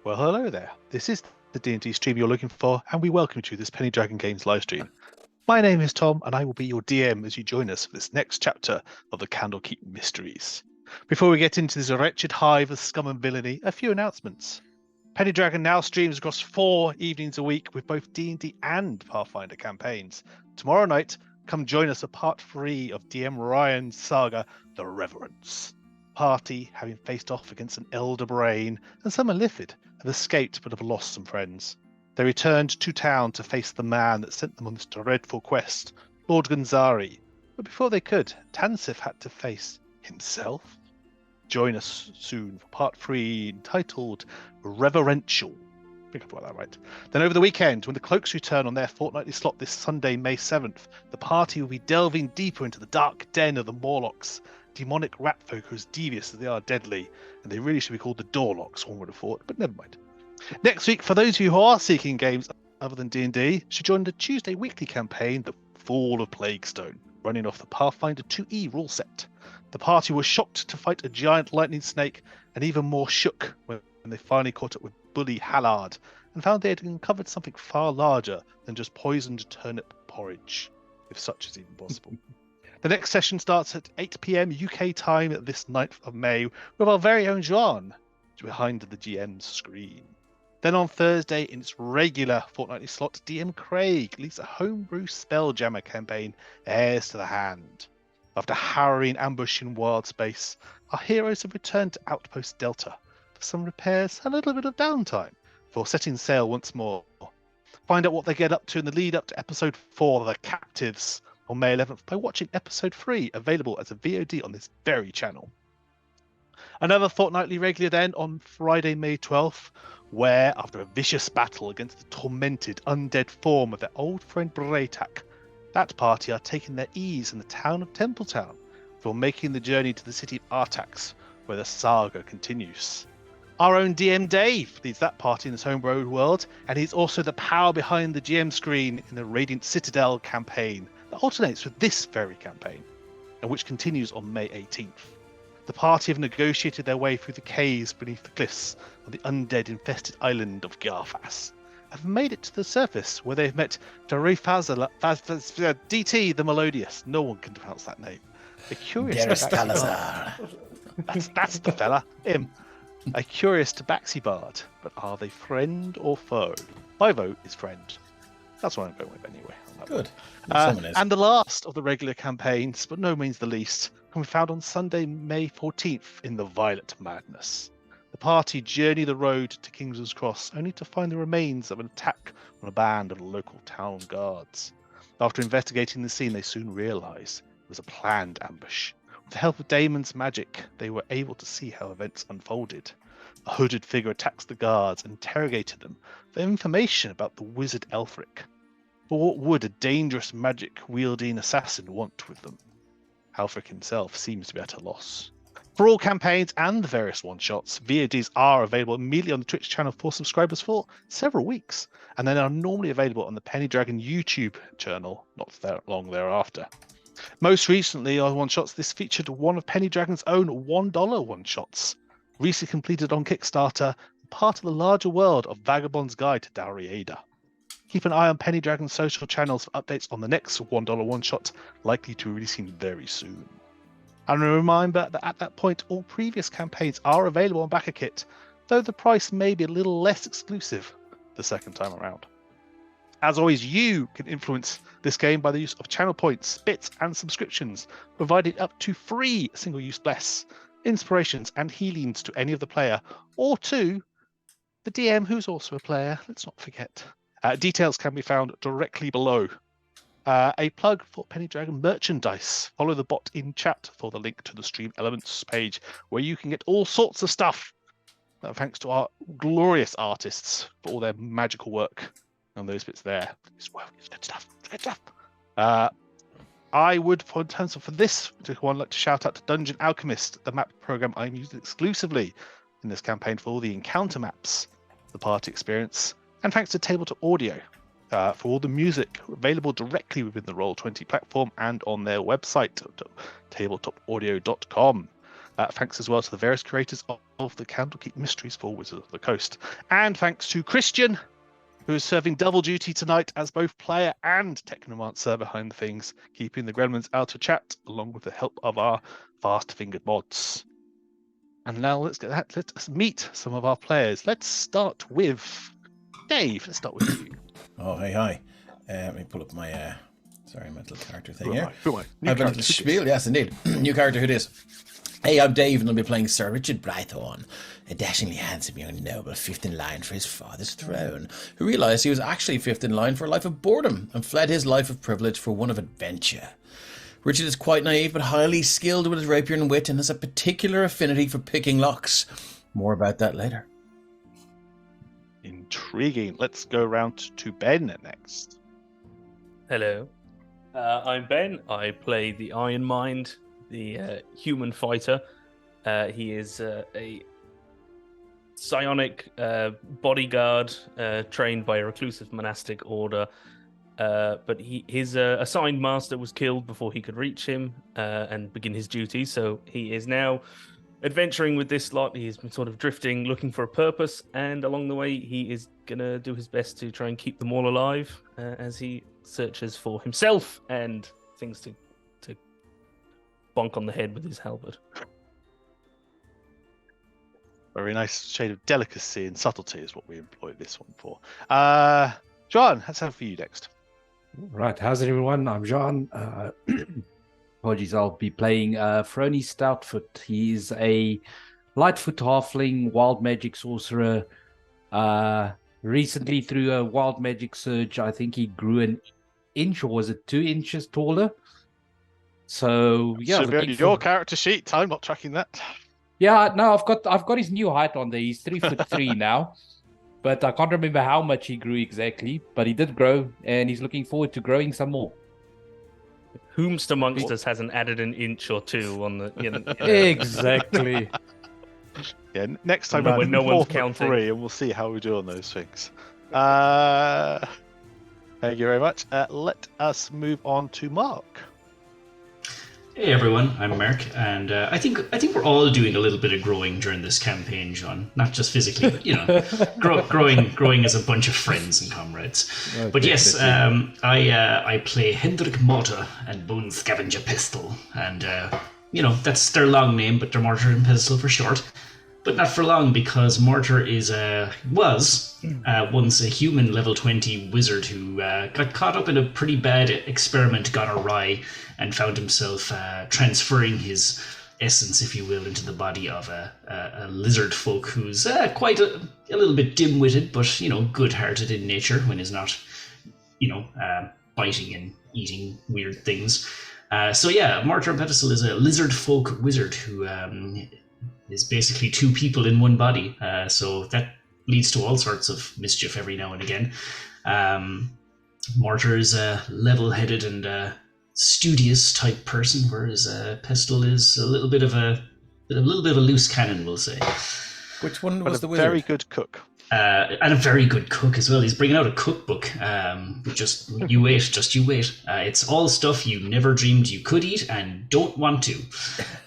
Well, hello there. This is the D&D stream you're looking for, and we welcome you to this Penny Dragon Games live stream. My name is Tom, and I will be your DM as you join us for this next chapter of the Candlekeep Mysteries. Before we get into this wretched hive of scum and villainy, a few announcements. Penny Dragon now streams across 4 evenings a week with both D&D and Pathfinder campaigns. Tomorrow night, come join us for part 3 of DM Ryan's saga, The Reverence. Party, having faced off against an elder brain and some Illithid, have escaped but have lost some friends. They returned to town to face the man that sent them on this dreadful quest, Lord Gunzari. But before they could, Tansif had to face himself. Join us soon for part 3, entitled Reverential. I think I've got that right. Then over the weekend, when the Cloaks return on their fortnightly slot this Sunday, May 7th, the party will be delving deeper into the dark den of the Morlocks, demonic rat folk who are as devious as they are deadly, and they really should be called the Doorlocks, one would have thought, but never mind. Next week, for those of you who are seeking games other than D&D, should join the Tuesday weekly campaign, The Fall of Plaguestone, running off the Pathfinder 2E rule set. The party was shocked to fight a giant lightning snake, and even more shook when they finally caught up with Bully Hallard and found they had uncovered something far larger than just poisoned turnip porridge, if such is even possible. The next session starts at 8 PM UK time this 9th of May with our very own Jean behind the GM's screen. Then on Thursday, in its regular fortnightly slot, DM Craig leads a homebrew Spelljammer campaign, Heirs to the Hand. After harrowing ambush in wild space, our heroes have returned to Outpost Delta for some repairs and a little bit of downtime before setting sail once more. Find out what they get up to in the lead up to episode 4, The Captives, on May 11th by watching episode 3, available as a VOD on this very channel. Another fortnightly regular then on Friday, May 12th, where, after a vicious battle against the tormented undead form of their old friend Braytak, that party are taking their ease in the town of Templetown before making the journey to the city of Artax, where the saga continues. Our own DM Dave leads that party in his homebrew world, and he's also the power behind the GM screen in the Radiant Citadel campaign that alternates with this very campaign, and which continues on May 18th. The party have negotiated their way through the caves beneath the cliffs of the undead-infested island of Garfas, have made it to the surface where they've met DT the Melodious. No one can pronounce that name. A curious that's the fella, him. A curious tabaxi bard, but are they friend or foe? My vote is friend. That's what I'm going with anyway. Good. And the last of the regular campaigns, but no means the least, can be found on Sunday, May 14th in the Violet Madness. The party journey the road to Kingsman's Cross, only to find the remains of an attack on a band of local town guards. After investigating the scene, they soon realise it was a planned ambush. With the help of Damon's magic, they were able to see how events unfolded. A hooded figure attacks the guards and interrogated them for information about the wizard Elfric. But what would a dangerous magic-wielding assassin want with them? Elfric himself seems to be at a loss. For all campaigns and the various one-shots, VODs are available immediately on the Twitch channel for subscribers for several weeks, and then are normally available on the Penny Dragon YouTube channel not that long thereafter. Most recently on one-shots, this featured one of Penny Dragon's own $1 one-shots, recently completed on Kickstarter, part of the larger world of Vagabond's Guide to Dalriada. Keep an eye on Penny Dragon's social channels for updates on the next $1 one-shot, likely to be releasing very soon. And remember that at that point, all previous campaigns are available on BackerKit, though the price may be a little less exclusive the second time around. As always, you can influence this game by the use of channel points, bits, and subscriptions, providing up to 3 single-use bless, inspirations, and healings to any of the player, or to the DM, who's also a player, let's not forget. Details can be found directly below. A plug for Penny Dragon merchandise. Follow the bot in chat for the link to the Stream Elements page, where you can get all sorts of stuff. Thanks to our glorious artists for all their magical work and those bits there. It's good stuff. Good stuff. I would, for this particular one, like to shout out to Dungeon Alchemist, the map program I'm using exclusively in this campaign for all the encounter maps, the party experience, and thanks to Tabletop Audio for all the music available directly within the Roll20 platform and on their website, tabletopaudio.com. Thanks as well to the various creators of the Candlekeep Mysteries for Wizards of the Coast. And thanks to Christian, who is serving double duty tonight as both player and technomancer behind the things, keeping the gremlins out of chat, along with the help of our fast-fingered mods. And now let's meet some of our players. Let's start with Dave. Let's start with you. Oh, hey, hi. Let me pull up my, my little character thing here. Who am I? I have a little spiel, yes, indeed. New character, who it is. Hey, I'm Dave, and I'll be playing Sir Richard Blythorn, a dashingly handsome young noble fifth in line for his father's throne, who realised he was actually fifth in line for a life of boredom, and fled his life of privilege for one of adventure. Richard is quite naive, but highly skilled with his rapier and wit, and has a particular affinity for picking locks. More about that later. Intriguing. Let's go around to Ben next. Hello. I'm Ben. I play the Iron Mind, the human fighter. He is a psionic bodyguard trained by a reclusive monastic order. But his assigned master was killed before he could reach him and begin his duties. So he is now adventuring with this lot. He's been sort of drifting, looking for a purpose. And along the way, he is going to do his best to try and keep them all alive as he searches for himself and things to bonk on the head with his halberd. Very nice shade of delicacy and subtlety is what we employ this one for. John, let's have for you next. Right, how's it, everyone? I'm John. Apologies, I'll be playing Frony Stoutfoot. He's a Lightfoot halfling, wild magic sorcerer. Recently, through a wild magic surge, I think he grew an inch, or was it 2 inches taller? So yeah, should be on your character sheet. I'm not tracking that. Yeah, no, I've got his new height on there. He's 3'3" now, but I can't remember how much he grew exactly. But he did grow, and he's looking forward to growing some more. Whomst amongst us hasn't added an inch or two on the Exactly. Yeah, next time when no one's counting, 3, and we'll see how we do on those things. Thank you very much. Let us move on to Mark. Hey everyone, I'm Mark, and I think we're all doing a little bit of growing during this campaign, John. Not just physically, but growing as a bunch of friends and comrades. Oh, but yes, I play Hendrik Mortar and Bone Scavenger Pistol, and that's their long name, but they're Mortar and Pistol for short. But not for long, because Mortar was once a human level 20 wizard who got caught up in a pretty bad experiment gone awry and found himself transferring his essence, if you will, into the body of a lizard folk who's quite a little bit dim-witted, but, good-hearted in nature when he's not, biting and eating weird things. Mortar and Pistol is a lizard folk wizard who is basically 2 people in one body. So that leads to all sorts of mischief every now and again. Mortar is a level-headed and studious type person, whereas Pistol is a little bit of a loose cannon, we'll say. Which one was the a wizard? Very good cook. And a very good cook as well. He's bringing out a cookbook. Just you wait. It's all stuff you never dreamed you could eat and don't want to.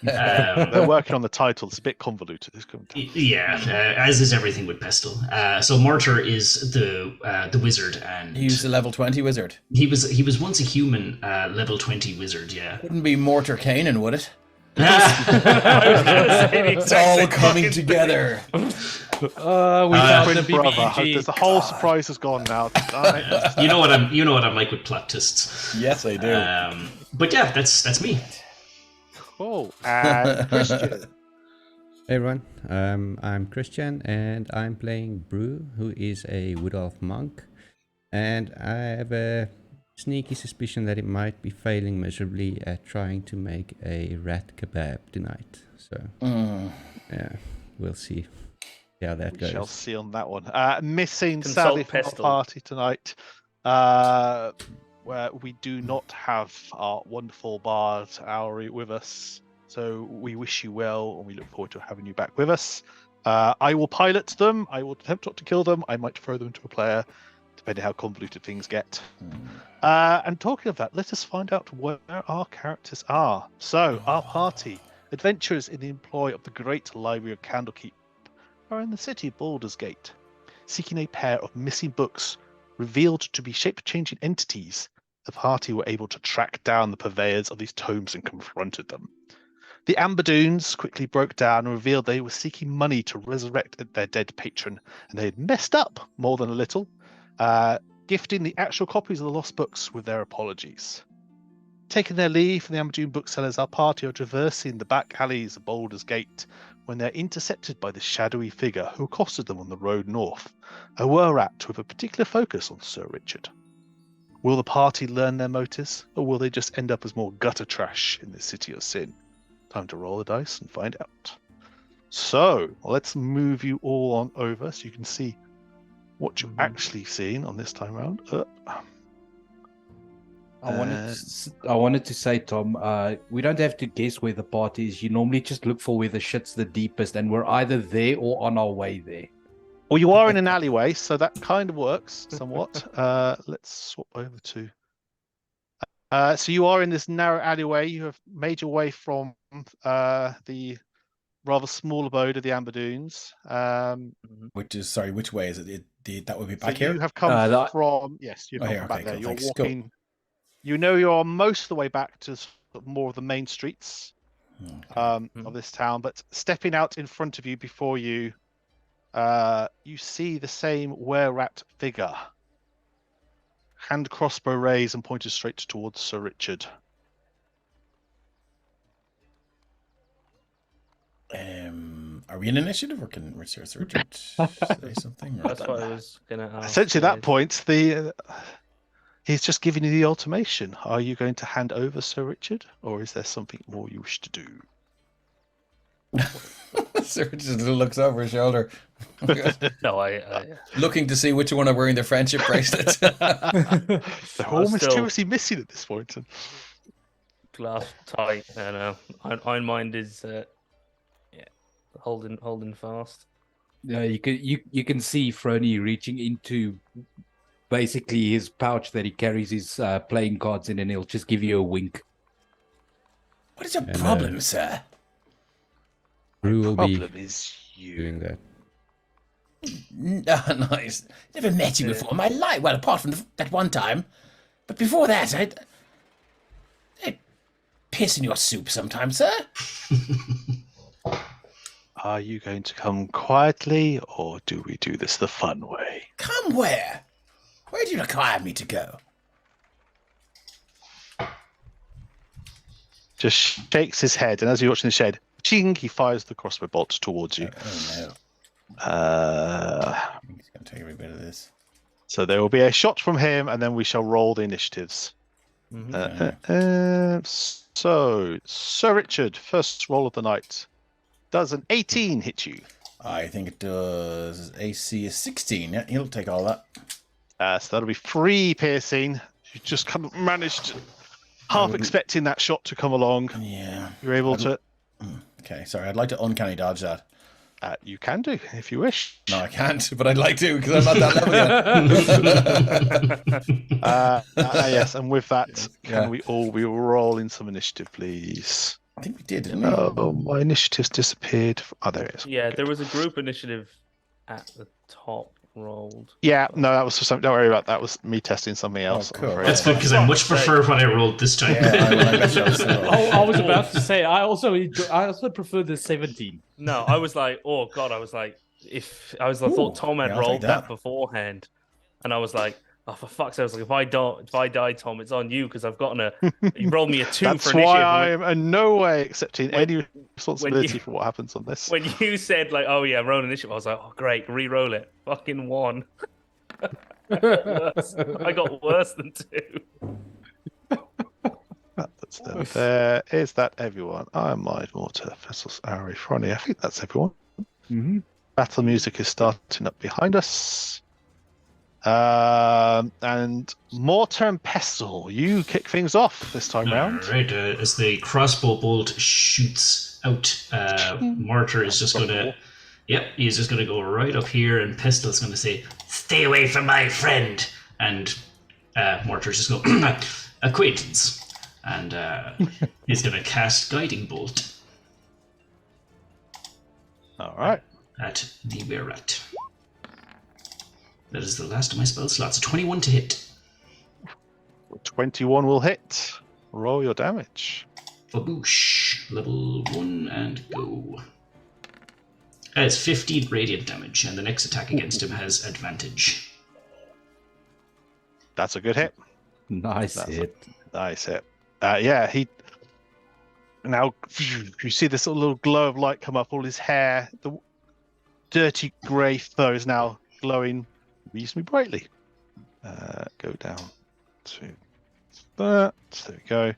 They're working on the title. It's a bit convoluted. As is everything with Pestle. So Mortar is the wizard, and He's a level 20 wizard. He was once a human level 20 wizard. Yeah, Wouldn't be Mortar Kanan, would it? It's all coming together. We found the Brother, BBG. the whole surprise has gone now. You know what I'm like with plot twists. Yes, I do. But yeah, that's me. Cool. And Christian. Hey everyone, I'm Christian and I'm playing Brew, who is a Wood Elf monk, and I have a sneaky suspicion that it might be failing miserably at trying to make a rat kebab tonight. So yeah, we'll see how that goes. We shall see on that one. Missing Consult sadly from our Pestle. party tonight, where we do not have our wonderful bard Auri with us. So we wish you well, and we look forward to having you back with us. I will pilot them. I will attempt not to kill them. I might throw them to a player, depending how convoluted things get. And talking of that, let us find out where our characters are. So our party adventurers in the employ of the Great Library of Candlekeep are in the city of Baldur's Gate, seeking a pair of missing books revealed to be shape-changing entities. The party were able to track down the purveyors of these tomes and confronted them. The Amberdunes quickly broke down and revealed they were seeking money to resurrect their dead patron, and they had messed up more than a little, gifting the actual copies of the lost books with their apologies. Taking their leave from the Amberdune booksellers, our party are traversing the back alleys of Baldur's Gate when they're intercepted by the shadowy figure who accosted them on the road north, a were-rat with a particular focus on Sir Richard. Will the party learn their motives, or will they just end up as more gutter trash in this city of sin? Time to roll the dice and find out. So, let's move you all on over so you can see what you're actually seeing on this time round. I wanted to say, Tom, we don't have to guess where the party is. You normally just look for where the shit's the deepest, and we're either there or on our way there. Well, you are in an alleyway, so that kind of works somewhat. Let's swap over to... so you are in this narrow alleyway. You have made your way from the rather small abode of the Amberdunes. Which way is it? That would be back So here? you have come from... Yes, you've come here, from back okay, there. cool, You're thanks. walking... Cool. You know you're most of the way back to sort of more of the main streets of this town, but stepping out in front of you before you, you see the same were-rat figure. Hand crossbow raised and pointed straight towards Sir Richard. Are we in initiative, or can Sir Richard say something? That's what I was going to ask. Essentially, at that point, he's just giving you the ultimatum. Are you going to hand over Sir Richard, or is there something more you wish to do? Sir Richard looks over his shoulder. No, I Looking to see which one are wearing their friendship bracelets. They're all still- mysteriously missing at this point. glass tight. I know. Iron Mind is, holding fast. You can see Frony reaching into basically his pouch that he carries his playing cards in, and he'll just give you a wink. What is your problem, sir? Brew will be Problem is you. doing that. Nice. Never met you before in my life. Well, apart from that one time. But before that, I'd piss in your soup sometimes, sir. Are you going to come quietly, or do we do this the fun way? Come where? Where do you require me to go? Just shakes his head, and as you're watching the shed, ching, he fires the crossbow bolt towards you. Oh, no. He's going to take a bit of this. So there will be a shot from him, and then we shall roll the initiatives. So, Sir Richard, first roll of the night. Does an 18 hit you? I think it does. AC is 16. Yeah, he'll take all that. So that'll be 3 piercing. You just kind of managed, half expecting that shot to come along. Yeah. You're able to... Okay, sorry. I'd like to uncanny dodge that. You can do, if you wish. No, I can't, but I'd like to, because I'm not that level yet. Yes, and with that, can we all be rolling some initiative, please? I think we did, didn't we? Oh, my initiative's disappeared. Oh, there it is. Yeah, there was a group initiative at the top rolled. Yeah, no, that was for something. Don't worry about that. That was me testing something else. cool. That's good, because I much prefer what I rolled this time. I was about to say I also prefer the 17. No, I was like, oh god, I thought Tom had yeah, I'll rolled take that that. beforehand, and I was like, oh for fuck's sake, I was like, if I die, Tom, it's on you because I've gotten a. You rolled me a 2 That's for initiative. why I'm in no way accepting any responsibility you- for what happens on this. When you said like, oh yeah, roll initiative, I was like, oh great, re-roll it. Fucking 1. I got worse than 2. That's them. There is that everyone. I'm Mind Mortar, Vessels, Ari, Frony. I think that's everyone. Mm-hmm. Battle music is starting up behind us. And Mortar and Pestle, you kick things off this time round. Right, as the crossbow bolt shoots out, Mortar is just going to... Yep, he's just going to go right up here, and Pistol's going to say, "Stay away from my friend!" And Mortar's just going, "Acquaintance." And he's going to cast Guiding Bolt. All right. At the were-rat. That is the last of my spell slots. 21 to hit. 21 will hit. Roll your damage. Baboosh. Level 1 and go. It's 15 radiant damage, and the next attack against him has advantage. That's a good hit. Nice hit. Nice hit. Yeah, he. Now you see this little glow of light come up. All his hair, the dirty grey fur is now glowing reasonably brightly. Go down to that. There we go.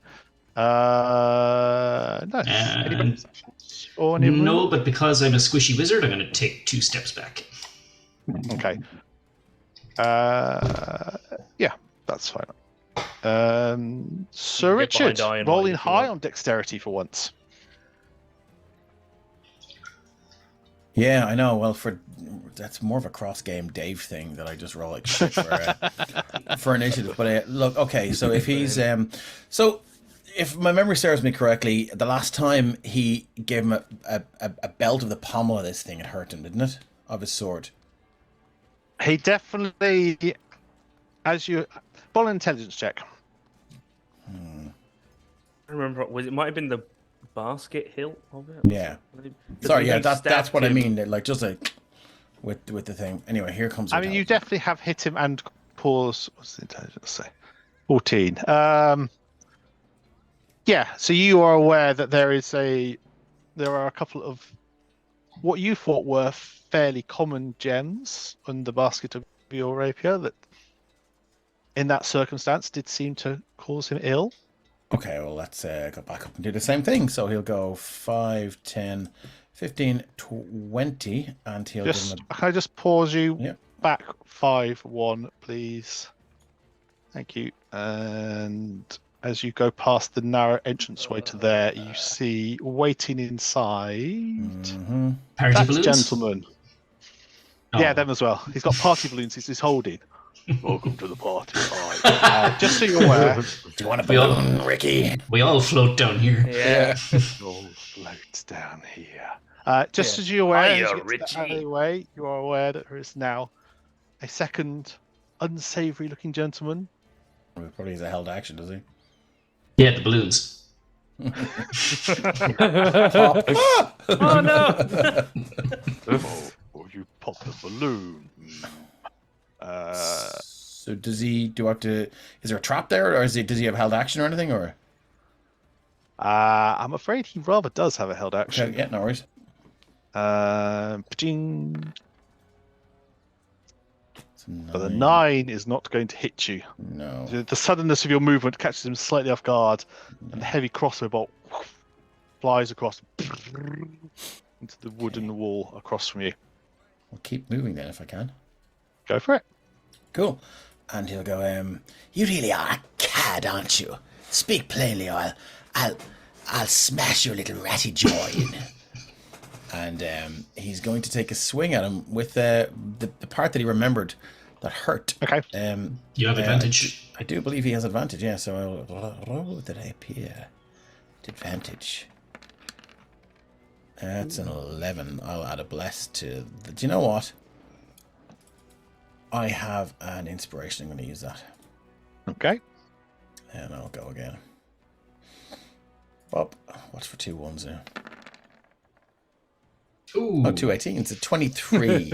Nice. Any bonus actions? Or any No, but because I'm a squishy wizard, I'm going to take 2 steps back. Okay. Yeah, that's fine. Sir You can get behind Richard, Iron rolling Mine if you high want. on dexterity for once. Yeah, I know. Well, that's more of a cross game Dave thing that I just roll like shit for initiative. But look, okay. So if he's so if my memory serves me correctly, the last time he gave him a belt of the pommel of this thing, it hurt him, didn't it? Of his sword. He definitely, as you, roll an intelligence check. I remember it might have been the basket hilt of it. Yeah. Sorry, yeah, that's what I mean. Like just like with the thing. Anyway, here comes. I mean, you definitely have hit him and cause. What's the intelligence say? 14. Yeah. So you are aware that there are a couple of what you thought were fairly common gems on the basket of your rapier that, in that circumstance, did seem to cause him ill. Okay, well, let's go back up and do the same thing. So he'll go 5, 10, 15, 20, and he'll give him Can I just pause you? Yeah. Back 5, 1, please. Thank you. And as you go past the narrow entranceway to there, you see waiting inside. Mm-hmm. Party That's balloons? gentleman. Oh. Yeah, them as well. He's got party balloons he's holding. Welcome to the party. Just so you're aware. Do you want a balloon, Ricky? We all float down here. Yeah. It all floats down here. Just as you're aware, Hiya, as you get to Richie. the alleyway, you are aware that there is now a second unsavoury looking gentleman. Probably has a held action, does he? Yeah, the balloons. Oh no! Oh, you pop the balloon. So does he? Do I have to? Is there a trap there, or does he have held action or anything? Or I'm afraid he rather does have a held action. okay, yeah, no worries. Paching. It's But the 9 is not going to hit you. No. The suddenness of your movement catches him slightly off guard, and the heavy crossbow bolt flies across into the wooden wall across from you. I'll keep moving then if I can. Go for it. Cool. And he'll go. You really are a cad, aren't you? Speak plainly, or I'll smash your little ratty jaw in. And he's going to take a swing at him with the part that he remembered that hurt. Okay. You have advantage. I do believe he has advantage, yeah, so I'll roll with it appear. Advantage. That's an 11. I'll add a bless to the... Do you know what? I have an inspiration. I'm going to use that. Okay. And I'll go again. Up. What's for 2 1s now? Ooh. Oh, 2 18s. It's a 23.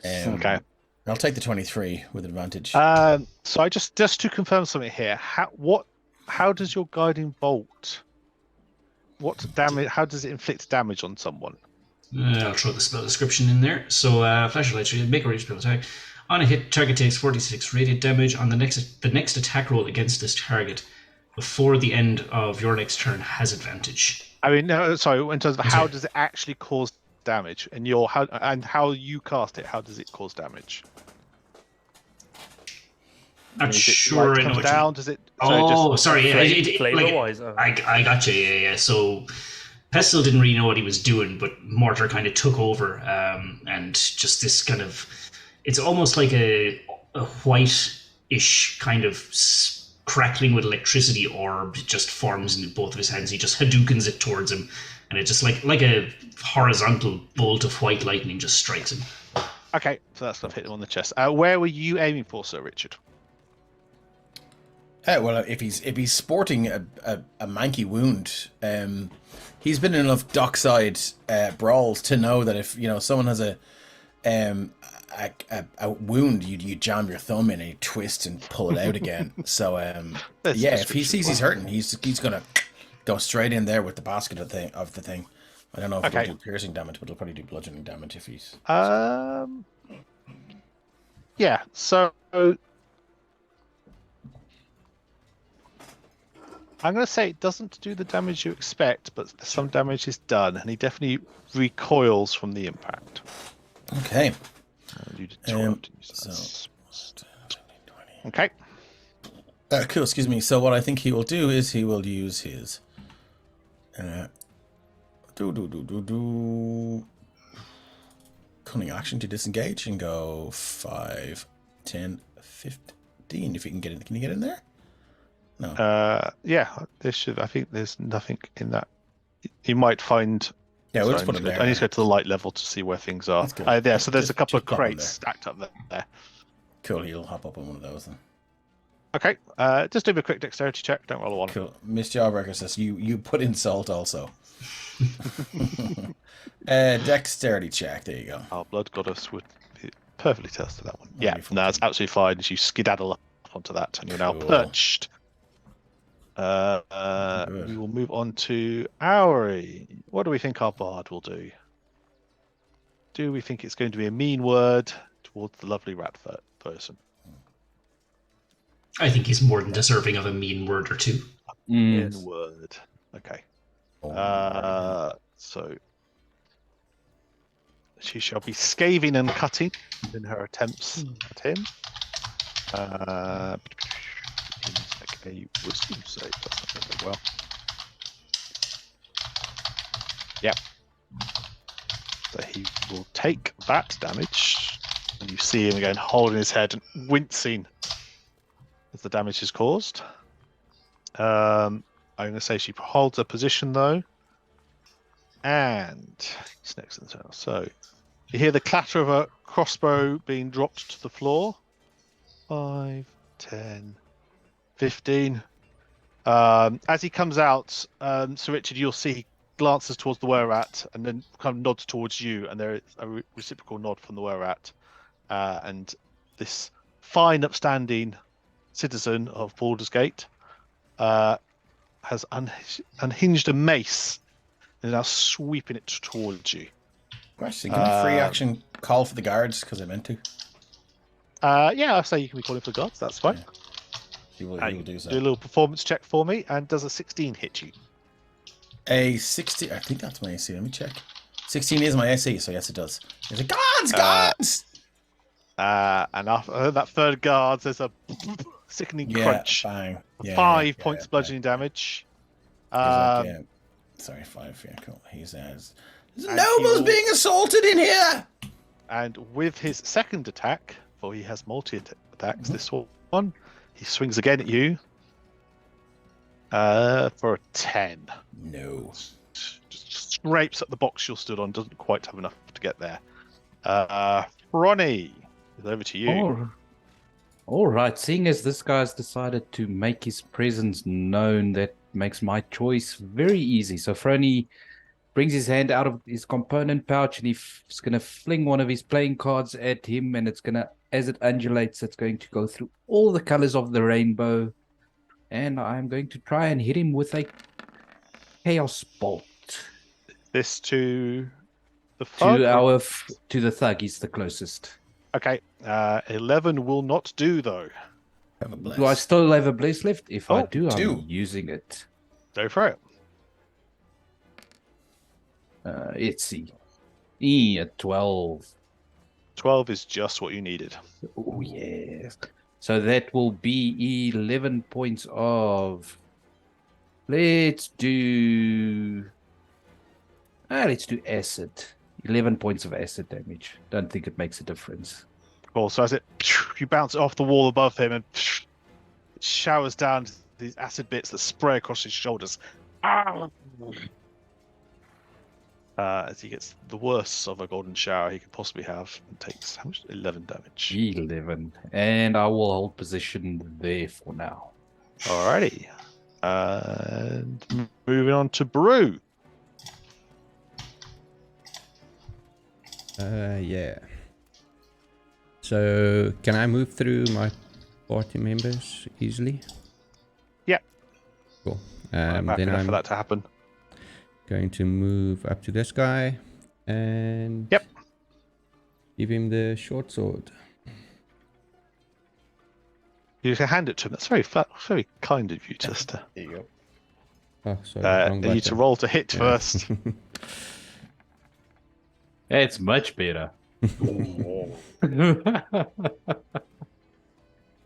Okay. I'll take the 23 with advantage. So I just to confirm something here. How does your guiding bolt? What damage? How does it inflict damage on someone? I'll throw the spell description in there. So, flashlight, make a ranged spell attack. On a hit, target takes 46 radiant damage. On the next attack roll against this target, before the end of your next turn, has advantage. I mean, no, sorry. In terms of how does it actually cause damage, and how you cast it, how does it cause damage? Not Is it, sure like, I know comes what down. you... Does it? Oh, sorry. Flavor-wise. I gotcha. Yeah. So Pestle didn't really know what he was doing, but Mortar kind of took over, and just this kind of... It's almost like a white-ish kind of crackling with electricity orb just forms in both of his hands. He just Hadoukens it towards him, and it just like a horizontal bolt of white lightning just strikes him. Okay, so that's hit him on the chest. Where were you aiming for, Sir Richard? Well, if he's sporting a manky wound, he's been in enough dockside brawls to know that if someone has a wound, you jam your thumb in and you twist and pull it out again. So if he sees he's hurting, he's gonna go straight in there with the basket of the thing. I don't know if it'll do piercing damage, but it'll probably do bludgeoning damage if he's. Yeah. So I'm going to say it doesn't do the damage you expect, but some damage is done, and he definitely recoils from the impact. Okay. Okay. Cool. Excuse me. So what I think he will do is he will use his. Cunning action to disengage and go 5, 10, 15. If he can get in, can you get in there? No. Yeah. This should. I think there's nothing in that. You might find. Yeah, we'll just put him there. I need to go to the light level to see where things are. Yeah. So there's a couple of crates stacked up there. Cool. He'll hop up on one of those then. Okay. Just do a quick dexterity check. Don't roll a 1. Cool. Miss Jawbreaker says you put in salt also. Dexterity check. There you go. Our blood goddess would be perfectly tested that one. Yeah, no, it's absolutely fine. You skedaddle up onto that, and you're now perched. We will move on to Auri. What do we think our bard will do? Do we think it's going to be a mean word towards the lovely rat person? I think he's more than deserving of a mean word or two. Mean word. Okay. So she shall be scathing and cutting in her attempts at him. Make a wisdom save. That's not very well. Yep. So he will take that damage, and you see him again holding his head and wincing as the damage is caused. I'm going to say she holds her position though. And he's next in the turn. So you hear the clatter of a crossbow being dropped to the floor. 5, 10, 15. As he comes out, Sir Richard, you'll see he glances towards the were-rat and then kind of nods towards you, and there is a reciprocal nod from the were-rat. And this fine, upstanding citizen of Baldur's Gate has unhinged a mace and is now sweeping it towards you. Question: can I free action call for the guards because I meant to? Yeah, I say you can be calling for the guards. That's fine. Yeah. He will do so. Do a little performance check for me, and does a 16 hit you? A 16. I think that's my AC. Let me check. 16 is my AC, so yes, it does. There's a guards. And after that third guard, there's a sickening crunch. Bang. 5 points bludgeoning damage. Sorry, 5. Yeah, cool. There's nobles being assaulted in here. And with his second attack, for he has multi attacks, this one, he swings again at you for a 10. No. Just scrapes at the box you're stood on, doesn't quite have enough to get there. Ronnie, it's over to you. All right, seeing as this guy's decided to make his presence known, that makes my choice very easy. So Frony brings his hand out of his component pouch and he's going to fling one of his playing cards at him, and it's going to, as it undulates, it's going to go through all the colors of the rainbow. And I'm going to try and hit him with a Chaos Bolt. This to the thug? To the thug, he's the closest. Okay, 11 will not do, though. Have a bless. Do I still have a bless left? If I do, do. I'm using it. Go for it. Let's see. A 12. 12 is just what you needed. Oh, yes. So that will be 11 points of... Let's do acid. 11 points of acid damage. Don't think it makes a difference. Cool. So as you bounce it off the wall above him, and it showers down these acid bits that spray across his shoulders. As he gets the worst of a golden shower he could possibly have, and takes how much? 11 damage. 11. And I will hold position there for now. Alrighty. And moving on to Brew. Yeah. So, can I move through my party members easily? Yeah. Cool. I'm happy Then enough I'm for that to happen. going to move up to this guy and Yep. give him the short sword. You can hand it to him. That's very kind of you, Chester. There you go. Oh, sorry, wrong You need to button. roll to hit Yeah. first. It's much better.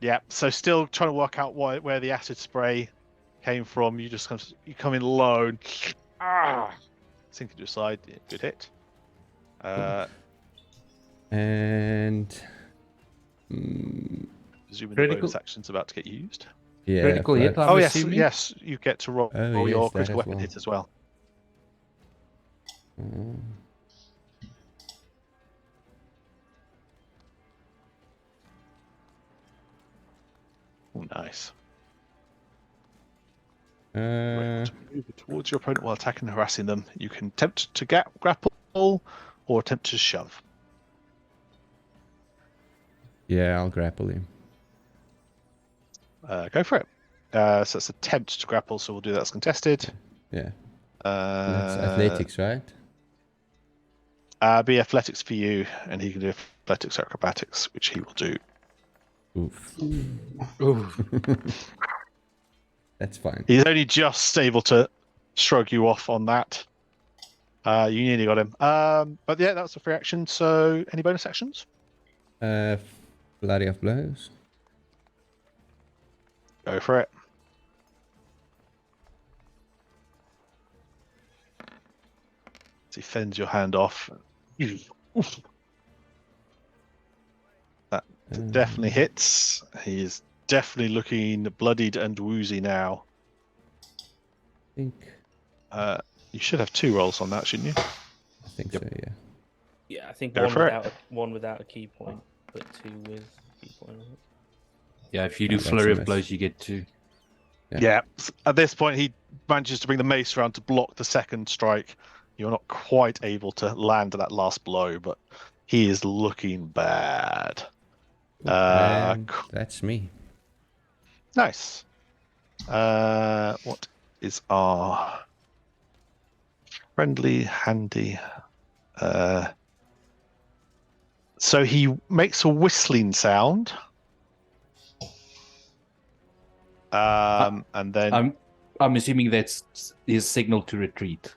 Yeah. So still trying to work out where the acid spray came from. You just come in low and sink it to your side. Yeah, good hit. And Presuming the Critical- bonus action's about to get used. yeah, Critical hit, but- I'm Oh yes, assuming? yes. You get to roll Oh, your yes, that critical as weapon well. hit as well. Oh, nice. Right, to move towards your opponent while attacking and harassing them. You can attempt to grapple or attempt to shove. yeah, I'll grapple him. Go for it. So it's attempt to grapple, so we'll do that as contested. Yeah, that's Uh, athletics, right? Be athletics for you, and he can do athletics acrobatics, which he will do. Oof. That's fine. He's only just able to shrug you off on that. You nearly got him. But yeah, that's a free action. So any bonus actions? Flurry of blows. Go for it. As he fends your hand off. That definitely hits. He is definitely looking bloodied and woozy now. I think You should have 2 rolls on that, shouldn't you? I think so, yeah. Yeah, I think Go for it. one without a key point, but 2 with key point. Yeah, if you do That's a flurry of miss. blows, you get 2. Yeah. Yeah. At this point, he manages to bring the mace around to block the second strike. You're not quite able to land that last blow, but he is looking bad. And that's me. Nice. What is our friendly, handy? So he makes a whistling sound. And then I'm assuming that's his signal to retreat.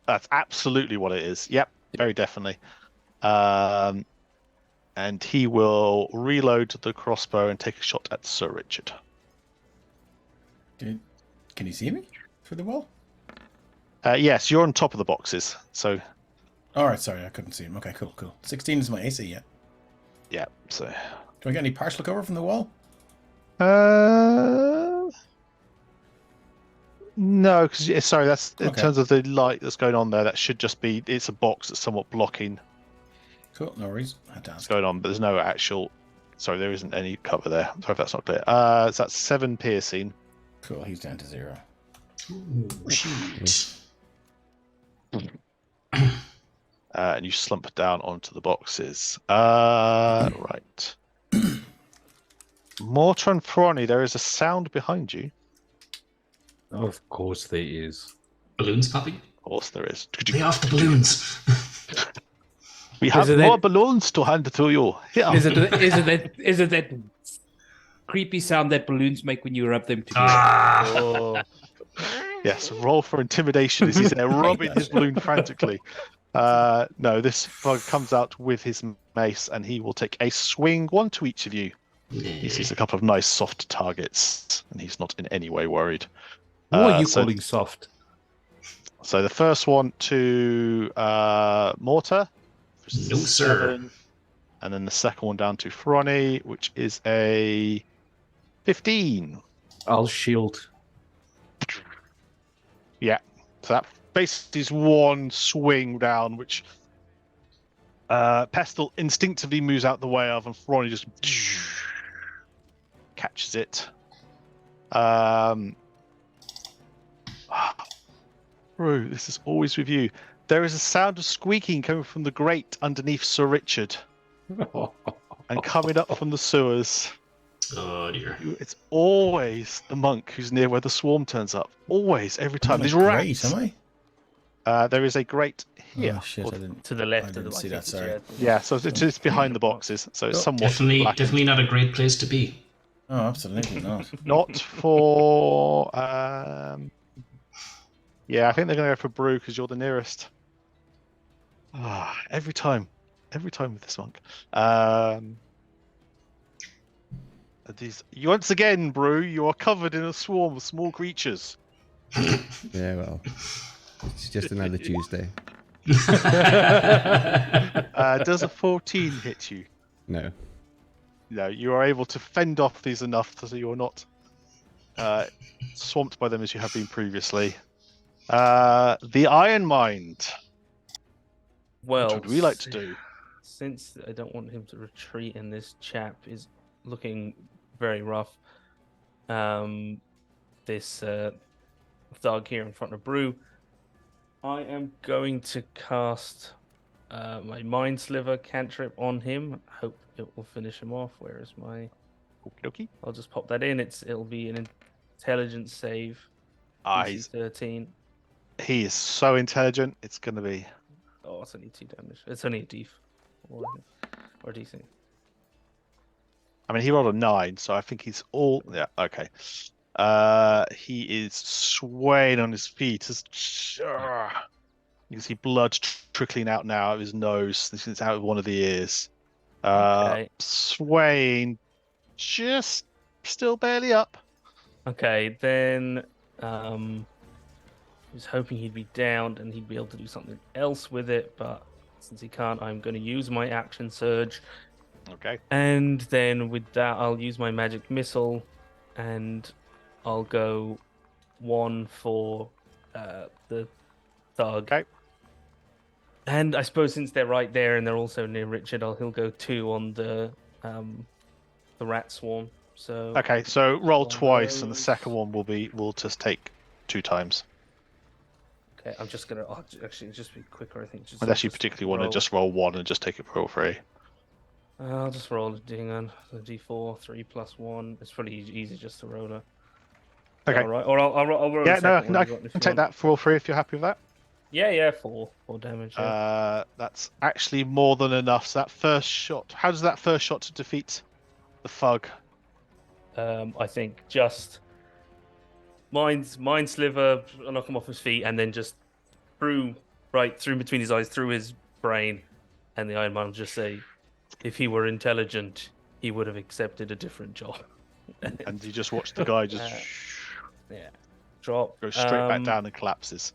that's absolutely what it is. Yep, very definitely. And he will reload the crossbow and take a shot at Sir Richard. Can you see me through the wall? Yes, you're on top of the boxes. So, All right, sorry, I couldn't see him. Okay, cool. 16 is my AC, yeah. yeah. So, Do I get any partial cover from the wall? no, because sorry, that's in Okay. terms of the light that's going on there. That should just be it's a box that's somewhat blocking Cool, no worries. I had to what's ask. going on, but there's no actual. Sorry, there isn't any cover there. Sorry if that's not clear. So that's 7 piercing. Cool, he's down to 0. Ooh, shoot. And you slump down onto the boxes. Right. Mortar and Frony, there is a sound behind you. Of course there is. Balloons popping? Of course, there is. Lay off the balloons. We have it more that- balloons to hand to you. Here. Is it that creepy sound that balloons make when you rub them together? Ah, Oh. Yes, roll for intimidation as he's there rubbing his balloon frantically. No, this bug comes out with his mace and he will take a swing, 1 to each of you. He sees a couple of nice soft targets and he's not in any way worried. What are you so- calling soft? So the first one to Mortar. which is No, sir. 7, and then the second one down to Frony, which is a 15. I'll shield. Yeah. So that basically is one swing down, which Pestle instinctively moves out the way of, and Ferroni just catches it. Brew, this is always with you. There is a sound of squeaking coming from the grate underneath Sir Richard and coming up from the sewers. Oh dear. It's always the monk who's near where the swarm turns up. Always, every time. These Great, rats. am I? There is a grate here. Oh shit! I didn't. To the left I of the didn't see I that. think Sorry. it's, Yeah, so it's behind the boxes, so it's somewhat Definitely, blackened. definitely not a great place to be. Oh, absolutely not. Not for. Yeah, I think they're going to go for Brew because you're the nearest. Every time with this monk. Once again, Brew, you are covered in a swarm of small creatures. Yeah, well, it's just another Tuesday. Does a 14 hit you? No. No, you are able to fend off these enough so you're not swamped by them as you have been previously. The Iron Mind. Well, What would we like to do? Since I don't want him to retreat and this chap is looking very rough, this thug here in front of Brew, I am going to cast my Mind Sliver cantrip on him. Hope it will finish him off. Where is my... Okie dokie. I'll just pop that in. It'll be an intelligence save. He's 13. He is so intelligent. It's going to be. Oh, it's only 2 damage. It's only a D4 or a D6. I mean, he rolled a 9, so I think he's all. Yeah, okay. He is swaying on his feet. You can see blood trickling out now of his nose. It's out of one of the ears. Okay. Swaying, just still barely up. Okay, then I was hoping he'd be downed and he'd be able to do something else with it, but since he can't, I'm going to use my action surge. Okay. And then with that, I'll use my magic missile, and I'll go 1 for the thug. Okay. And I suppose since they're right there and they're also near Richard, he'll go 2 on the rat swarm. So Okay, so roll One twice, and the those. second one will just take 2 times. okay, I'm just gonna actually just be quicker. I think. Unless you particularly want to just roll 1 and just take it for all 3. I'll just roll a ding on the D4, 3 plus 1. It's pretty easy just to roll a. Okay. All right. Or I'll roll. Yeah, the no, second no, I one if you can want. take that for all 3 if you're happy with that. Yeah, 4 damage. Yeah. That's actually more than enough. So that first shot, how does that first shot to defeat the thug? I think just mind sliver, knock him off his feet, and then just through between his eyes, through his brain, and the Iron Man will just say, if he were intelligent, he would have accepted a different job. And you just watch the guy just Yeah, drop. go straight back down and collapses.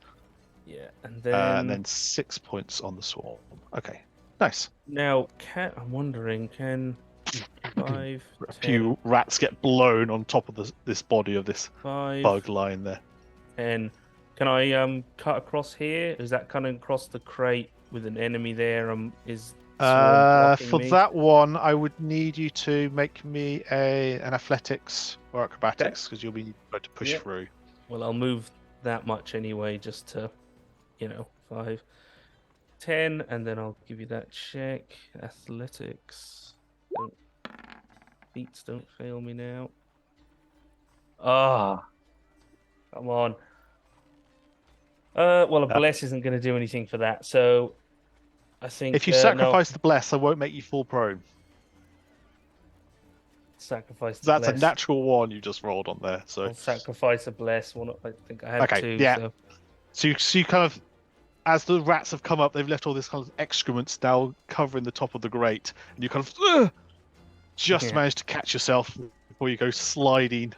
Yeah, and And then 6 points on the swarm. Okay, nice. now I'm wondering, can 5, A few rats get blown on top of this body of this 5, bug lying there. 10. Can I cut across here? Is that cutting across the crate with an enemy there? Is swarm blocking For me? that one, I would need you to make me an athletics or acrobatics because you'll be trying to push Yeah. through. Well, I'll move that much anyway, just to, 5, 10, and then I'll give you that check. Athletics. Feats don't fail me now. Come on. Well, a bless isn't going to do anything for that, so I think If you no, sacrifice the bless, I won't make you fall prone. sacrifice the That's bless. a natural 1 you just rolled on there. So, I'll sacrifice a bless. One, I think I had Okay, 2. yeah. So. so you kind of, as the rats have come up, they've left all this kind of excrements now covering the top of the grate, and you kind of just Yeah. manage to catch yourself before you go sliding,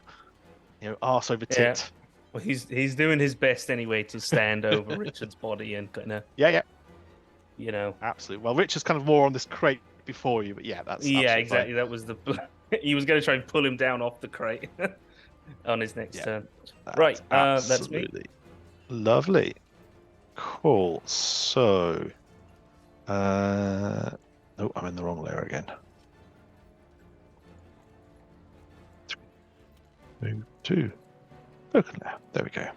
arse over Yeah. tit. Well, he's doing his best anyway to stand over Richard's body and kind of, Yeah, you know. absolutely. Well, Richard's kind of more on this crate before you, but yeah, that's Yeah, absolutely exactly. That was the he was going to try and pull him down off the crate on his next Yeah. turn. Right, that's me. Absolutely. Lovely. Cool. So, oh, I'm in the wrong layer again. 3, 2. Broken layer. There we go.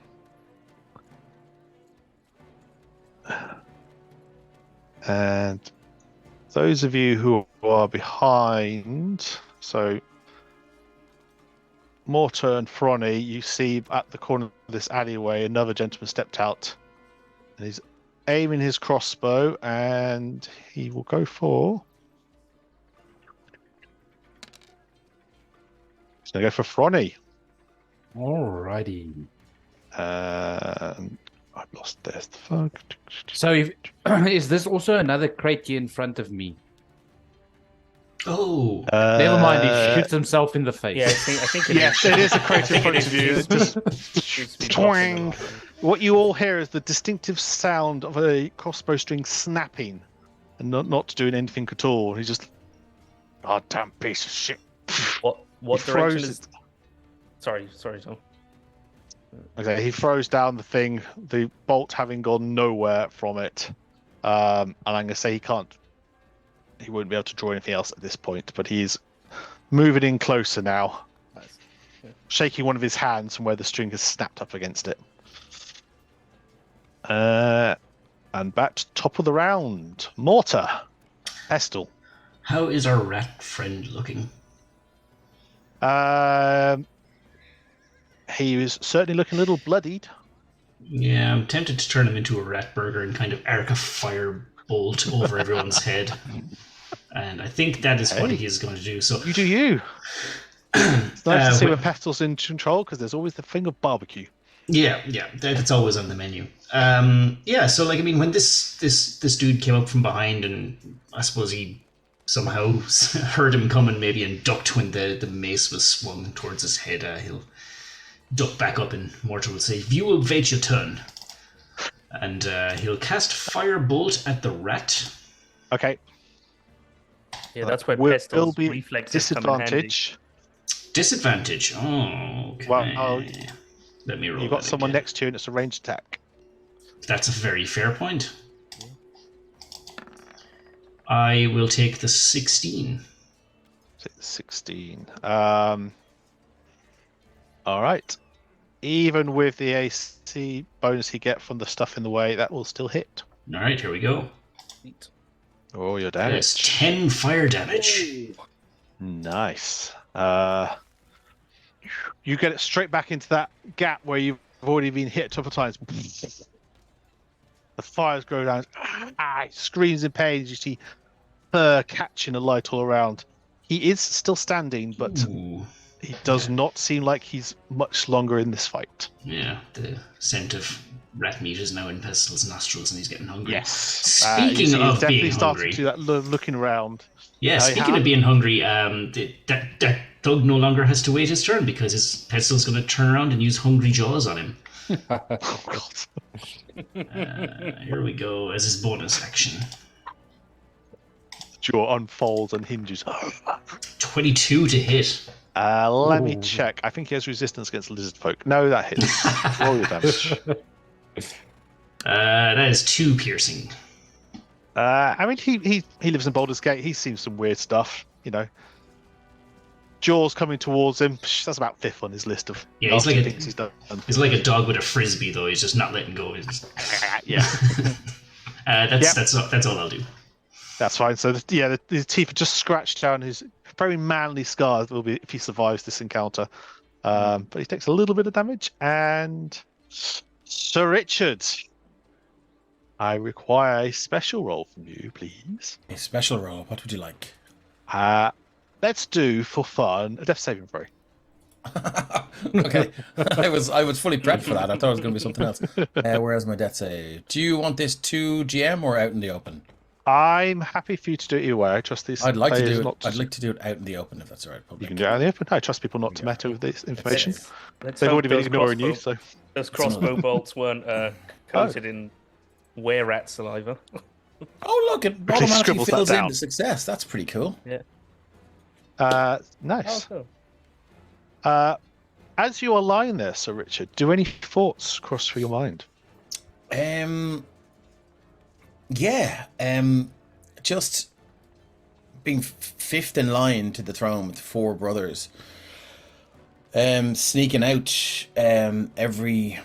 And those of you who are behind, so Mortar and Frony, you see at the corner of this alleyway another gentleman stepped out, and he's aiming his crossbow, and he will go for. He's gonna go for Frony. Alrighty. I've lost this. Fuck. So, is this also another crate here in front of me? Oh, Never mind. He shoots himself in the face. Yeah, I think it Yes, is. it is a I crate in think it front of is. you. It just Shoots people off in the twang. line. What you all hear is the distinctive sound of a crossbow string snapping, and not doing anything at all. He's just, oh damn piece of shit. What He direction throws is? Sorry, Tom. Okay, he throws down the thing, the bolt having gone nowhere from it. And I'm going to say he wouldn't be able to draw anything else at this point, but he's moving in closer now, shaking one of his hands from where the string has snapped up against it. And back to top of the round. Mortar. Pestle. how is our rat friend looking? He was certainly looking a little bloodied. Yeah, I'm tempted to turn him into a rat burger and kind of arc a fire bolt over everyone's head. And I think that is what Hey. he is going to do. So You do you. It's nice to see when- when Pestle's in control, because there's always the thing of barbecue. yeah, that's always on the menu. Yeah, so like I mean, when this dude came up from behind, and I suppose he somehow heard him coming, maybe, and ducked when the mace was swung towards his head. He'll duck back up, and Mortar will say, "You will wait your turn," and he'll cast Firebolt at the rat. Okay. Yeah, that's where Will Pestil's be reflexes come in handy. disadvantage. Disadvantage. Oh, okay. Well, let me roll. You've got that someone again. next to you, and it's a ranged attack. That's a very fair point. I will take the 16. 16. All right. Even with the AC bonus he get from the stuff in the way, that will still hit. All right, here we go. Oh, your That is damage. 10 fire damage. Nice. You get it straight back into that gap where you've already been hit a couple of times. The fires go down. He screams in pain. You see her catching a light all around. He is still standing, but Ooh. he does not seem like he's much longer in this fight. Yeah, the scent of rat meat is now in Pestil's nostrils, and he's getting hungry. Yes. Speaking he's of definitely being starting hungry, to do that looking around. yeah. I Speaking have- of being hungry, that thug no longer has to wait his turn because his Pestil's going to turn around and use hungry jaws on him. Oh, God. Here we go as his bonus action. Jaw unfolds and hinges. 22 to hit. Let me Ooh. check. I think he has resistance against lizard folk. No, that hits. Roll your damage. That is 2 piercing. I mean, he lives in Baldur's Gate. He's seen some weird stuff, you know. Jaws coming towards him. That's about 5th on his list of Yeah, he's nasty like a- things he's done. He's like a dog with a frisbee, though. He's just not letting go. He's just... Yeah, That's all I'll do. that's fine. So, the teeth are just scratched down his very manly scars. Will be if he survives this encounter. But he takes a little bit of damage. And Sir Richard, I require a special roll from you, please. A special roll. What would you like? Let's do, for fun, a death saving throw. Okay, I was fully prepped for that. I thought it was going to be something else. Where's my death save? Do you want this to GM or out in the open? I'm happy for you to do it either way. I trust these I'd like to players do it. not to... I'd like to do it out in the open if that's all right. You Public. can do it out in the open. I trust people not to meta with this information. Let's They've hope already been those ignoring you, crossbow- so... Those crossbow bolts weren't coated in were-rat saliva. Oh look! It They automatically scribbles that fills in down. the success. That's pretty cool. Yeah. Nice. Oh, As you are lying there, Sir Richard, do any thoughts cross through your mind? Yeah. Just being fifth in line to the throne with 4 brothers. Sneaking out every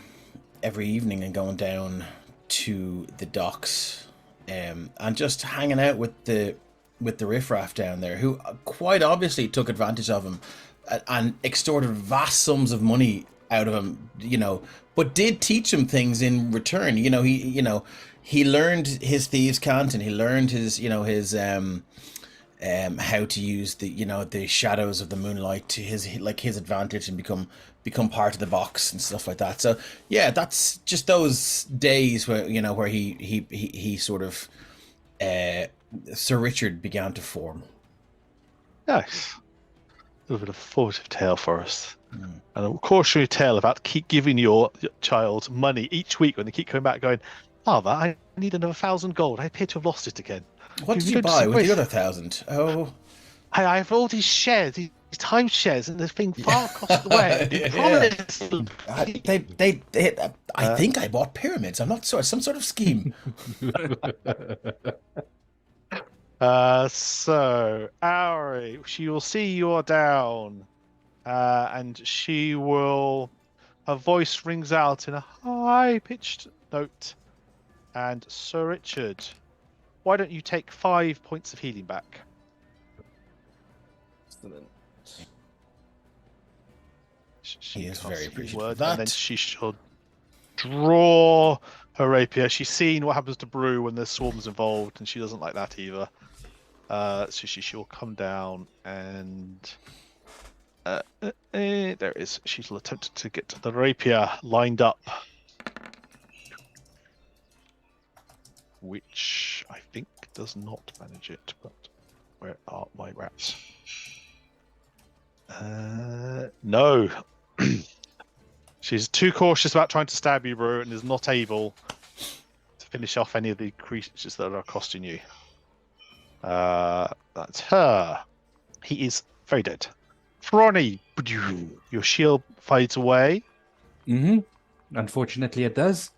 evening and going down to the docks, and just hanging out with the riffraff down there, who quite obviously took advantage of him and extorted vast sums of money out of him, but did teach him things in return. He learned his thieves' cant, and he learned his how to use the shadows of the moonlight to his advantage and become part of the box and stuff like that. So yeah, that's just those days where where he sort of Sir Richard began to form. Nice. A little bit of formative tale for us. And a cautionary tale about keep giving your child money each week when they keep coming back going, Father, I need another 1,000 gold. I appear to have lost it again. What did you buy with the other 1,000? Oh, I have all these shares, these timeshares, and they're being far across the way. I think I bought pyramids. I'm not sure. Some sort of scheme. So, Ari, she will see you are down, and she will. Her voice rings out in a high-pitched note. And Sir Richard, why don't you take 5 points of healing back? excellent. He is very casts appreciative word, of that. And then she shall draw her rapier. She's seen what happens to Brew when there's swarms involved, and she doesn't like that either. So she shall come down and there it is. She'll attempt to get the rapier lined up, which I think does not manage it. But where are my rats? No. She's too cautious about trying to stab you, Brew, and is not able to finish off any of the creatures that are accosting you. That's her. He is very dead. Fronny, your shield fades away. Unfortunately, it does.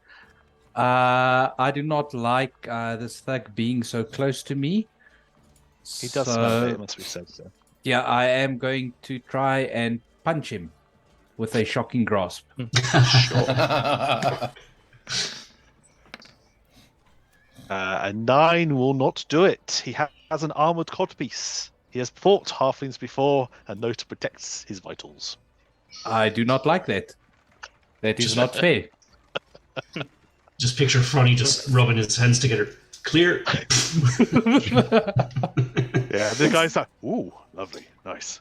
I do not like this thug being so close to me. He does smell it, it must be said so. Yeah, I am going to try and punch him with a shocking grasp. A 9 will not do it. He has an armored codpiece. He has fought halflings before and knows to protect his vitals. I do not like that. That is not fair. Just picture Fronny just rubbing his hands together. Clear. Yeah, the guy's like, ooh, lovely, nice.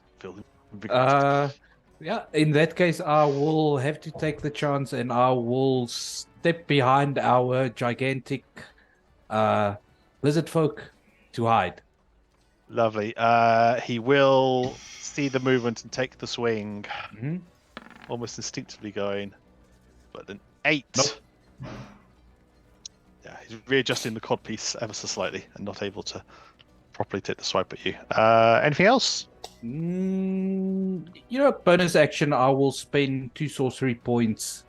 Yeah, in that case, I will have to take the chance and I will step behind our gigantic lizard folk to hide. Lovely. He will see the movement and take the swing. Almost instinctively going. But an 8. Nope. Yeah, he's readjusting the codpiece ever so slightly and not able to properly take the swipe at you. Anything else? Bonus action, I will spend 2 sorcery points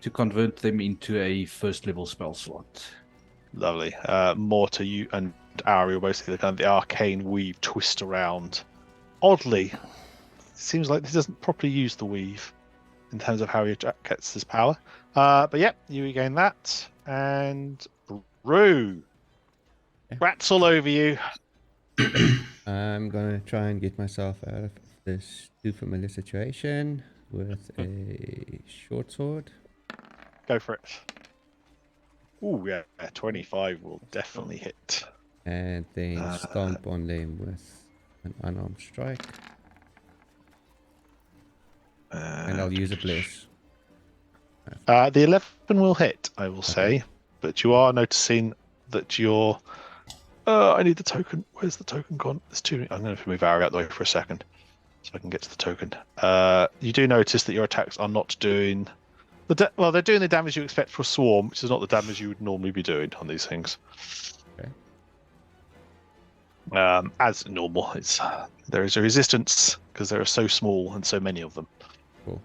to convert them into a first level spell slot. Lovely. More to you and Ari, basically the kind of the arcane weave twist around. Oddly, seems like he doesn't properly use the weave in terms of how he gets his power. But yeah, you regain that. And Rue, rats all over you. I'm gonna try and get myself out of this too familiar situation with a short sword. Go for it. Ooh, yeah, 25 will definitely hit. And then stomp on them with an unarmed strike. And I'll use a bless. The 11 will hit, I will say, but you are noticing that you're. I need the token. Where's the token gone? There's 2. I'm going to move Ari out the way for a second so I can get to the token. You do notice that your attacks are not doing. Well, they're doing the damage you expect for a swarm, which is not the damage you would normally be doing on these things. Okay. As normal, there is a resistance because there are so small and so many of them. Cool.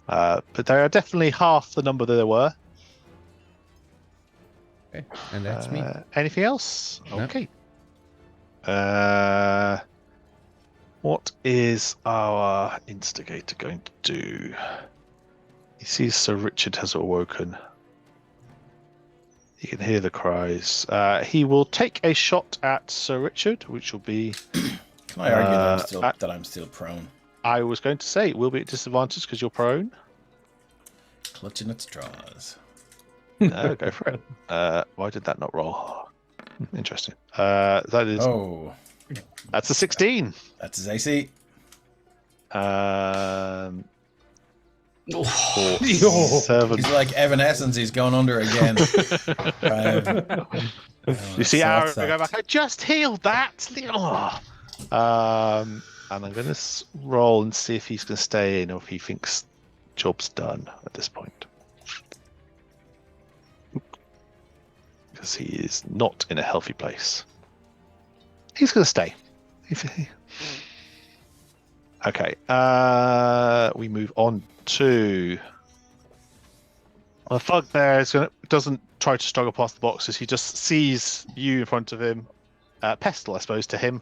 But there are definitely half the number that there were. Okay, and that's me. Anything else? No. Okay. What is our instigator going to do? He sees Sir Richard has awoken. He can hear the cries. He will take a shot at Sir Richard, which will be. Can I argue that I'm still prone? I was going to say it will be at disadvantage because you're prone. Clutching at straws. No, go for it. Why did that not roll? Interesting. That is. Oh, That's a 16. that's his AC. Oh, 7. He's like Evanescence. He's going under again. You see so Aaron that's go that. back. I just healed that. Oh. And I'm going to roll and see if he's going to stay in or if he thinks job's done at this point. Because he is not in a healthy place. He's going to stay. Okay. We move on to the thug. There doesn't try to struggle past the boxes. He just sees you in front of him, pestle, I suppose, to him,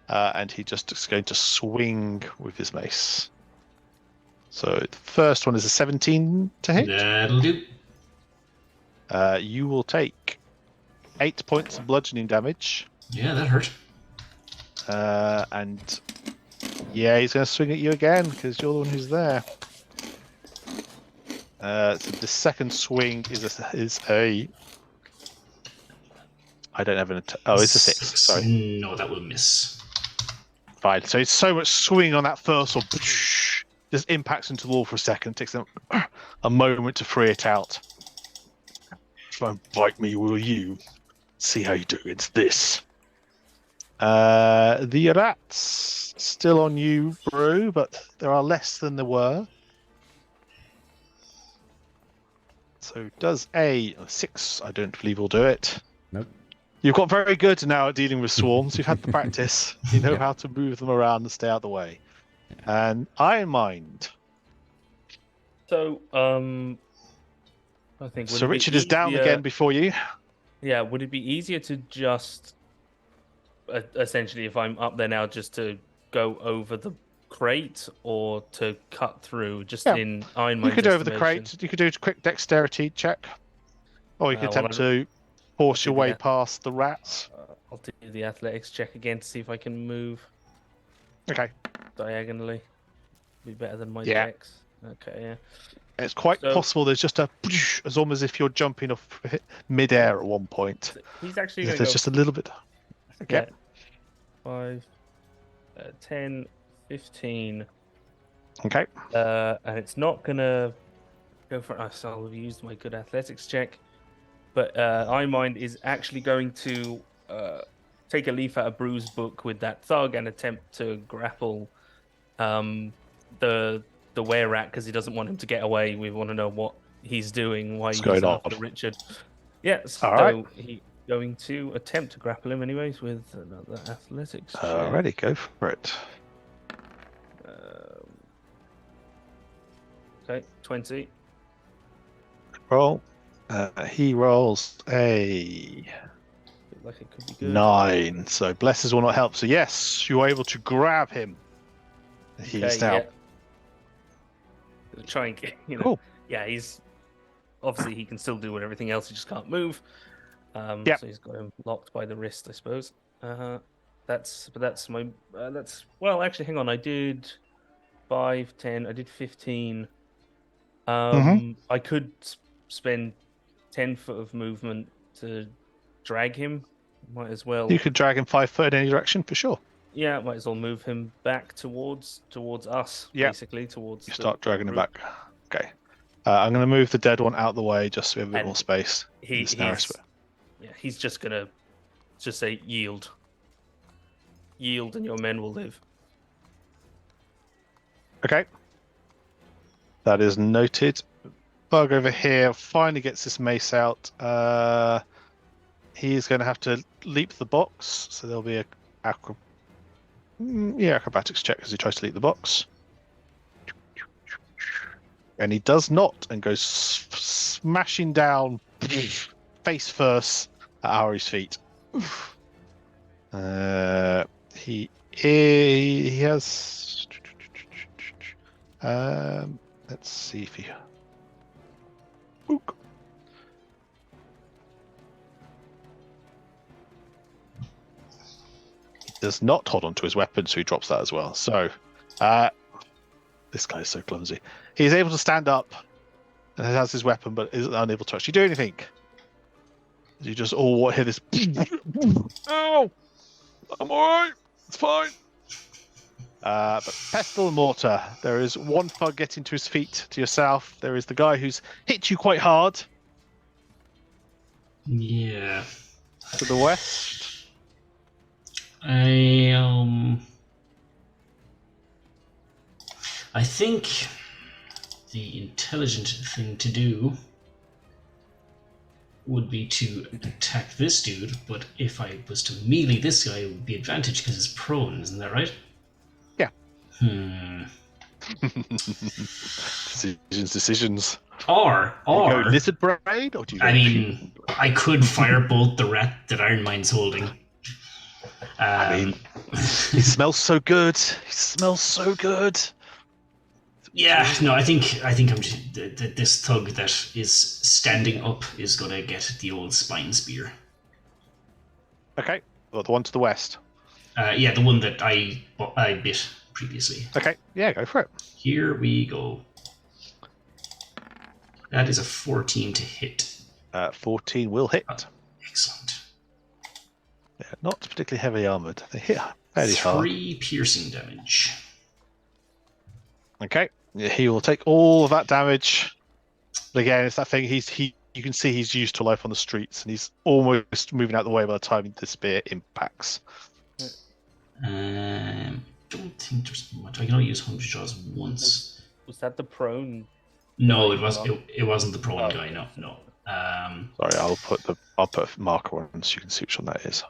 and he just is going to swing with his mace. So the first one is a 17 to hit. that'll do. You will take 8 points of bludgeoning damage, Yeah, that hurt. and yeah, he's going to swing at you again because you're the one who's there. So the second swing is a. I don't have an. It's a 6. Sorry. No, that will miss. Fine. So it's so much swing on that first one. Just impacts into the wall for a second. Takes them a moment to free it out. Try and bite me, will you? See how you do against this. The rats still on you, Brew, but there are less than there were. So does a 6? I don't believe will do it. Nope. You've got very good now at dealing with swarms. You've had the practice. You know how to move them around and stay out of the way. And Iron Mind. So, I think. So Richard is down again before you. Yeah, would it be easier to just, essentially, if I'm up there now, just to go over the crate or to cut through just in Iron Mind's You could over the estimation? crate. You could do a quick dexterity check. Or you could attempt to force your way past the rats. I'll do the athletics check again to see if I can move Okay. diagonally. Be better than my Yeah. dex. Okay, yeah. It's quite So- possible there's just as almost as if you're jumping off mid-air at one point. He's actually There's going to go just a little bit. Okay. 5, 10, 15. Okay. And it's not going to go for us. I'll have used my good athletics check. But Iron Mind is actually going to take a leaf out of Brew's book with that thug and attempt to grapple the were-rat because he doesn't want him to get away. We want to know what he's doing, why he's going after on? Richard. Yeah, so All he's going to attempt to grapple him anyways with another athletics check. Alrighty, go for it. Okay, 20. Roll. He rolls a Look like it could be good. 9. So blesses will not help. So yes, you're able to grab him. He's Okay, now. yeah. Gonna try and get, Cool. Yeah, he's obviously he can still do everything else. He just can't move. Yep. So he's got him locked by the wrist, I suppose. That's my well. Actually, hang on. I did 5, 10. I did 15. I could spend 10 foot of movement to drag him. Might as well. You could drag him 5 foot in any direction for sure. Yeah, might as well move him back towards us. Yeah. Basically, towards. You the start dragging him group. back. Okay. I'm going to move the dead one out of the way just so we have a bit And more space. in He, this narrow he's, square. yeah, he's just gonna just say yield, and your men will live. Okay. That is noted. Bug over here finally gets this mace out. He's going to have to leap the box, so there'll be acrobatics check as he tries to leave the box. And he does not, and goes smashing down face first at Ari's feet. He has. Let's see if he. Book. He does not hold on to his weapon, so he drops that as well. So, this guy is so clumsy. He's able to stand up and has his weapon, but is unable to actually do anything. You just all hear this. Ow! I'm alright. It's fine. But Pestle and Mortar, there is one thug getting to his feet to your south. There is the guy who's hit you quite hard Yeah. to the west. I think the intelligent thing to do would be to attack this dude, but if I was to melee this guy, it would be advantage because it's prone, isn't that right? Yeah. Decisions. Or Do you go lizard braid, or do you? I mean, I could firebolt the rat that Ironmind's holding. I mean, he smells so good. He smells so good. Yeah, no, I think I'm just, this thug that is standing up is gonna get the old spine spear. Okay, well, the one to the west. Yeah, the one that I bit previously. Okay, yeah, go for it. Here we go. That is a 14 to hit. 14 will hit. Excellent. Yeah, not particularly heavily armored. They hit fairly hard. 3 piercing damage. Okay, yeah, he will take all of that damage. But again, it's that thing. You can see he's used to life on the streets, and he's almost moving out the way by the time the spear impacts. Don't think there's much. I can only use 100 jaws once. Was that the prone? No, it wasn't the prone guy. No. Sorry, I'll put a marker on so you can see which one that is.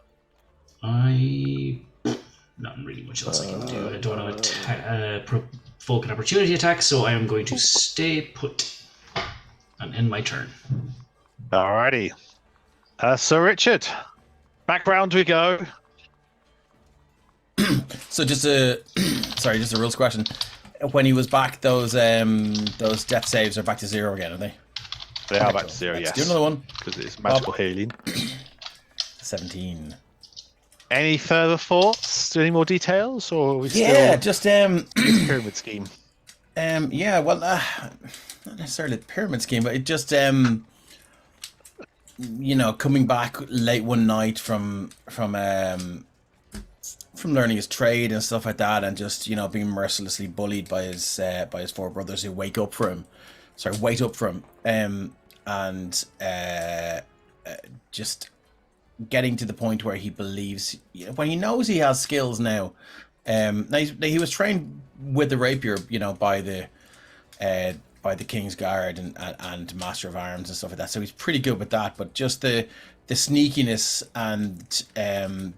Not really much else I can do. I don't want to provoke an opportunity attack, so I am going to stay put and end my turn. Alrighty. Sir Richard, back round we go. So just a rules question. When he was back, those death saves are back to 0 again, are they? They are back to 0, Let's yes. do another one. Because it's magical healing. 17. Any further thoughts? Any more details, or are we still? Yeah, just pyramid scheme. Yeah, well, not necessarily the pyramid scheme, but it just coming back late one night from learning his trade and stuff like that, and just being mercilessly bullied by his 4 brothers who wait up for him, and just getting to the point where he believes, when he knows he has skills now. Now he was trained with the rapier, by the King's Guard and Master of Arms and stuff like that. So he's pretty good with that. But just the sneakiness and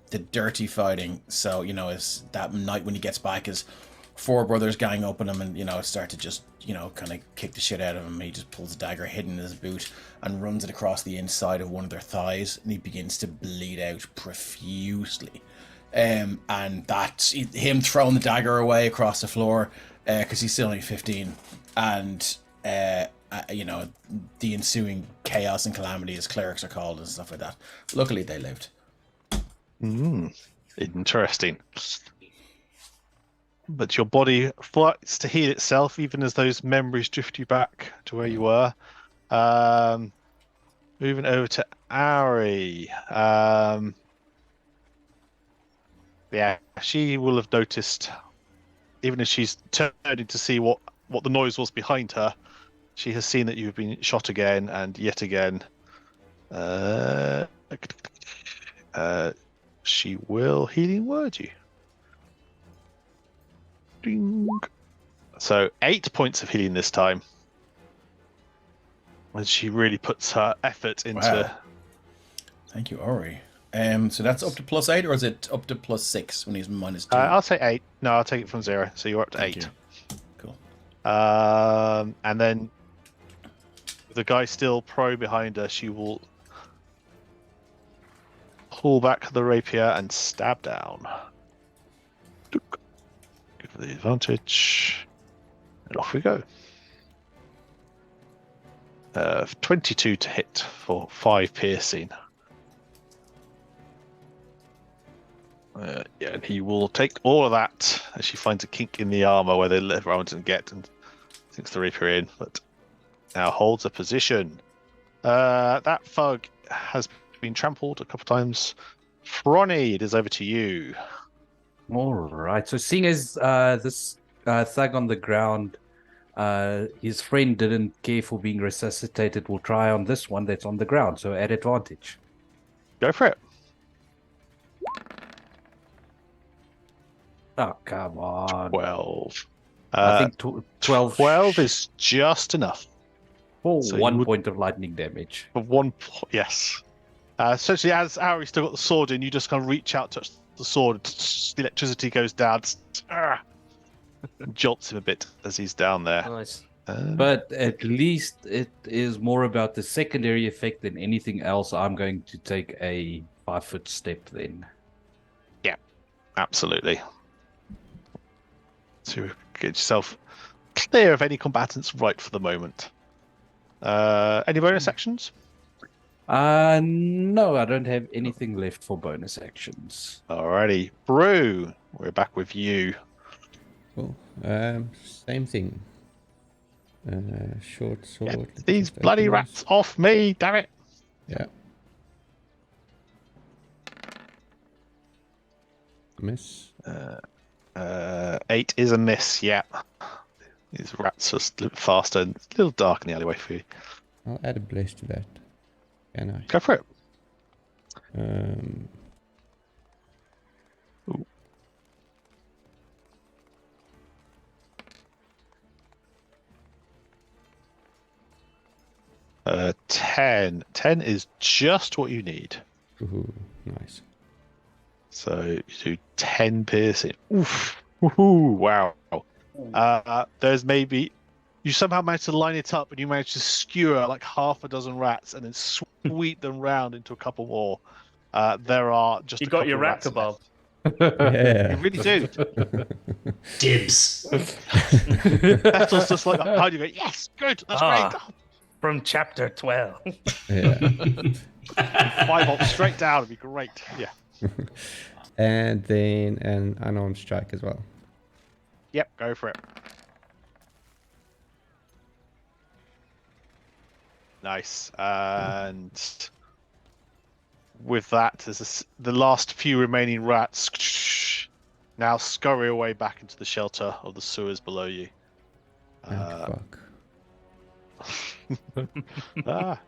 the dirty fighting. So is that night when he gets back, his 4 brothers gang up on him and start to just kind of kick the shit out of him. He just pulls a dagger hidden in his boot and runs it across the inside of one of their thighs, and he begins to bleed out profusely. And that's him throwing the dagger away across the floor because he's still only 15, and the ensuing chaos and calamity, as clerics are called and stuff like that. Luckily, they lived. Interesting. But your body fights to heal itself, even as those memories drift you back to where you were. Moving over to Ari. Yeah, she will have noticed, even as she's turning to see what the noise was behind her, she has seen that you've been shot again and yet again. She will healing word you. Ding. So 8 points of healing this time. And she really puts her effort into... Wow. Thank you, Ori. So that's up to +8, or is it up to +6 when he's -2? I'll say 8. No, I'll take it from 0. So you're up to Thank 8. you. Cool. And then the guy still prone behind her, she will pull back the rapier and stab down. Give her the advantage. And off we go. 22 to hit for 5 piercing. Yeah, and he will take all of that as she finds a kink in the armor where they let around and get and sinks the rapier in, but now holds a position. That thug has been trampled a couple times. Fronny, it is over to you. All right. So seeing as this thug on the ground, his friend didn't care for being resuscitated, we'll try on this one that's on the ground. So at advantage. Go for it. Oh, come on. 12. I think 12. 12 is just enough. For so 1 you would- point of lightning damage. For 1 point, yes. Essentially, as Harry's still got the sword in, you just kind of reach out, touch the sword, the electricity goes down, and jolts him a bit as he's down there. Nice. But at least it is more about the secondary effect than anything else. I'm going to take a 5-foot step then. Absolutely. To get yourself clear of any combatants right for the moment. Any bonus actions? No, I don't have anything left for bonus actions. Alrighty. Brew, we're back with you. Cool. Same thing. Short sword. Yeah, let me these just bloody open rats off me, damn it. this. Yeah. Miss. 8 is a miss, yeah. These rats are a little bit faster and a little dark in the alleyway for you. I'll add a bless to that. Can I? Go for it. Ooh. 10. 10 is just what you need. Ooh, nice. So you do 10 piercing. Oof. Woohoo, wow. There's maybe you somehow managed to line it up and you managed to skewer like half a dozen rats and then sweep them round into a couple more. There are just You a got couple your of rat rats kebab. Yeah. You really do. Dibs. Bethel's just like behind you go, yes, good, that's great. From chapter 12. Yeah. 5 up straight down would be great. Yeah. And then an unarmed strike as well. Yep, go for it. Nice. And with that, the last few remaining rats now scurry away back into the shelter of the sewers below you. Fuck. Got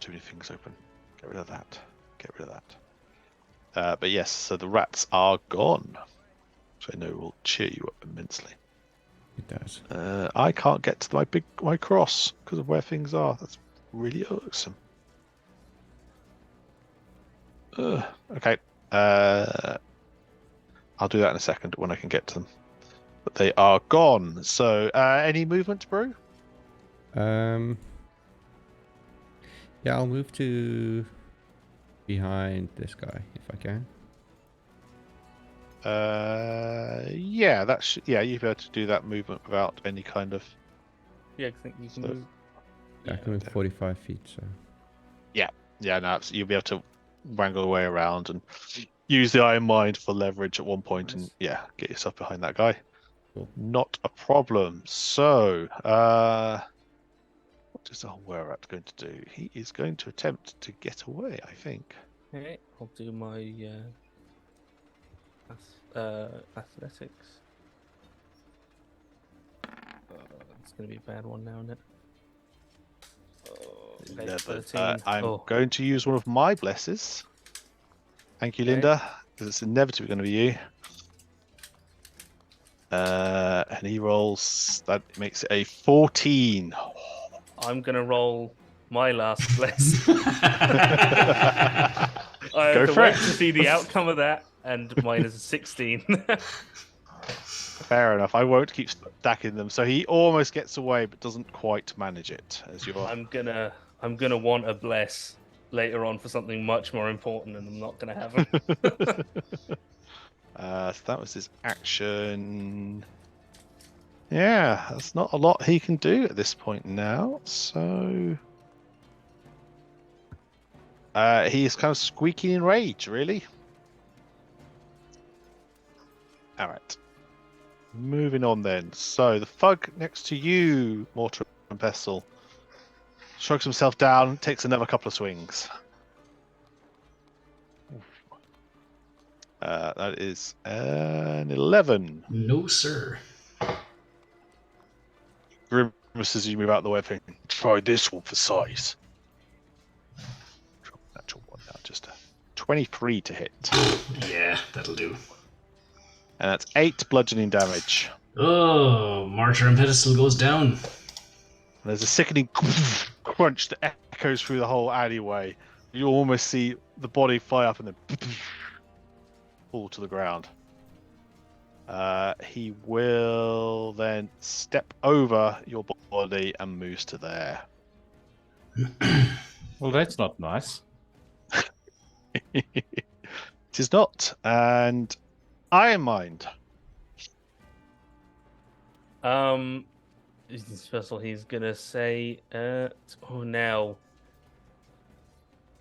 too many things open. Get rid of that. Get rid of that. But yes, so the rats are gone. Which I know will cheer you up immensely. It does. I can't get to my cross because of where things are. That's really irksome. Okay. I'll do that in a second when I can get to them. But they are gone. So any movement, Brew? Yeah, I'll move to behind this guy if I can. Yeah, you'd be able to do that movement without any kind of. Yeah, I think you can So- move. I can move 45 feet, so. Yeah, no, you'll be able to wrangle your way around and use the Iron Mind for leverage at one point, and get yourself behind that guy. Cool. Not a problem. So, what is the Wererat going to do? He is going to attempt to get away, I think. Okay, I'll do my athletics. It's going to be a bad one now, isn't it? Okay, 11. 13. I'm going to use one of my blesses. Thank you, Okay. Linda, because it's inevitably going to be you. And he rolls. That makes it a 14. I'm going to roll my last bless. Go have to for wait it. to see the outcome of that. And mine is a 16. Fair enough. I won't keep stacking them. So he almost gets away, but doesn't quite manage it. As you're I'm gonna want a bless later on for something much more important, and I'm not gonna have him. so that was his action. Yeah, that's not a lot he can do at this point now. So he is kind of squeaking in rage, really. All right. Moving on then. So the thug next to you, Mortar and Pestle, shrugs himself down, takes another couple of swings. That is an 11. No, sir. Grimaces as you move out of the way, thinking, try this one for size. Natural one now, just a 23 to hit. Yeah, that'll do. And that's 8 bludgeoning damage. Oh, Martyr and Pedestal goes down. And there's a sickening crunch that echoes through the whole alleyway. You almost see the body fly up and then fall to the ground. He will then step over your body and moves to there. Well, that's not nice. It is not. And Iron Mind. First of all, he's gonna say, now.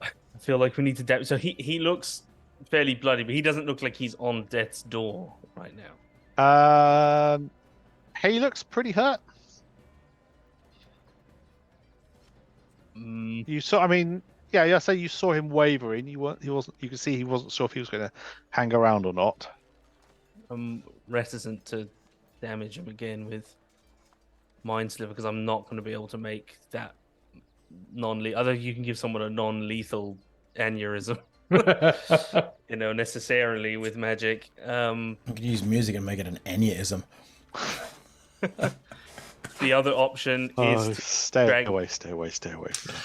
I feel like we need to damage. So he looks fairly bloody, but he doesn't look like he's on death's door right now. He looks pretty hurt. You saw. I mean, yeah. I say you saw him wavering. He wasn't. You could see he wasn't sure if he was going to hang around or not. I'm reticent to damage him again with Mind Sliver because I'm not going to be able to make that non-lethal. Although you can give someone a non-lethal aneurysm, necessarily with magic. You can use music and make it an aneurysm. The other option is to stay away.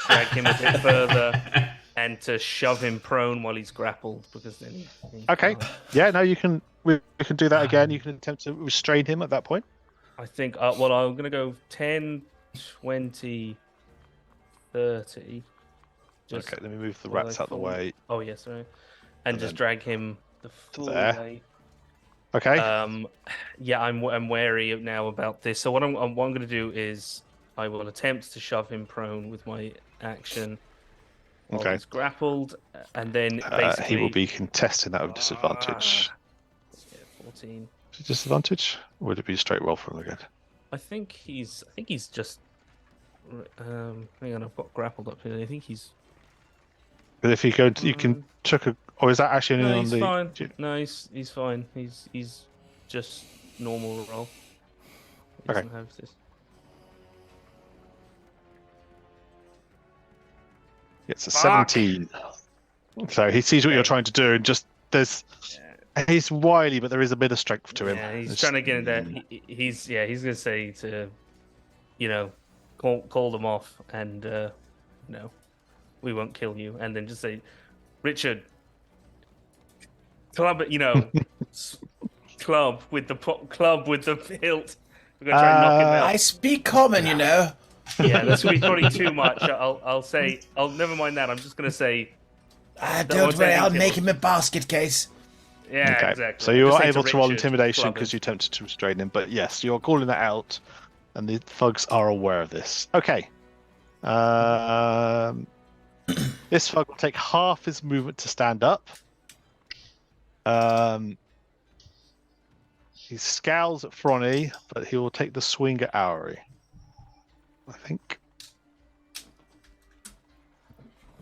drag him a bit further and to shove him prone while he's grappled because then he Okay. can't. Yeah. No, you can. We can do that again. You can attempt to restrain him at that point. I think, I'm going to go 10, 20, 30. Okay. Let me move the while rats I out the fall. way. Oh, yes, sorry. And just then drag him the full there. way. Okay. Yeah, I'm wary now about this. So what I'm going to do is I will attempt to shove him prone with my action while Okay. he's grappled, and then basically he will be contesting that with disadvantage. Yeah, 14. Is it disadvantage? Or would it be a straight roll for him again? I think he's just. Hang on, I've got grappled up here. I think he's. But if you go, you can chuck a. Or is that actually No, on he's the? fine. No, he's fine. He's just normal roll. He Okay. doesn't have this. It's a Fuck. 17. So he sees what you're trying to do, and just there's. He's wily, but there is a bit of strength to him. Yeah, he's It's- trying to get in there. He's gonna say to, call them off, and no, we won't kill you, and then just say, Richard, club it, club with the hilt. We're gonna try and knock him out. I speak common, you know. Yeah, that's gonna be probably too much. I'll say, never mind that. I'm just gonna say, Don't won't worry, take I'll him make killed. him a basket case. yeah, Okay. exactly. So you Just are say able to roll Richard, intimidation club because him. you attempted to restrain him. But yes, you're calling that out, and the thugs are aware of this. Okay. This thug will take half his movement to stand up. He scowls at Fronny, but he will take the swing at Owry. I think.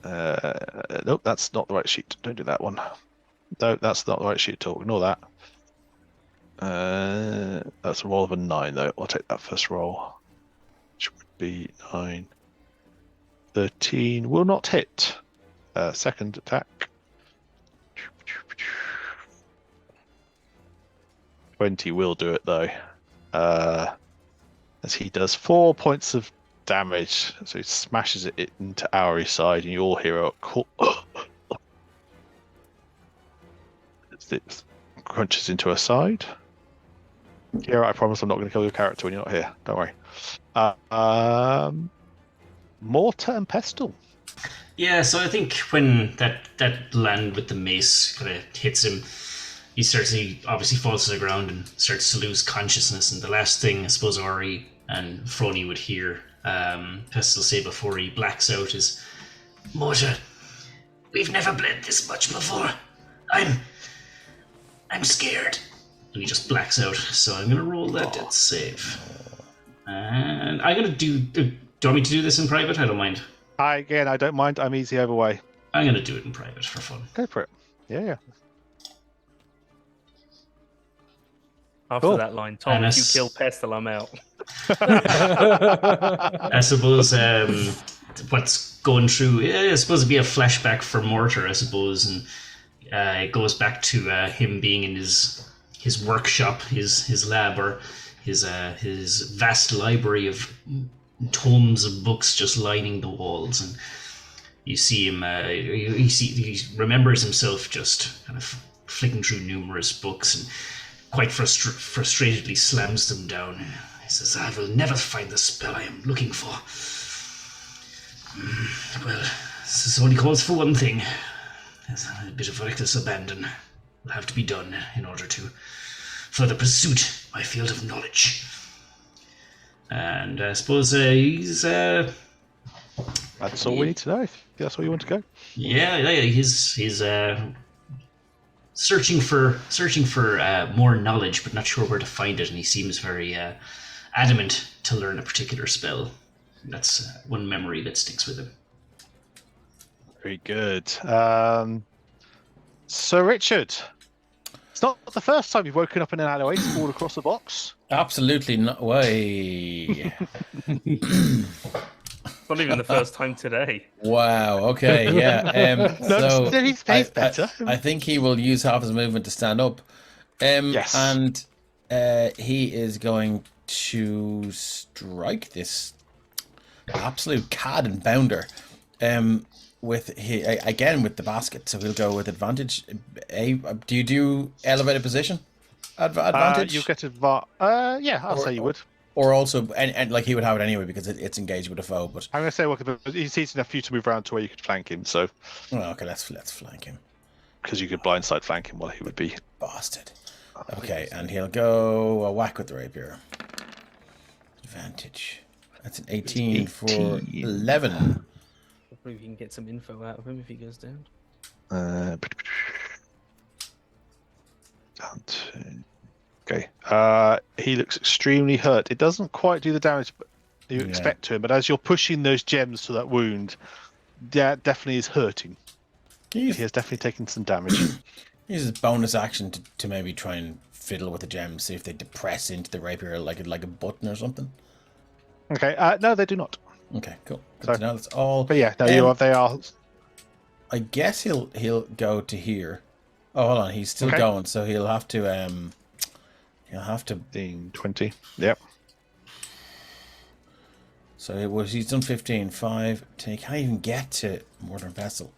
Nope, that's not the right sheet. Don't do that one. No, that's not the right sheet at all. Ignore that. That's a roll of a 9, though. I'll take that first roll, which would be 9. 13 will not hit. Second attack. 20 will do it, though. As he does 4 points of damage. So he smashes it into Owry's side, and you all hear a call. Six crunches into her side. Kira, I promise I'm not going to kill your character when you're not here. Don't worry. Mortar and pestle. Yeah, so I think when that land with the mace kind of hits him, he obviously falls to the ground and starts to lose consciousness. And the last thing I suppose Ori and Frony would hear Pestle say before he blacks out is, "Mortar, we've never bled this much before. I'm scared." And he just blacks out. So I'm gonna roll that death save, and I'm gonna do. Do you want me to do this in private? I don't mind. I don't mind. I'm easy over way. I'm gonna do it in private for fun. Go for it. Yeah. After Cool. that line, Tom, if you kill Pestle, I'm out. I suppose what's going through, I suppose it'd be a flashback for Mortar, I suppose, and it goes back to him being in his workshop, his lab, or his vast library of tomes of books just lining the walls, and you see him. He remembers himself just kind of flicking through numerous books and quite frustratedly slams them down. He says, "I will never find the spell I am looking for. Well, this only calls for one thing. There's a bit of reckless abandon will have to be done in order to further pursue my field of knowledge." And I suppose he's... That's all we need to know. If that's where you want to go. Yeah, he's searching for more knowledge, but not sure where to find it, and he seems very adamant to learn a particular spell. That's one memory that sticks with him. Very good. Sir Richard, it's not the first time you've woken up in an alleyway, sprawled across the box. Absolutely not. Way. Not even the first time today. Wow. Okay. Yeah. So he's better. I think he will use half his movement to stand up. Yes. And he is going to strike this absolute cad and bounder. With the basket, so he'll go with advantage. Do you do elevated position advantage? You get I'll say you would. Or also, and like he would have it anyway because it's engaged with a foe. But I'm going to say, he's easy enough for you to move around to where you could flank him. So, okay, let's flank him because you could blindside flank him while he would be bastard. Okay, and he'll go a whack with the rapier. Advantage. That's an 18 for 11. Hopefully we can get some info out of him if he goes down. Down to... Okay. He looks extremely hurt. It doesn't quite do the damage you expect to him, but as you're pushing those gems to that wound, that definitely is hurting. He has definitely taken some damage. Use his bonus action to maybe try and fiddle with the gems, see if they depress into the rapier like a button or something. Okay. No, they do not. Okay, cool. Good to know. That's all. But yeah, no, they are. I guess he'll go to here. Oh, hold on, he's still going, so he'll have to 20. Yep. So he's done 15, 5. He can't even get to Mortar and Pestle.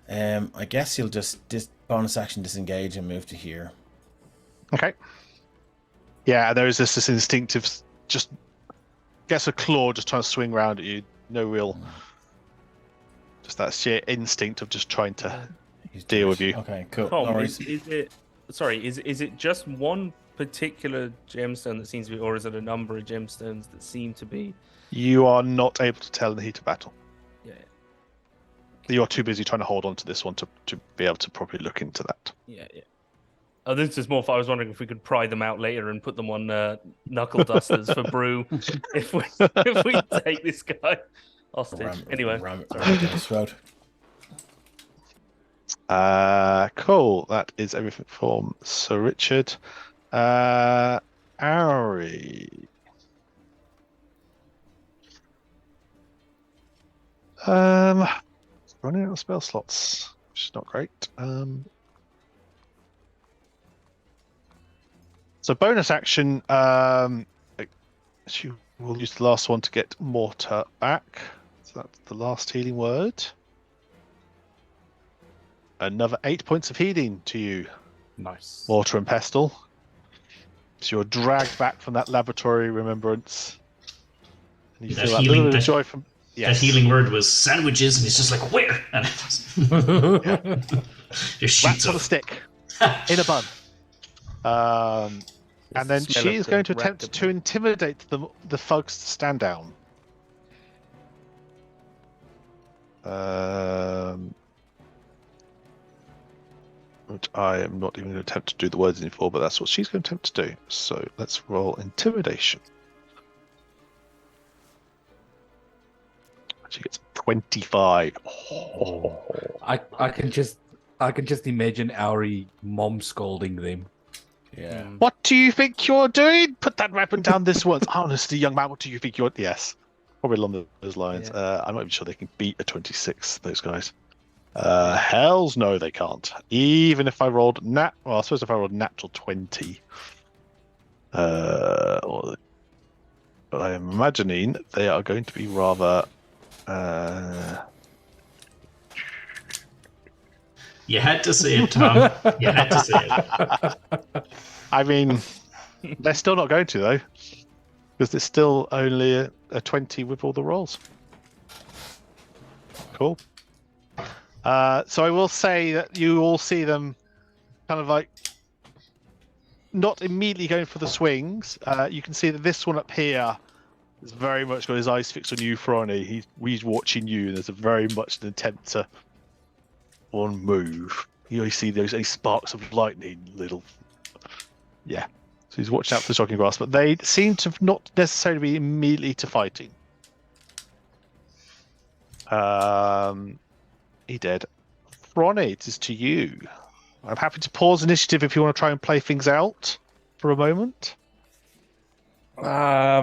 I guess he'll just bonus action disengage and move to here. Okay. Yeah, there is this instinctive, just gets a claw, just trying to swing around at you. No real, just that sheer instinct of just trying to deal with you. Okay, cool. Tom, No is it just one particular gemstone that seems to be, or is it a number of gemstones that seem to be? You are not able to tell in the heat of battle. Yeah. You're too busy trying to hold on to this one to be able to properly look into that. Yeah. Oh, this is more. I was wondering if we could pry them out later and put them on knuckle dusters for Brew if we take this guy hostage. Anyway, cool. That is everything from Sir Richard. Ari. Running out of spell slots, which is not great. So bonus action, you will use the last one to get Mortar back. So that's the last healing word. Another 8 points of healing to you. Nice. Mortar and pestle. So you're dragged back from that laboratory remembrance. And you That feel that little healing- bit of that- joy from... That healing word was sandwiches, and he's just like, where? And just shoots Rats on a off. stick. In a bun. And then Smell she of is the going to rat attempt to depot. intimidate the thugs to stand down. Which I am not even going to attempt to do the words anymore, but that's what she's going to attempt to do. So let's roll intimidation. She gets 25. Oh. I can just imagine Auri mom scolding them. Yeah. What do you think you're doing? Put that weapon down this once. Honestly, young man, what do you think you're... Yes. Probably along those lines. I'm not even sure they can beat a 26, those guys. Hells no, they can't. Even if I rolled well, I suppose if I rolled natural 20. But I am imagining they are going to be rather... You had to say it, Tom. You had to say it. I mean, they're still not going to, though. Because it's still only a 20 with all the rolls. Cool. So I will say that you all see them kind of like not immediately going for the swings. You can see that this one up here has very much got his eyes fixed on you, Frony. He's watching you, and there's a very much an attempt to one move. You always see those sparks of lightning, little. Yeah. So he's watching out for the shocking grass, but they seem to not necessarily be immediately to fighting. He did. Frony, it is to you. I'm happy to pause initiative if you want to try and play things out for a moment. Or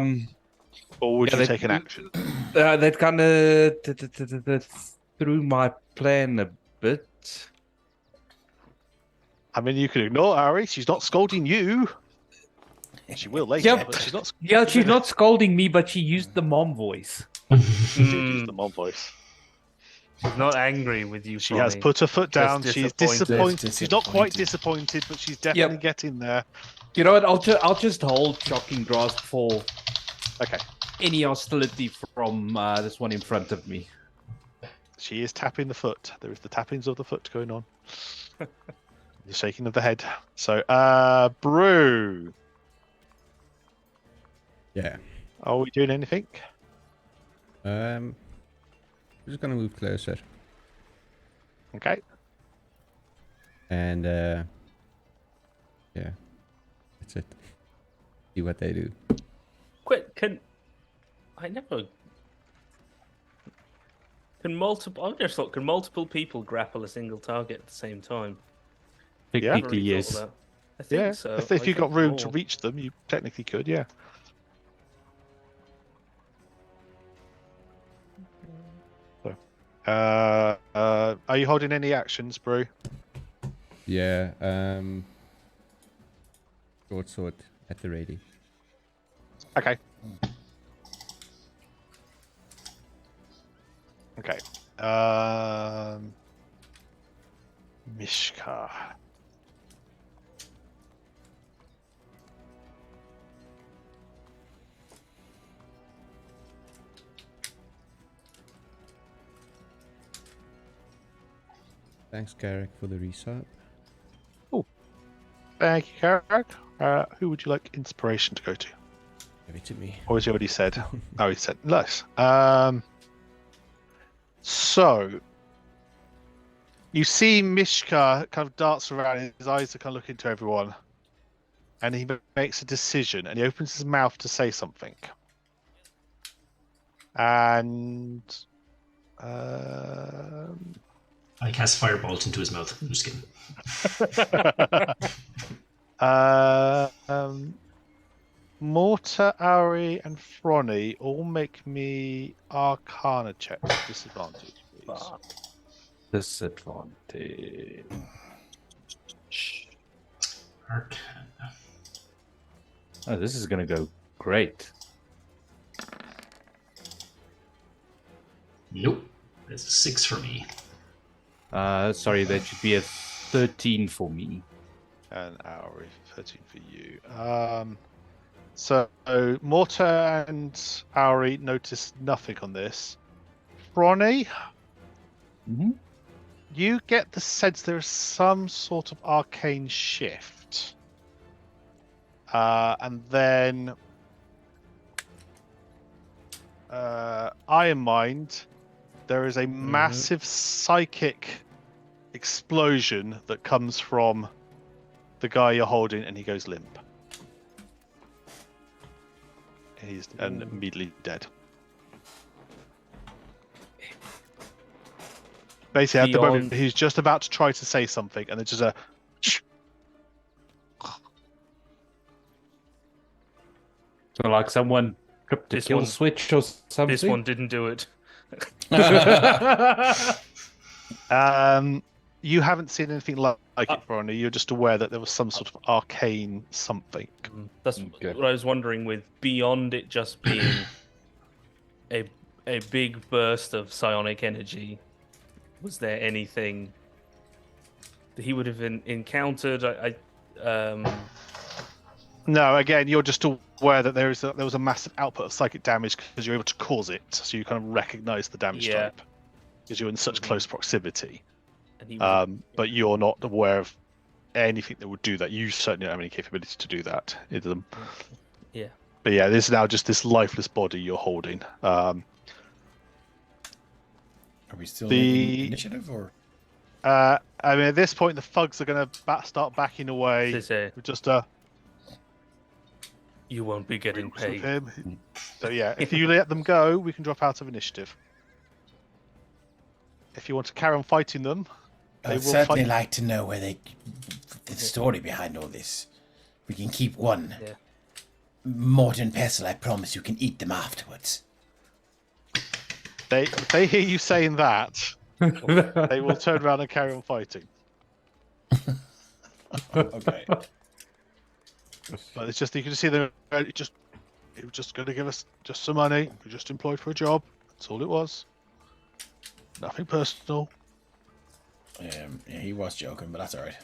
would you take an action? That kind of threw my plan a bit. I mean, you can ignore Ari. She's not scolding you. She will later, Yep. but she's not. Yeah, she's not scolding me, but she used the mom voice. She did use the mom voice. She's not angry with you. She has Fronny. put her foot down. Just She's disappointed. disappointed. She's not quite disappointed, but she's definitely getting there. You know what? I'll just hold shocking grasp for Okay. any hostility from this one in front of me. She is tapping the foot. There is the tappings of the foot going on. The shaking of the head. So, Brew. Yeah. Are we doing anything? I'm just gonna move closer Okay. and yeah, that's it. See what they do. Quick, can multiple people grapple a single target at the same time? Yeah. Technically, Never really thought yes. of that. I think Yeah. so. If I you've got think room to more. reach them, you technically could. Yeah. So, are you holding any actions, Brew? Yeah. Short sword at the ready. Okay. Okay. Mishka. Thanks, Carrick, for the resub. Thank you, Carrick. Who would you like inspiration to go to? Give it to me. Or has he already said? Oh, he said nice. So you see Mishka kind of darts around. His eyes are kind of looking to everyone, and he makes a decision. And he opens his mouth to say something. And I cast Firebolt into his mouth. I'm just kidding. Mortar, Auri, and Frony all make me Arcana checks with disadvantage, please. Disadvantage. Arcana. Oh, this is gonna go great. Nope. That's a 6 for me. Sorry, that should be a 13 for me. And Auri, 13 for you. So Mortar and Auri notice nothing on this. Ronnie, Mhm. you get the sense there is some sort of arcane shift. And then Iron Mind, there is a massive psychic explosion that comes from the guy you're holding, and he goes limp. And he's immediately dead. Basically, at the moment, he's just about to try to say something, and it's just a. So like someone tripped a kill switch or something. This one didn't do it. You haven't seen anything like it, Ronnie. You're just aware that there was some sort of arcane something. That's what I was wondering. With beyond it just being a big burst of psionic energy, was there anything that he would have encountered? No, again, you're just aware that there was a massive output of psychic damage because you're able to cause it, so you kind of recognize the damage type because you're in such close proximity. But you're not aware of anything that would do that. You certainly don't have any capability to do that into them. Yeah. But yeah, this is now just this lifeless body you're holding. Are we still in initiative or? I mean, at this point, the thugs are going to start backing away. With just you won't be getting paid. So yeah, if you let them go, we can drop out of initiative. If you want to carry on fighting them, I'd certainly like to know where the story behind all this. We can keep one. Yeah. Mortar and pestle, I promise you can eat them afterwards. They hear you saying that, they will turn around and carry on fighting. Okay. But it's just you can see them. It was just going to give us just some money. We're just employed for a job. That's all it was. Nothing personal. Yeah, he was joking, but that's all right.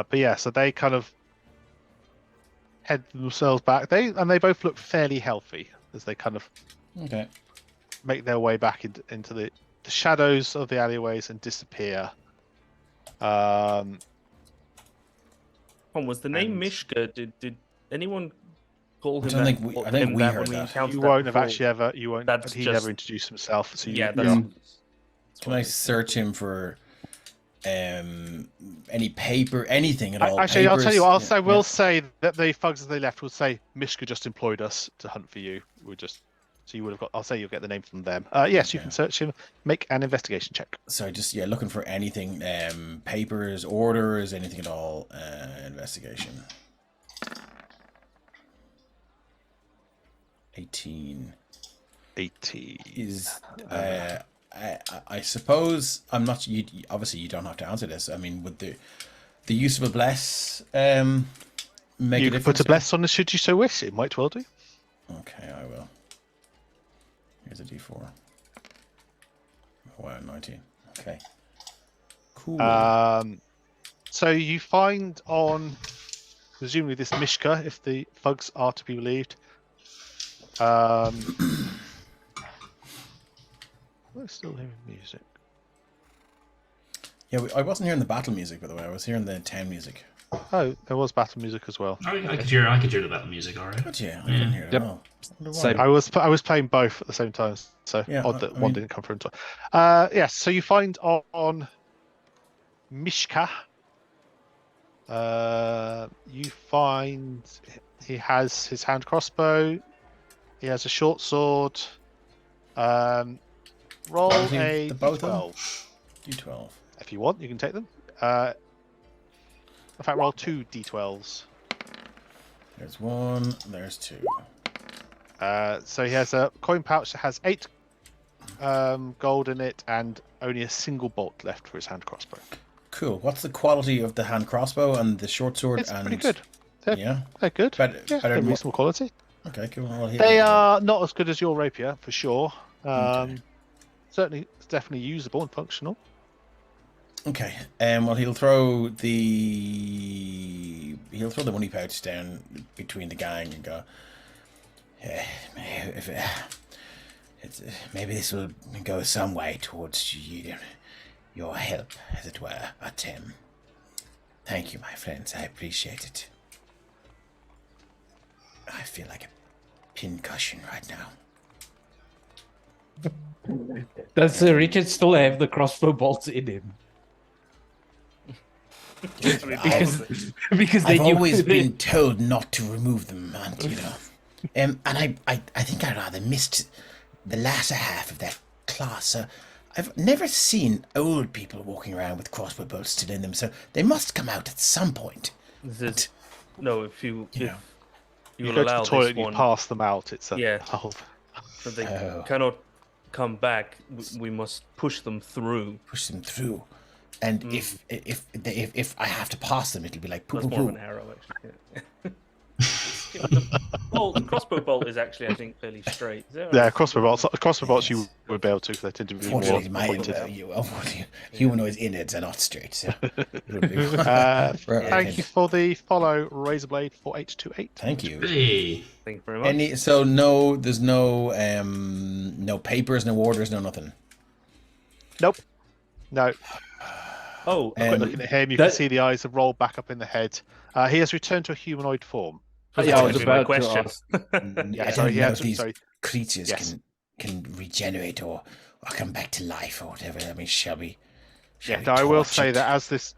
But yeah, so they kind of head themselves back. They both look fairly healthy as they kind of make their way back into the shadows of the alleyways and disappear. Was the name Mishka? Did anyone call him? I think we heard that. You won't have actually ever. You won't. He never introduced himself. So that's can I search him for any paper, anything at all? Actually, I'll tell you. I will say that the thugs as they left will say Mishka just employed us to hunt for you. So you would have got. I'll say you'll get the name from them. Yes, you can search him. Make an investigation check. So just looking for anything, papers, orders, anything at all. Investigation. 18 is. I suppose I'm not. You obviously you don't have to answer this. I mean, would the use of a bless make a difference? You could put a bless on this should you so wish. It might well do. Okay, I will. Here's a D4. Wow, 19. Okay. Cool. So you find on, presumably this Mishka, if the thugs are to be believed. We're still hearing music. Yeah, I wasn't hearing the battle music, by the way. I was hearing the town music. Oh, there was battle music as well. I could hear the battle music, all right. But yeah, I didn't hear it at all. Same. I was playing both at the same time, so odd that one didn't come through. Yes, so you find on Mishka. You find he has his hand crossbow. He has a short sword. Roll a d12. D12. If you want, you can take them. In fact, roll 2 d12s. There's 1, there's 2. So he has a coin pouch that has 8 gold in it and only a single bolt left for his hand crossbow. Cool. What's the quality of the hand crossbow and the short sword? It's pretty good. They're good. Better they're reasonable quality. Okay, cool. They are not as good as your rapier, for sure. Certainly, it's definitely usable and functional. Okay. Well, he'll throw the money pouch down between the gang and go. If, maybe this will go some way towards your help, as it were. But thank you, my friends. I appreciate it. I feel like a pincushion right now. Does Richard still have the crossbow bolts in him? because I've then you always been told not to remove them, and and I think I rather missed the latter half of that class. I've never seen old people walking around with crossbow bolts still in them, so they must come out at some point. No, if you You will go to allow the toilet this and you one, pass them out. It's a Yeah. valve. so they Oh. cannot come back. We must push them through. Push them through, and if I have to pass them, it'll be like poo That's poo more of poo. an arrow, actually. Yeah. The crossbow bolt is actually, I think, fairly straight. Is that Yeah, right? crossbow bolts you would be able to because they tend to be more Fortunately, pointed. humanoid innards are not straight. So Thank you for the follow, Razorblade 4828. Thank you. Hey. Thank you very much. There's no papers, no orders, no nothing. Nope. No. Oh, Quick looking at him, you can see the eyes have rolled back up in the head. He has returned to a humanoid form. Yeah, I was That's my about to question. ask. Yeah, I sorry, don't know yeah, if these sorry. creatures Yes. can regenerate or come back to life or whatever. I mean, shall we Yeah, no, I will torch say it? that as this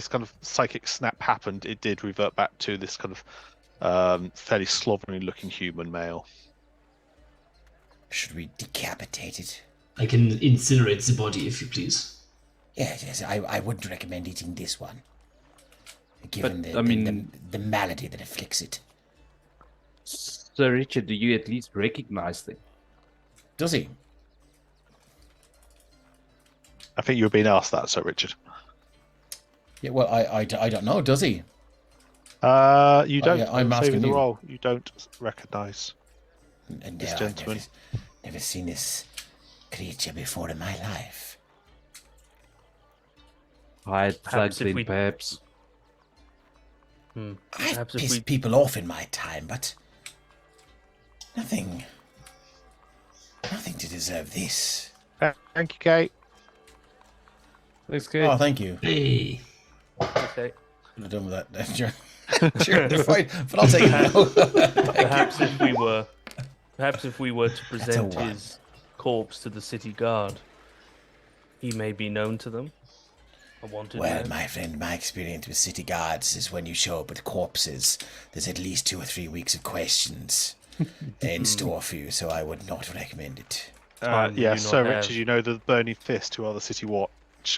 kind of psychic snap happened, it did revert back to this kind of fairly slovenly looking human male. Should we decapitate it? I can incinerate the body if you please. Yes, I wouldn't recommend eating this one. Given But, I mean- the malady that afflicts it. Sir Richard, do you at least recognize them? Does he? I think you were being asked that, Sir Richard. Yeah, well, I don't know, does he? You don't. yeah, I'm Saving asking the you. roll. You don't recognise. And This I've gentleman. never seen this creature before in my life. I had Perhaps flagged if them, we- perhaps. I've Perhaps if pissed we people off in my time, but nothing to deserve this. Thank you, Kate. Looks good. Oh, thank you. Hey. okay. Could have done with that during the fight, but I'll take it now. Perhaps if we were to present one. his corpse to the city guard, he may be known to them. A wanted Well, man. my friend, my experience with city guards is when you show up with corpses, there's at least 2 or 3 weeks of questions in store for you, so I would not recommend it. Time we Yeah, do Sir not Richard, have. you know the Burning Fist, who are the City Watch,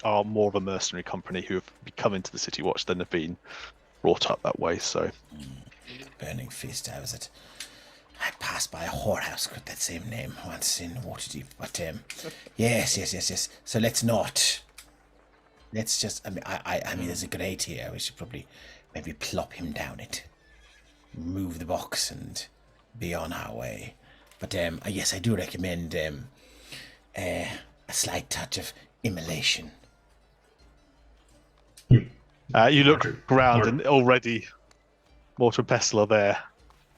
are more of a mercenary company who have come into the City Watch than have been brought up that way. So Burning Fist, I passed by a whorehouse with that same name once in Waterdeep, but yes. So let's just, I mean, there's a grate here, we should probably maybe plop him down it, move the box and be on our way. But yes, I do recommend a slight touch of immolation. you look Mortar- around Mortar- and already Mortar and Pestle are there,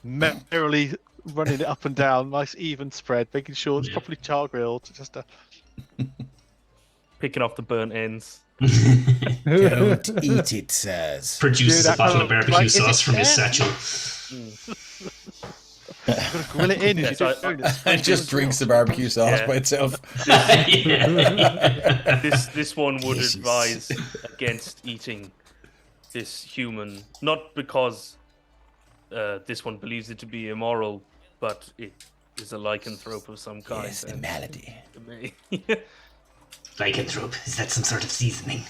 merrily running it up and down, nice even spread, making sure it's Yeah. properly char grilled. Just Picking off the burnt ends. Don't eat it, sirs. Produces Dude, a bottle that- of barbecue like, is sauce it from his there? satchel. grill it in. Yes, as you do. And just drinks the barbecue sauce Yeah. by itself. Yeah. This one would Jesus. advise against eating this human, not because this one believes it to be immoral, but it is a lycanthrope of some kind. Yes, the and malady. it may- Lycanthrope, is that some sort of seasoning?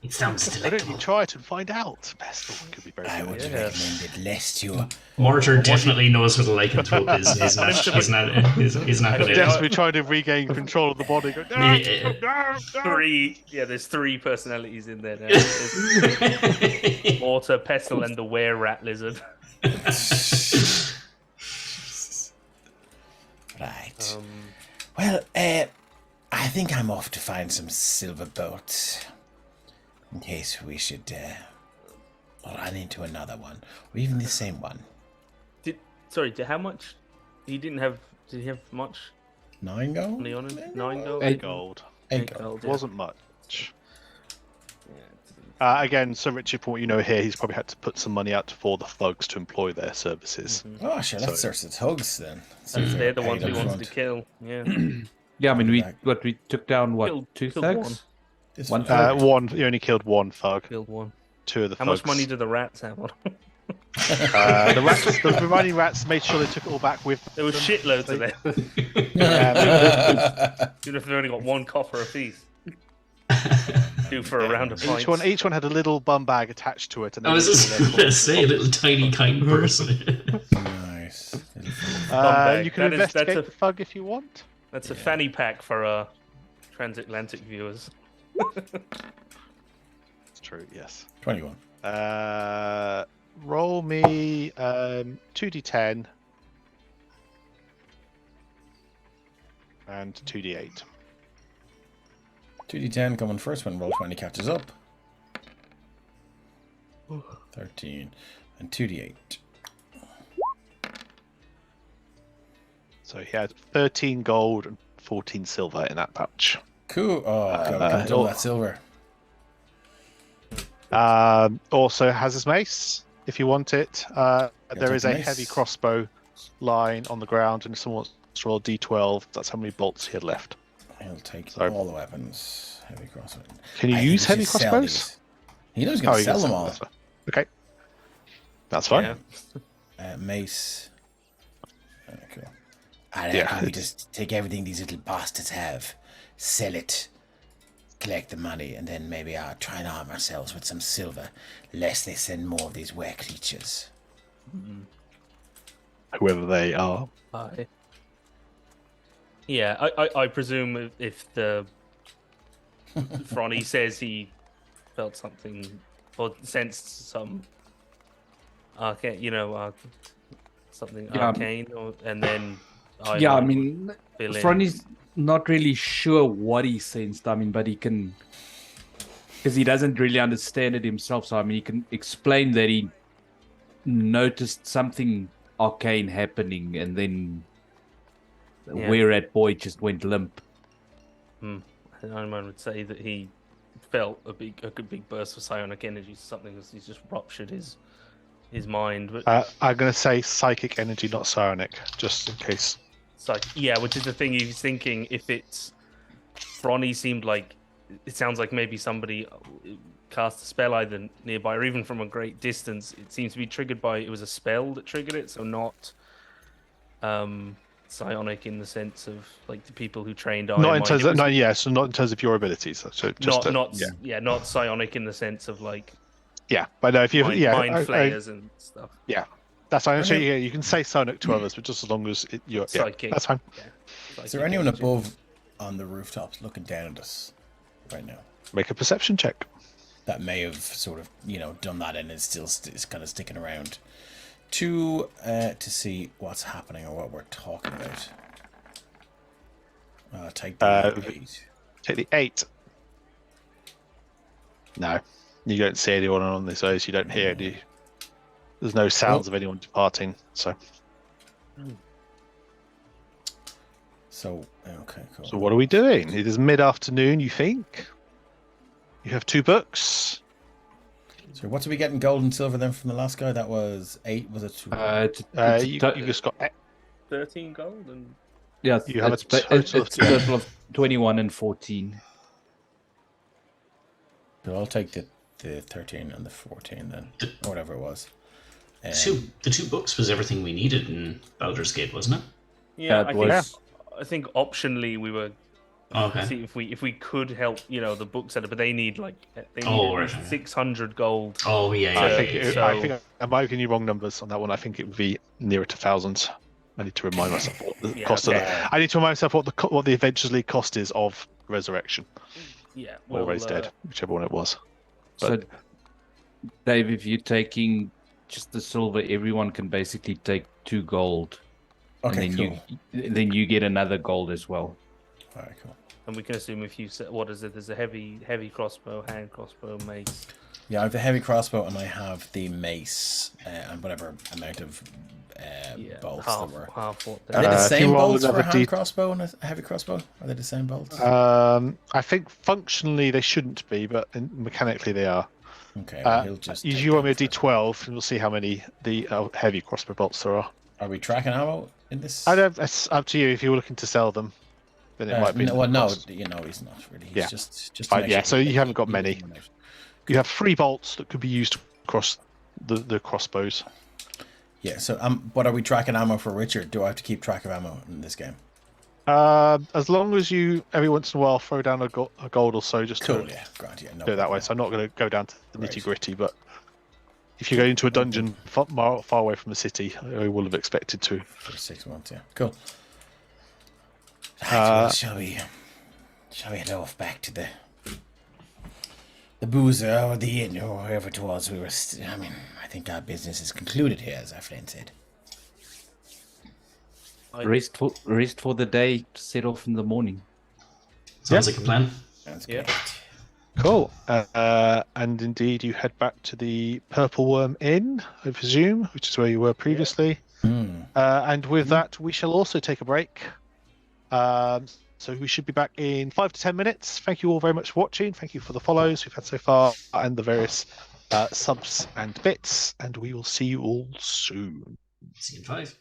It sounds Why don't you delectable. try it and find out? Pestle could be very I good. would Yeah. recommend it lest you. Mortar definitely knows what a lycanthrope is. He's not going to. Desperately trying to regain control of the body. Go, no, Yeah. no, no. there's three personalities in there now. There's Mortar, Pestle, and the were-rat lizard. Right. Um, Well, I think I'm off to find some silver bolts. In case we should run into another one. Or even the same one. How much? Did he have much 9 gold? money on him? 9 gold? 8 gold. 8 gold. yeah. Wasn't much. Yeah. Again, Sir Richard, from what you know here, he's probably had to put some money out for the thugs to employ their services. Oh, sure, let's search the thugs then. See if They're the ones paid we up wanted to front. kill. Yeah. Yeah, I mean, Back. we took down two killed thugs? This One one. One, you only killed one thug. Killed one. 2 of the How thugs. much money do the rats have on them? The rats, the remaining rats made sure they took it all back with There was shitloads of them. them. Even if they've only got 1 copper apiece. 2 for a round of Each pints. one had a little bum bag attached to it. And I was just going to say, little tiny kind person. Nice. bag. You can That's investigate a- the thug if you want. That's a fanny pack for transatlantic viewers. It's true, yes. 21. Roll me 2d10 and 2d8. 2d10 coming first when roll 20 catches up. 13. And 2d8. So he had 13 gold and 14 silver in that pouch. Cool. Oh, God, double that silver. Also has his mace, if you want it. There is take a the mace. heavy crossbow lying on the ground, and someone wants to roll d12. That's how many bolts he had left. He'll take Sorry. all the weapons. Heavy crossbow. Can you I think use we heavy should sell crossbows? these. He knows he's going to you sell can them all. that's fine. Okay. That's fine. Yeah. Mace. Okay. I Yeah, reckon we just take everything these little bastards have, sell it, collect the money, and then maybe try and arm ourselves with some silver, lest they send more of these were creatures. Whoever they are. Yeah, I presume if the Fronny says he felt something or sensed some arcane, something Yeah. arcane, and then Yeah, I mean, fill in. Fronny's not really sure what he sensed. I mean, but he can, because he doesn't really understand it himself. So I mean, he can explain that he noticed something arcane happening, and then Yeah. Whereat boy just went limp. I would say that he felt a good big burst of psionic energy, something as he's just ruptured his mind. But I'm going to say psychic energy, not psionic, just in case. it's like, yeah, which is the thing he's thinking. If it's Fronny, seemed like it sounds like maybe somebody cast a spell either nearby or even from a great distance. It seems to be triggered by it was a spell that triggered it, so not psionic in the sense of like the people who trained Iron Not in Mind. terms It of, was so not in terms of your abilities. So just not psionic in the sense of like But no, if you mind flayers and stuff. that's fine. So you can say psionic to others, but just as long as you're Psychic. that's fine. Yeah. Is there anyone above on the rooftops looking down at us right now? Make a perception check. That may have sort of, done that and is still is kind of sticking around to see what's happening or what we're talking about. Take the 8. Take the 8. No, you don't see anyone on this ice. You don't hear any. There's no sounds of anyone departing. So Okay, cool. So what are we doing? It is mid-afternoon, you think? You have 2 books. So what did we get in gold and silver then from the last guy? That was 8, was it 2? You just got 13 gold and Yeah, You have a it's total of a total of 21 and 14. So I'll take the 13 and the 14 then, or whatever it was. The two books was everything we needed in Baldur's Gate, wasn't it? yeah, That was I think optionally we were Okay. see if we could help the book setter, but they need Oh, at right. least 600 gold. Oh yeah, I yeah. think so- I think I might have given you wrong numbers on that one. I think it would be nearer to thousands. I need to remind myself what the Yeah, cost of I need to remind myself what the eventually cost is of resurrection Yeah, or raised dead, whichever one it was. so. But- Dave, if you're taking just the silver, everyone can basically take 2 gold, Okay, and cool. then you get another gold as well. Alright, cool. And we can assume if you set, what is it? There's a heavy crossbow, hand crossbow, mace. Yeah, I have the heavy crossbow and I have the mace and whatever amount of bolts there were. half what Are they the if you same roll bolts for a another hand crossbow and a heavy crossbow? Are they the same bolts? I think functionally they shouldn't be, but mechanically they are. Okay, well, he'll just. You take roll me a that first. d12, and we'll see how many the heavy crossbow bolts there are. Are we tracking ammo in this? It's up to you. If you were looking to sell them, then it might be. No, well, no, he's not really. He's Yeah. just to Fine, make yeah, sure so you haven't got he many. doesn't run out. You have 3 bolts that could be used across the crossbows. Yeah. So, but are we tracking ammo for Richard? Do I have to keep track of ammo in this game? As long as you every once in a while throw down a gold or so, just Cool. to Yeah. Grand. Yeah. No. do it that way. problem. So I'm not going to go down to the Right. nitty gritty, but if you go into a dungeon far away from the city, I will have expected to. For 6 months. Yeah. Cool. Right, well, shall we head off back to the boozer or the inn or wherever it was we were? I think our business is concluded here, as our friend said. Rest for the day, set off in the morning. Sounds like a plan. Sounds Yeah. good. Cool. And indeed, you head back to the Purple Worm Inn, I presume, which is where you were previously. And with that, we shall also take a break. So we should be back in 5 to 10 minutes. Thank you all very much for watching. Thank you for the follows we've had so far and the various subs and bits. And we will see you all soon. See you in 5.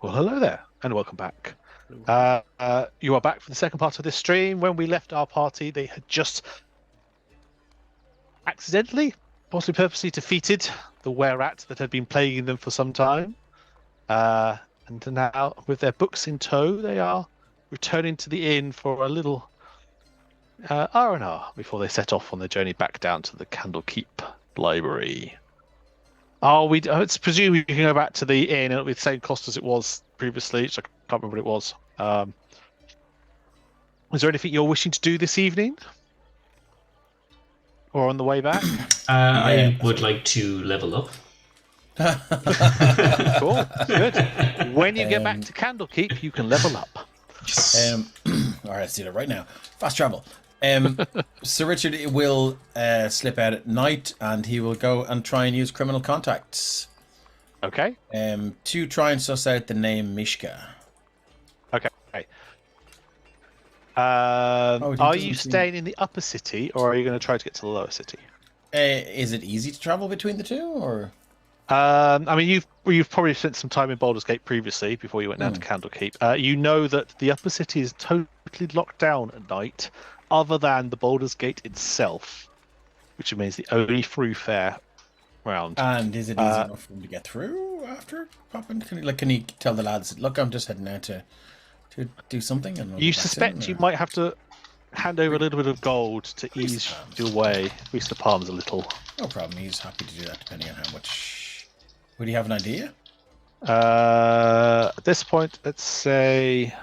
Well, hello there, and welcome back. You are back for the second part of this stream. When we left our party, they had just accidentally, possibly purposely, defeated the were-rat that had been plaguing them for some time. And now, with their books in tow, they are returning to the inn for a little R&R before they set off on their journey back down to the Candlekeep library. It's presumed you can go back to the inn and it'll be the same cost as it was previously, which I can't remember what it was. Is there anything you're wishing to do this evening? Or on the way back? I would like to level up. Cool, good. When you get back to Candlekeep, you can level up. All right, let's do that right now. Fast travel. Sir Richard will slip out at night, and he will go and try and use criminal contacts. Okay. To try and suss out the name Mishka. Okay. it Are you doesn't seem- staying in the upper city, or are you going to try to get to the lower city? Is it easy to travel between the two, or? I mean, you've probably spent some time in Baldur's Gate previously before you went down to Candlekeep. You know that the upper city is totally locked down at night, other than the Baldur's Gate itself, which means the only through-fare round. And is it easy enough for him to get through after popping? Can he tell the lads, look, I'm just heading out to do something? And I'll You get back suspect soon, you or- might have to hand over a little bit of gold to ease your way, grease the palms a little. No problem. He's happy to do that, depending on how much. Would he have an idea? At this point, let's say,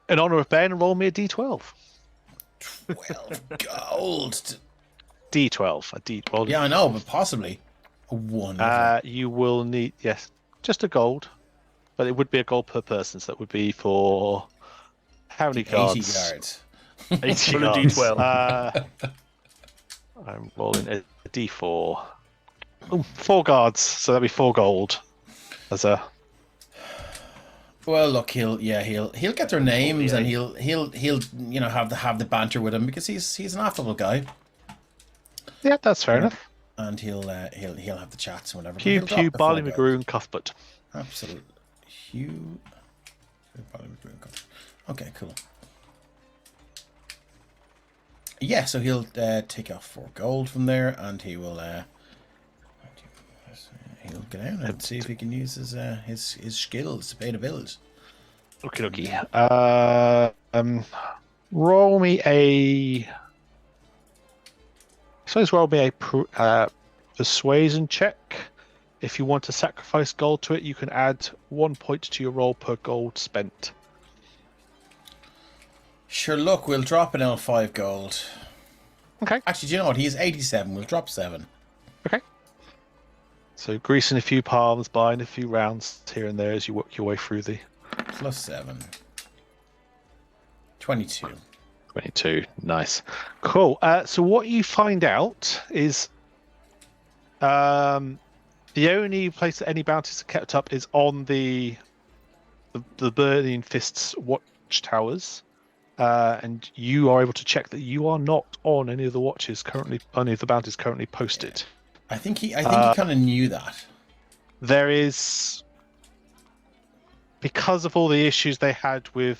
in honor of Ben, roll me a d12. 12 gold. D12, a d12. Yeah, I know, but possibly a 1. You will need, yes, just a gold, but it would be a gold per person, so that would be for how many 80 cards? yards. 80 Roll a cards. d12. I'm rolling a d4. Oh, 4 guards, so that'd be 4 gold. As a Well, look, he'll get their names, and he'll have the banter with him, because he's an affable guy, yeah, that's fair enough. and he'll have the chats and whatever. but Pew he'll drop pew, the barley 4 gold. magroon, cuthbert. Absolutely. Hugh. Barley magroon, cuthbert. Okay, cool. Yeah, so he'll take off 4 gold from there, and he will he'll get out and see if he can use his skills to pay the bills. Okay. Roll me a. I suppose roll me a persuasion check. If you want to sacrifice gold to it, you can add 1 point to your roll per gold spent. Sure, look, we'll drop it on 5 gold. Okay. Actually, do you know what? He's 87. We'll drop 7. Okay. So greasing a few palms, buying a few rounds here and there as you work your way through the Plus 7. 22. 22. Nice. Cool. So what you find out is the only place that any bounties are kept up is on the Burning Fists watchtowers. And you are able to check that you are not on any of the watches currently, any of the bounties currently posted. I think he kind of knew that. There is, because of all the issues they had with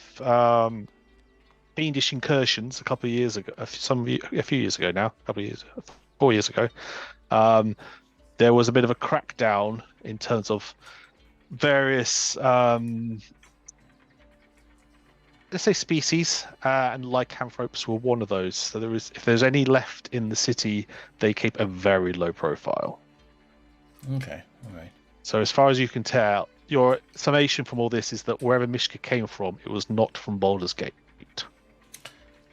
fiendish incursions a couple of years ago, a few years ago now, 4 years ago, there was a bit of a crackdown in terms of various, let's say, species, and lycanthropes were one of those. So if there's any left in the city, they keep a very low profile. Okay, all right. So as far as you can tell, your summation from all this is that wherever Mishka came from, it was not from Baldur's Gate.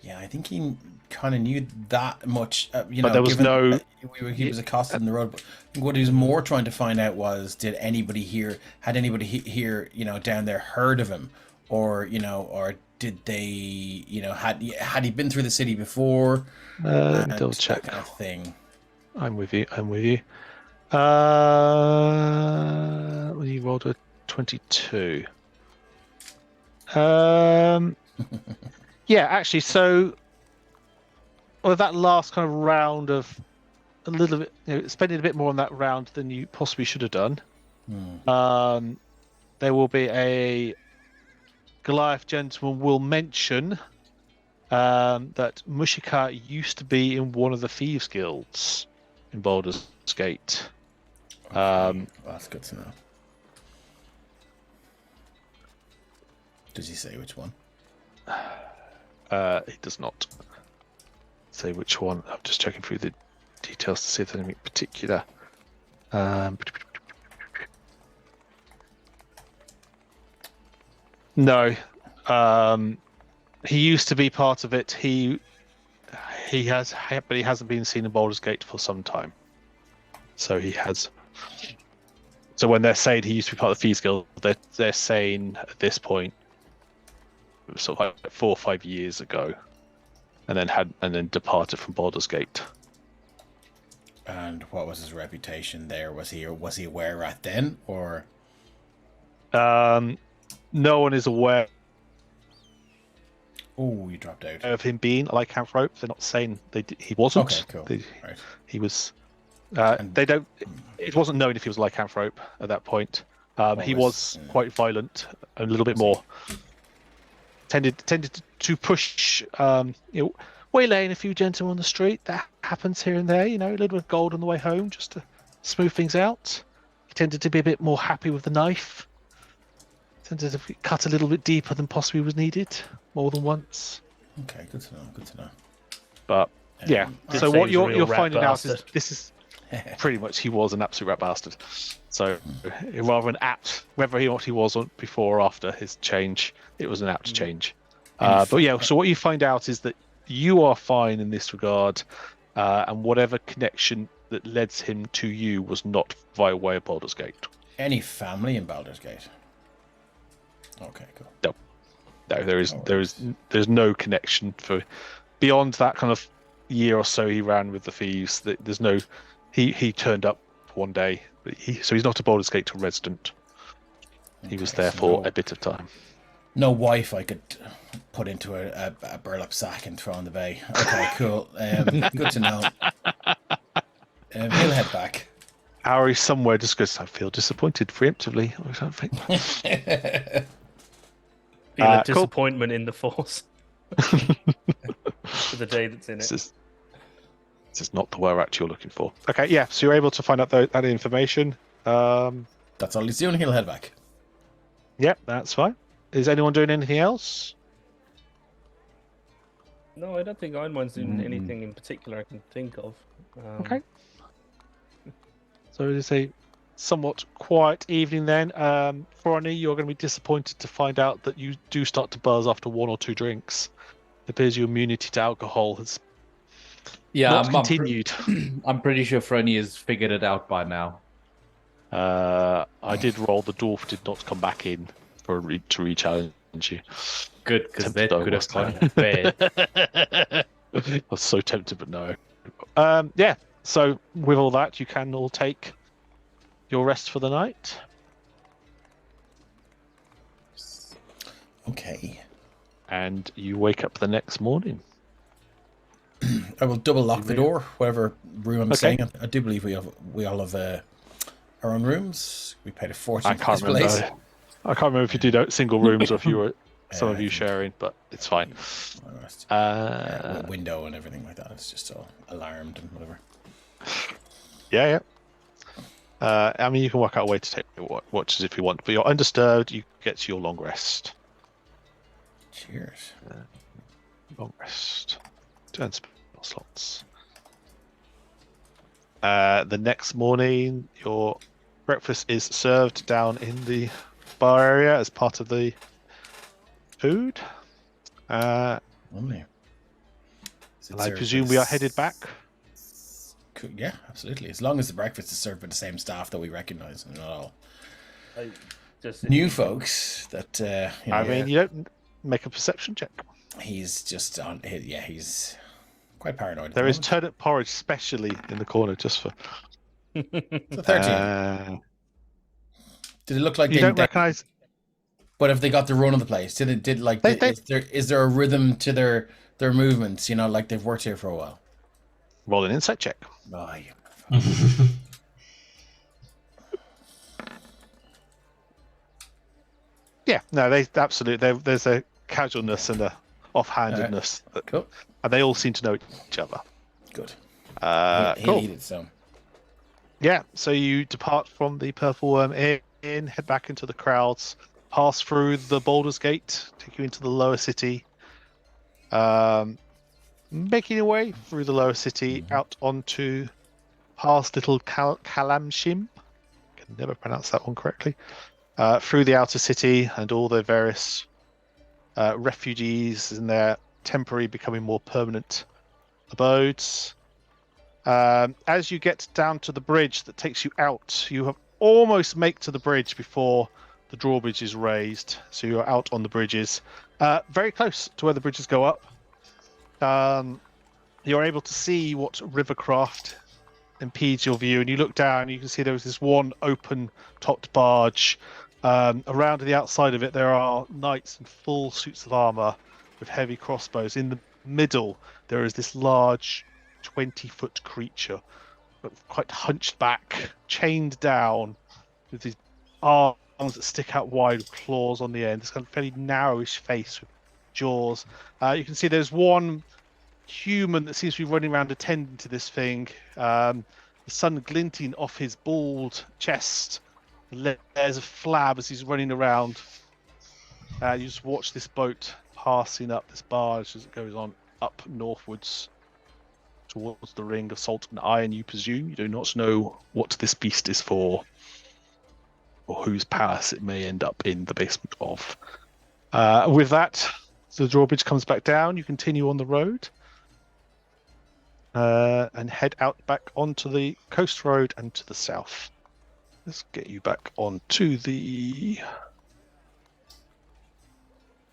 Yeah, I think he kind of knew that much. But there was no- He was accosted on the road. But I think what he was more trying to find out was, had anybody here, down there heard of him, or did they, had he been through the city before? Let me and double check. that kind of thing. I'm with you. Well, you rolled a 22. Yeah, actually, so that last kind of round of a little bit, spending a bit more on that round than you possibly should have done. There will be a Goliath gentleman will mention that Mushika used to be in one of the thieves guilds in Baldur's Gate. Okay. Well, that's good to know. Does he say which one? He does not say which one. I'm just checking through the details to see if there's anything particular. No. He used to be part of it. He has, but he hasn't been seen in Baldur's Gate for some time. So he has. So when they're saying he used to be part of the Thieves Guild, they're saying at this point, sort of like 4 or 5 years ago, and then departed from Baldur's Gate. And what was his reputation there? Was he aware right then, or? No one is aware Oh, you dropped out. of him being a lycanthrope. They're not saying he wasn't. Okay, cool. Right. He was. They don't. It wasn't known if he was a lycanthrope at that point. He was quite violent, a little bit more. Tended to push, waylaying a few gentlemen on the street. That happens here and there. A little bit of gold on the way home just to smooth things out. He tended to be a bit more happy with the knife. Tended to cut a little bit deeper than possibly was needed, more than once. Okay, good to know. Good to know. But yeah, I'd so say what he was a you're real rat finding out is bastard. this is pretty much he was an absolute rat bastard. So rather than apt, whether he was on before or after his change, it was an apt change. But yeah, so what you find out is that you are fine in this regard, and whatever connection that led him to you was not via way of Baldur's Gate. Any family in Baldur's Gate? Okay, cool. No, there's no connection for beyond that kind of year or so he ran with the thieves. There's no he turned up one day, but he's not a Baldur's Gate resident. He was there for a bit of time. No wife I could put into a burlap sack and throw in the bay. Okay, cool. Good to know. He'll head back. Harry somewhere just goes, I feel disappointed preemptively or something. Feel a Cool. disappointment in the Force for the day that's in it. This is not the were act you're looking for. Okay, yeah, so you're able to find out that information. That's all he's doing. He'll head back. Yep, that's fine. Is anyone doing anything else? No, I don't think Einmind's doing anything in particular I can think of. Okay. So it is a somewhat quiet evening then. Forani, you're going to be disappointed to find out that you do start to buzz after 1 or 2 drinks. It appears your immunity to alcohol has not continued. I'm pretty sure Frony has figured it out by now. I did roll. The dwarf did not come back in to re-challenge you. Good, because that Tempted could have though, gone bad. I was so tempted, but no. Yeah, so with all that, you can all take your rest for the night. Okay. And you wake up the next morning. I will double lock the door, whatever room I'm Okay. staying in. I do believe we all have our own rooms. We paid a fortune I for can't this place. remember. I can't remember if you did single rooms or if you were some I of you think- sharing, but it's fine. With window and everything like that. It's just all alarmed and whatever. Yeah. I mean, you can work out a way to take watches if you want, but you're undisturbed. You get to your long rest. Cheers. Long rest. 2 spell slots. The next morning, your breakfast is served down in the bar area as part of the food. Lovely. And I presume we are headed back. Cool. Yeah, absolutely. As long as the breakfast is served by the same staff that we recognise and not all new folks that I mean, you don't make a perception check. he's just on. Yeah, he's quite paranoid. There is turnip porridge specially in the corner just for. So 13. Did it look like You don't recognise. But have they got the run of the place? Is there a rhythm to their movements? Like they've worked here for a while. Roll an insight check. Oh, you Yeah, no, they absolutely. There's a casualness and a offhandedness, Cool. and they all seem to know each other. Good. He'll Cool. eat it, so. Yeah, so you depart from the Purple Worm Inn, head back into the crowds, pass through the Baldur's Gate, take you into the lower city. Making your way through the lower city out onto past Little Kalamshim. Can never pronounce that one correctly. Through the outer city and all the various refugees and their temporary becoming more permanent abodes. As you get down to the bridge that takes you out, you have almost make to the bridge before the drawbridge is raised. So you're out on the bridges, very close to where the bridges go up. You're able to see what rivercraft impedes your view, and you look down and you can see there was this one open-topped barge. Around the outside of it, there are knights in full suits of armor with heavy crossbows. In the middle, there is this large 20-foot creature, quite hunched back, chained down, with these arms that stick out wide with claws on the end. This kind of fairly narrowish face with jaws. You can see there's one human that seems to be running around attending to this thing. The sun glinting off his bald chest. There's a flab as he's running around. You just watch this boat passing up this barge as it goes on up northwards towards the ring of salt and iron, you presume. You do not know what this beast is for, or whose palace it may end up in the basement of. With that, the drawbridge comes back down. You continue on the road and head out back onto the coast road and to the south. Let's get you back onto the...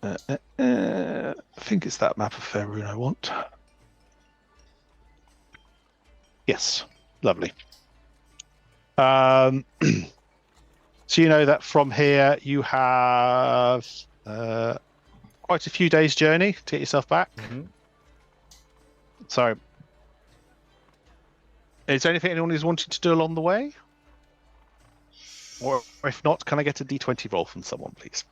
I think it's that map of Faerun I want. Yes, lovely. So you know that from here you have quite a few days' journey to get yourself back. Mm-hmm. So, is there anything anyone is wanting to do along the way? Or if not, can I get a D20 roll from someone, please?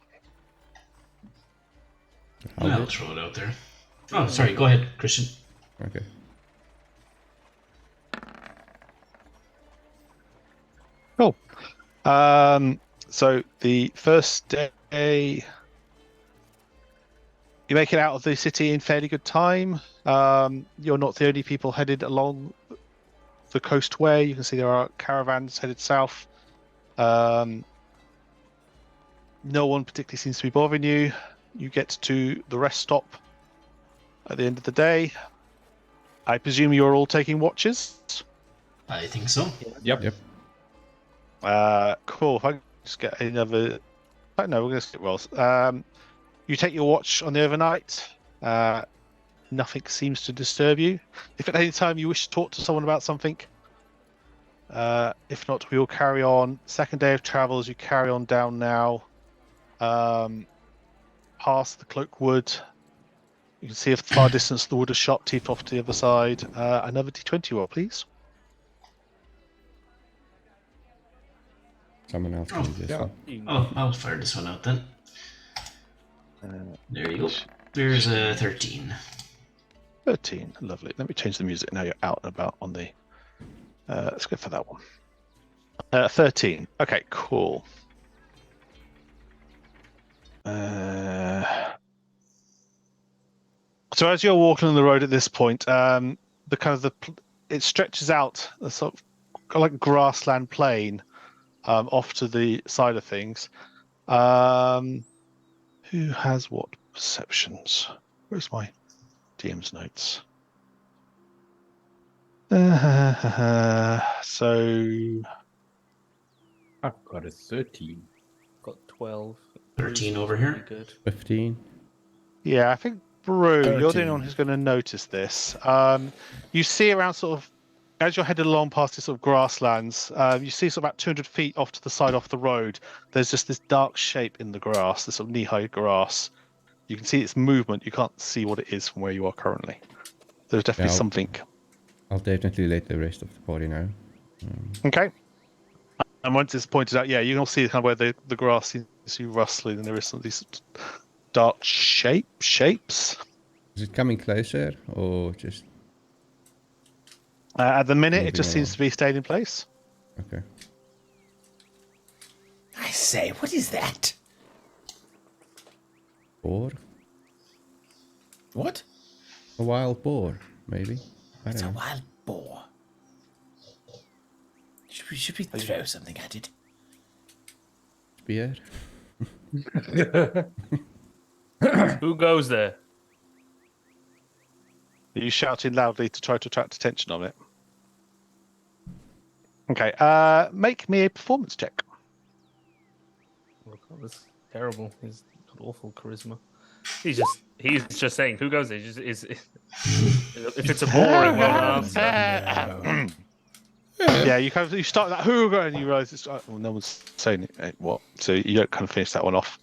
I'll throw it out there. Oh, sorry. Go ahead, Christian. Okay. Cool. So the first day, you make it out of the city in fairly good time. You're not the only people headed along the coastway. You can see there are caravans headed south. No one particularly seems to be bothering you. You get to the rest stop at the end of the day. I presume you're all taking watches? I think so. Yep. Cool. If I can just get another... Oh, no, we're going to skip rolls. You take your watch on the overnight. Nothing seems to disturb you. If at any time you wish to talk to someone about something, if not, we will carry on. Second day of travel as you carry on down now. Past the Cloak Wood. You can see at far distance the wood of Sharp Teeth off to the other side. Another D20 roll, please. Someone else can do this Yeah. one. Oh, I'll fire this one out then. There you go. There's a 13. 13, lovely. Let me change the music now you're out and about on the... let's go for that one. 13. Okay, cool. So as you're walking on the road at this point, it stretches out a sort of like grassland plain off to the side of things. Who has what perceptions? Where's my DM's notes? So I've got a 13. Got 12. 13 over here. Pretty good. 15. yeah, I think Brew, you're the only 13. one who's going to notice this. You see around sort of as you're headed along past this sort of grasslands, you see sort of about 200 feet off to the side off the road. There's just this dark shape in the grass, this sort of knee-high grass. You can see its movement. You can't see what it is from where you are currently. There's definitely Yeah. something. I'll definitely let the rest of the party know. Okay. And once it's pointed out, yeah, you can all see kind of where the grass seems to be rustling, and there is some of these dark shapes. Is it coming closer or just At the minute, it moving just seems along? to be staying in place. Okay. I say, what is that? Boar? What? A wild boar, maybe. I It's don't a know. wild boar. Should we throw something at it? Spear? Who goes there? Are you shouting loudly to try to attract attention on it? Okay. Make me a performance check. Oh, God, that's terrible. He's got awful charisma. He's just saying, who goes there? If it's a boring answer. Yeah, you start that who and you realise it's well, no one's saying it. What? So you don't kind of finish that one off.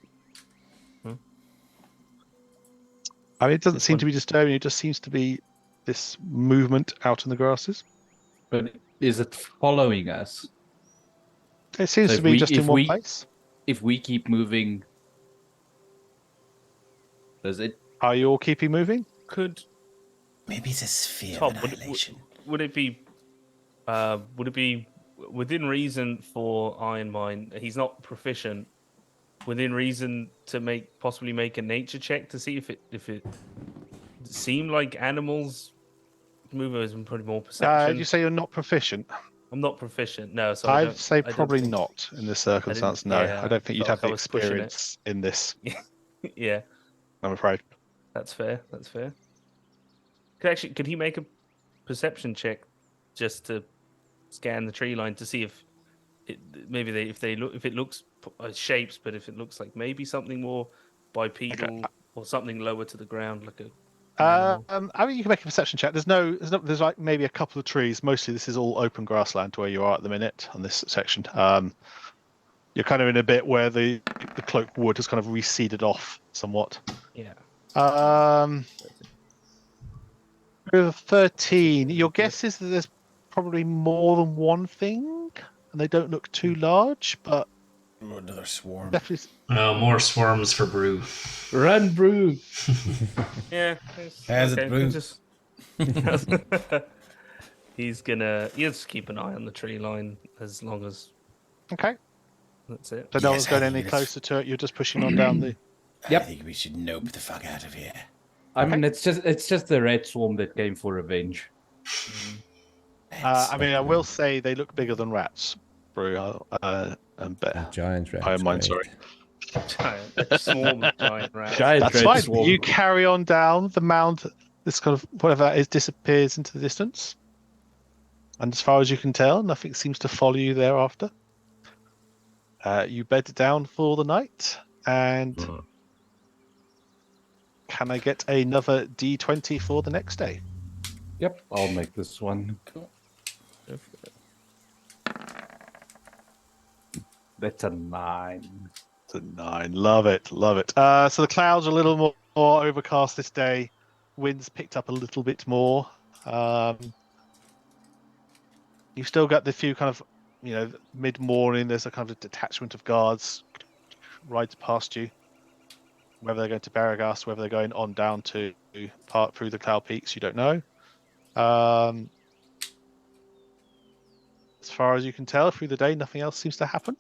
Hmm. I mean, it doesn't This seem one- to be disturbing. It just seems to be this movement out in the grasses. But is it following us? It seems So to if be we- just if in one we- place. If we keep moving, does it? Are you all keeping moving? Could Maybe it's a sphere Tom, of would annihilation. it be within reason for Iron Mine? He's not proficient. Within reason to possibly make a nature check to see if it seemed like animals move as probably more perception. You say you're not proficient. I'm not proficient, no. So I'd say I don't probably think- not in this circumstance. No, yeah, I don't think you'd felt have like I the was pushing it. experience in this. Yeah, I'm afraid. that's fair. That's fair. Could he make a perception check just to scan the tree line to see if if it looks shapes, but if it looks like maybe something more bipedal or something lower to the ground, like a animal. I mean, you can make a perception check. There's like maybe a couple of trees. Mostly, this is all open grassland where you are at the minute on this section. You're kind of in a bit where the cloak wood has kind of receded off somewhat. Yeah. With 13, your guess is that there's probably more than one thing, and they don't look too large, but Ooh, another swarm. definitely. More swarms for Brew. Run, brew. Yeah. How's it, Brew? He'll just keep an eye on the tree line as long as Okay. that's it. So no Yes, one's going I any think it's- closer to it. You're just pushing on down the. Yep. I think we should nope the fuck out of here. I mean, it's just the red swarm that came for revenge. I mean, I will say they look bigger than rats, Brew. And better. Giant rat. Iron Mine, sorry. A swarm of giant rats. Giant That's red fine. swarm. You carry on down the mound. This kind of whatever that is disappears into the distance, and as far as you can tell, nothing seems to follow you thereafter. You bed down for the night, and can I get another D20 for the next day? Yep, I'll make this one. That's a 9. It's a 9. Love it, love it. So the clouds are a little more overcast this day. Winds picked up a little bit more. You've still got the few kind of, mid-morning. There's a kind of detachment of guards rides past you. Whether they're going to Baragast, whether they're going on down to part through the cloud peaks, you don't know. As far as you can tell, through the day, nothing else seems to happen.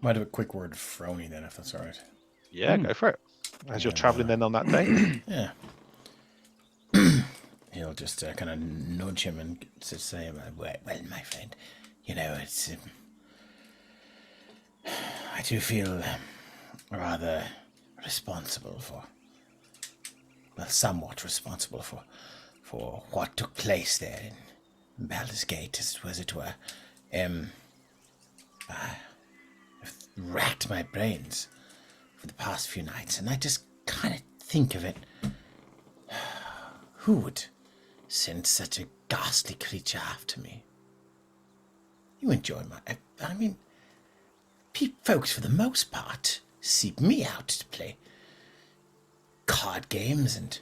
Might have a quick word for Frony then, if that's all right. Yeah, go for it. As you're traveling then on that day. Yeah. He'll just kind of nudge him and say, well, my friend, it's... I do feel rather responsible somewhat responsible for what took place there in Baldur's Gate, as it were. I've racked my brains for the past few nights, and I just kind of think of it. Who would send such a ghastly creature after me? You enjoy I mean, folks, for the most part, seek me out to play card games and,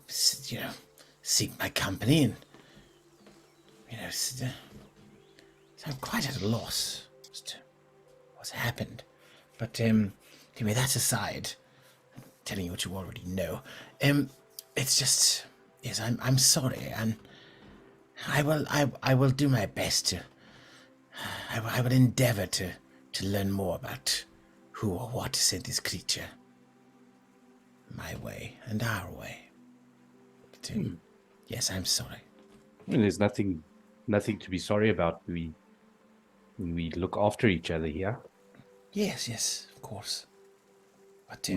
seek my company and, I'm quite at a loss as to what's happened. But anyway, that's aside. I'm telling you what you already know. It's just yes, I'm sorry, and I will do my best to. I will endeavor to learn more about who or what sent this creature my way and our way. But, yes, I'm sorry. I mean, there's nothing to be sorry about. We look after each other here. Yes, of course. But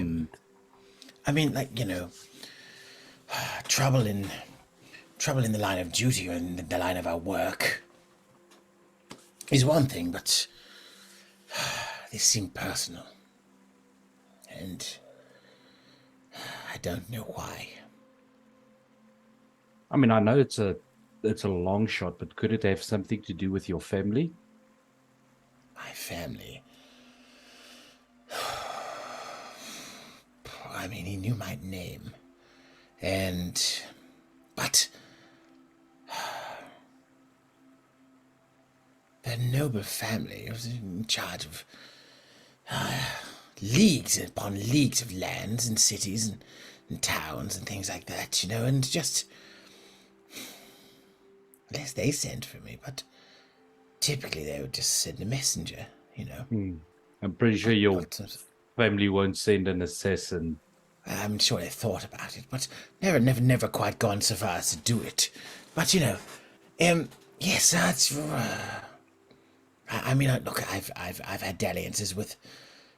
I mean, like, you know, trouble in the line of duty or in the line of our work is one thing, but this seemed personal, and I don't know why. I mean, I know it's a long shot, but could it have something to do with your family? My family. I mean, he knew my name, but their noble family was in charge of leagues upon leagues of lands and cities and towns and things like that, you know, and just unless they sent for me, but typically they would just send a messenger, you know. I'm pretty sure your Not- family won't send an assassin. I'm sure they thought about it, but never quite gone so far as to do it. But you know, yes, that's. I mean, look, I've had dalliances with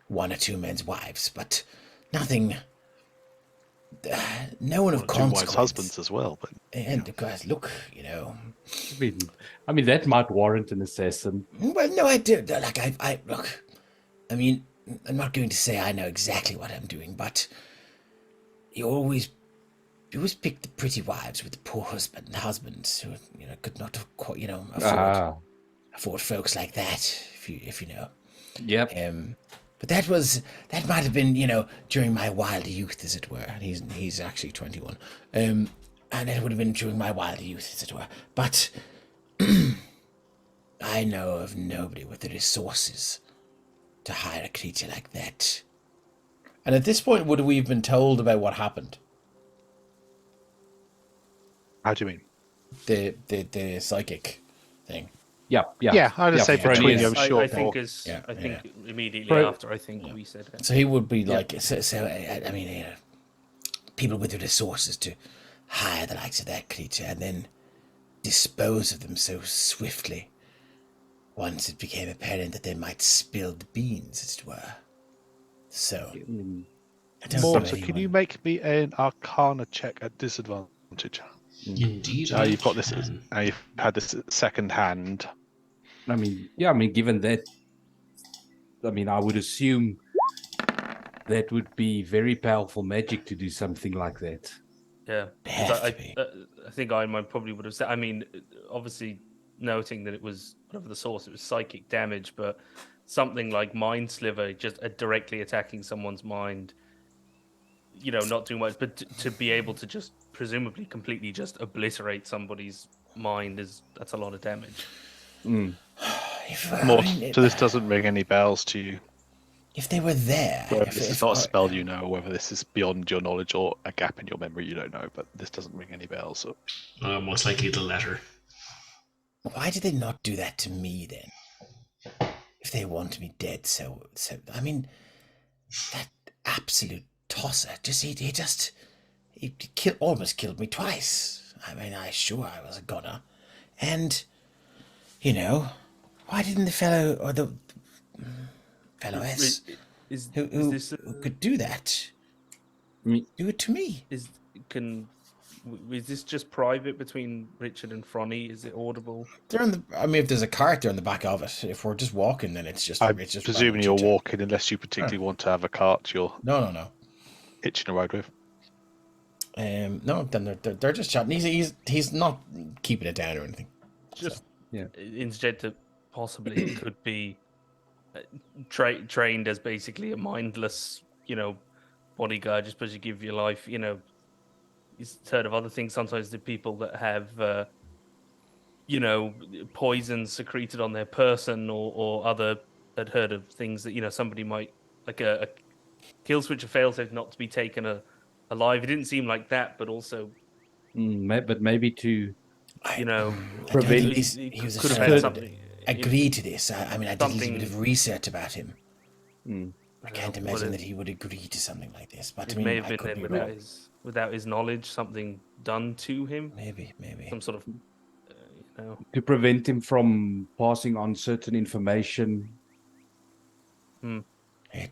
one or two men's wives, but nothing. No one of Two consequence. wives' husbands as well, but And guys, look, you know. I mean, that might warrant an assassin. Well, no, I do. Like, I look. I mean, I'm not going to say I know exactly what I'm doing, but you always pick the pretty wives with the poor husbands who, you know, could not quite, you know, afford folks like that, if you know. Yep. But that might have been, you know, during my wild youth, as it were. And he's actually 21. And it would have been during my wild youth, as it were. But I know of nobody with the resources to hire a creature like that. And at this point, would we have been told about what happened? how do you mean? The psychic thing. Yeah, I'd say Froney between is- you, I'm sure. I think Yeah, I think immediately Pro- after, I think we said it. So he would be like, I mean, you know, people with the resources to hire the likes of that creature and then dispose of them so swiftly once it became apparent that they might spill the beans, as it were. So, I don't know Mortar, can anyone- you make me an Arcana check at disadvantage? Indeed. Now I you've got this. can. Now you've had this second hand. I mean, given that, I mean, I would assume that would be very powerful magic to do something like that. Yeah, 'cause Have I, to be. I think I might probably would have said. I mean, obviously noting that it was whatever the source, it was psychic damage, but something like mind sliver, just directly attacking someone's mind. You know, not too much, but to be able to just presumably completely just obliterate somebody's mind that's a lot of damage. So this doesn't ring any bells to you. If they were there, Whether if, this is if- not a spell you know, or whether this is beyond your knowledge or a gap in your memory, you don't know. But this doesn't ring any bells. So. Most likely the letter. why did they not do that to me then? If they want me dead, so I mean, that absolute tosser, he almost killed me twice. I mean, I was a goner, and you know, why didn't the fellow or the fellowess Is who this could do that do it to me? is this just private between Richard and Fronny? Is it audible? They're on the. I mean, if there's a character on the back of it, if we're just walking, then it's just. I'm it's just presuming random you're chit-chat. walking, unless you particularly want to have a cart you're No. hitching a ride with. No, then they're just chatting. He's not keeping it down or anything. Just yeah. Instead, to possibly it could be trained as basically a mindless, you know, bodyguard just because you give your life. You know, he's heard of other things. Sometimes the people that have, poison secreted on their person or other, had heard of things that, somebody might, like a kill switch or failsafe not to be taken alive. It didn't seem like that, but also, But maybe to you know, I don't think he he was a could have fellow had who something. would agree to this. I mean, I did a little bit something- of research about him. I you can't know, imagine but that he would agree to something like this. But I it mean, may have I been could then be wrong. without his knowledge, something done to him, Maybe. some sort of, to prevent him from passing on certain information. I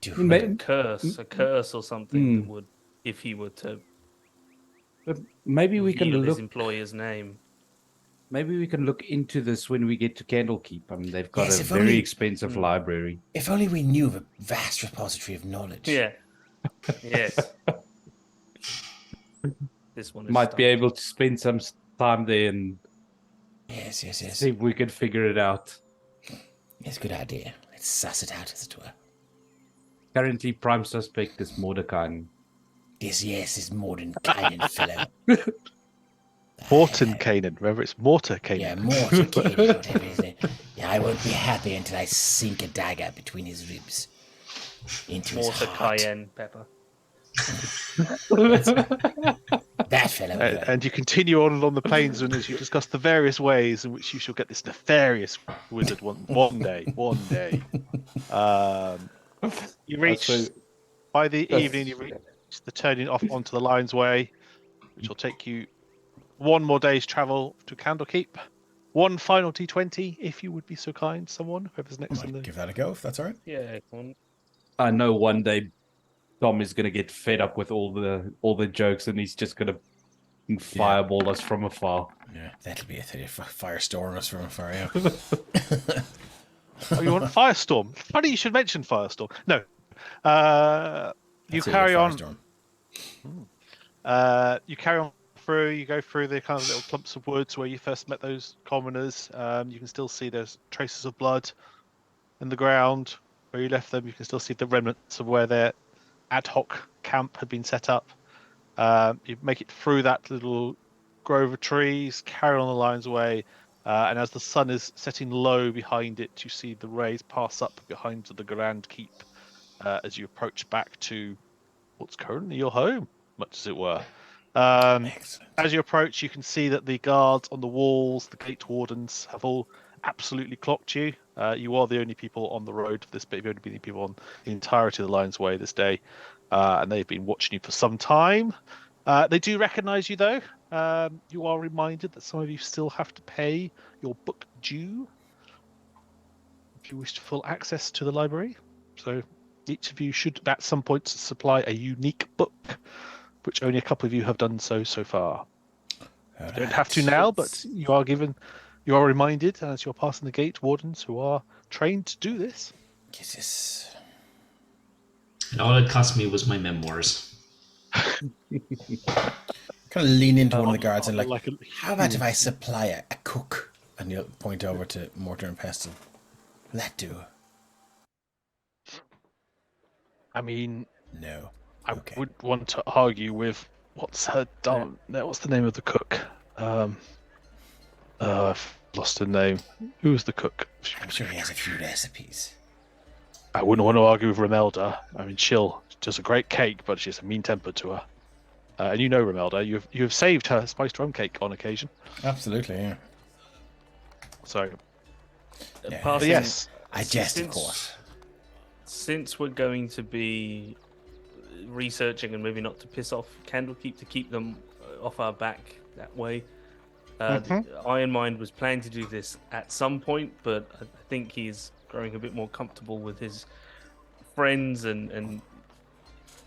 do. like a curse or something that would, if he were to But maybe we can reveal his look. employer's name. Maybe we can look into this when we get to Candlekeep. I mean, they've got Yes, a if very only- expensive library. If only we knew of a vast repository of knowledge. Yeah. Yes. This one is Might be stumped. able to spend some time there and Yes. see if we can figure it out. It's a good idea. Let's suss it out, as it were. Currently, prime suspect is Mordecai. This modern Canaan fellow. Morton Canaan. Remember, it's Mortar Canaan. Yeah, Mortar Canaan, whatever his name. Yeah, I won't be happy until I sink a dagger between his ribs. Into his Mortar heart. cayenne pepper. That fellow. anyway. And you continue on along the plains and as you discuss the various ways in which you shall get this nefarious wizard one day. You reach by the evening. You reach the turning off onto the Lion's Way, which will take you one more day's travel to Candlekeep. One final D20, if you would be so kind, someone, whoever's next in the... Give that a go, if that's all right. Yeah, come on. I know one day Tom is going to get fed up with all the jokes and he's just going to fireball us from afar. Yeah, that'll be a thing. Firestorm us from afar, yeah. Oh, you want Firestorm? Funny you should mention Firestorm. No. You That's it, carry on. Firestorm. You carry on through. You go through the kind of little clumps of woods where you first met those commoners. You can still see there's traces of blood in the ground where you left them. You can still see the remnants of where their ad hoc camp had been set up. You make it through that little grove of trees, carry on the Lion's Way, and as the sun is setting low behind it, you see the rays pass up behind the Grand Keep as you approach back to what's currently your home, much as it were. Excellent. As you approach, you can see that the guards on the walls, the gate wardens, have all absolutely clocked you. You are the only people on the road for this bit. You've only been the people on the entirety of the Lion's Way this day, and they've been watching you for some time. They do recognise you, though. You are reminded that some of you still have to pay your book due if you wish to full access to the library. So each of you should, at some point, supply a unique book, which only a couple of you have done so far. You don't have to now, but you are reminded as you're passing the gate wardens who are trained to do this. Yes. And all it cost me was my memoirs. Kind of lean into one of the guards and like how about if I supply a cook? And you'll point over to Mortar and Pestle. Will that do? I mean, No. I Okay. would want to argue with what's her done. No, what's the name of the cook? I've lost her name. Who was the cook? I'm sure he has a few recipes. I wouldn't want to argue with Romelda. I mean, she does a great cake, but she's a mean temper to her. And you know Romelda, you have saved her spiced rum cake on occasion. Absolutely, yeah. So, Yeah. but yes, I jest, of course. Since we're going to be researching and maybe not to piss off Candlekeep, to keep them off our back that way. Iron Mind was planning to do this at some point, but I think he's growing a bit more comfortable with his friends and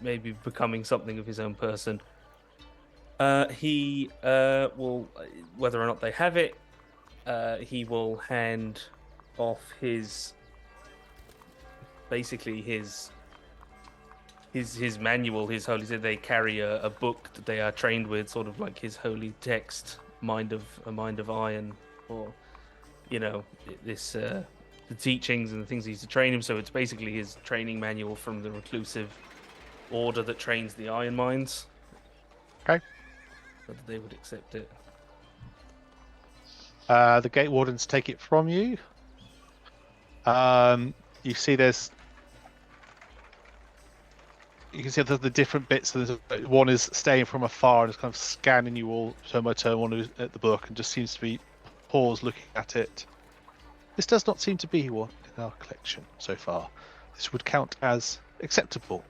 maybe becoming something of his own person. He will, whether or not they have it, he will hand off his manual, his holy. They carry a book that they are trained with, sort of like his holy text, mind of iron, or this the teachings and the things he used to train him. So it's basically his training manual from the reclusive order that trains the Iron Minds. Okay. Whether they would accept it. The gate wardens take it from you. You see you can see the different bits. One is staying from afar and is kind of scanning you all turn by turn. One who's at the book and just seems to be paused looking at it. This does not seem to be one in our collection so far. This would count as acceptable.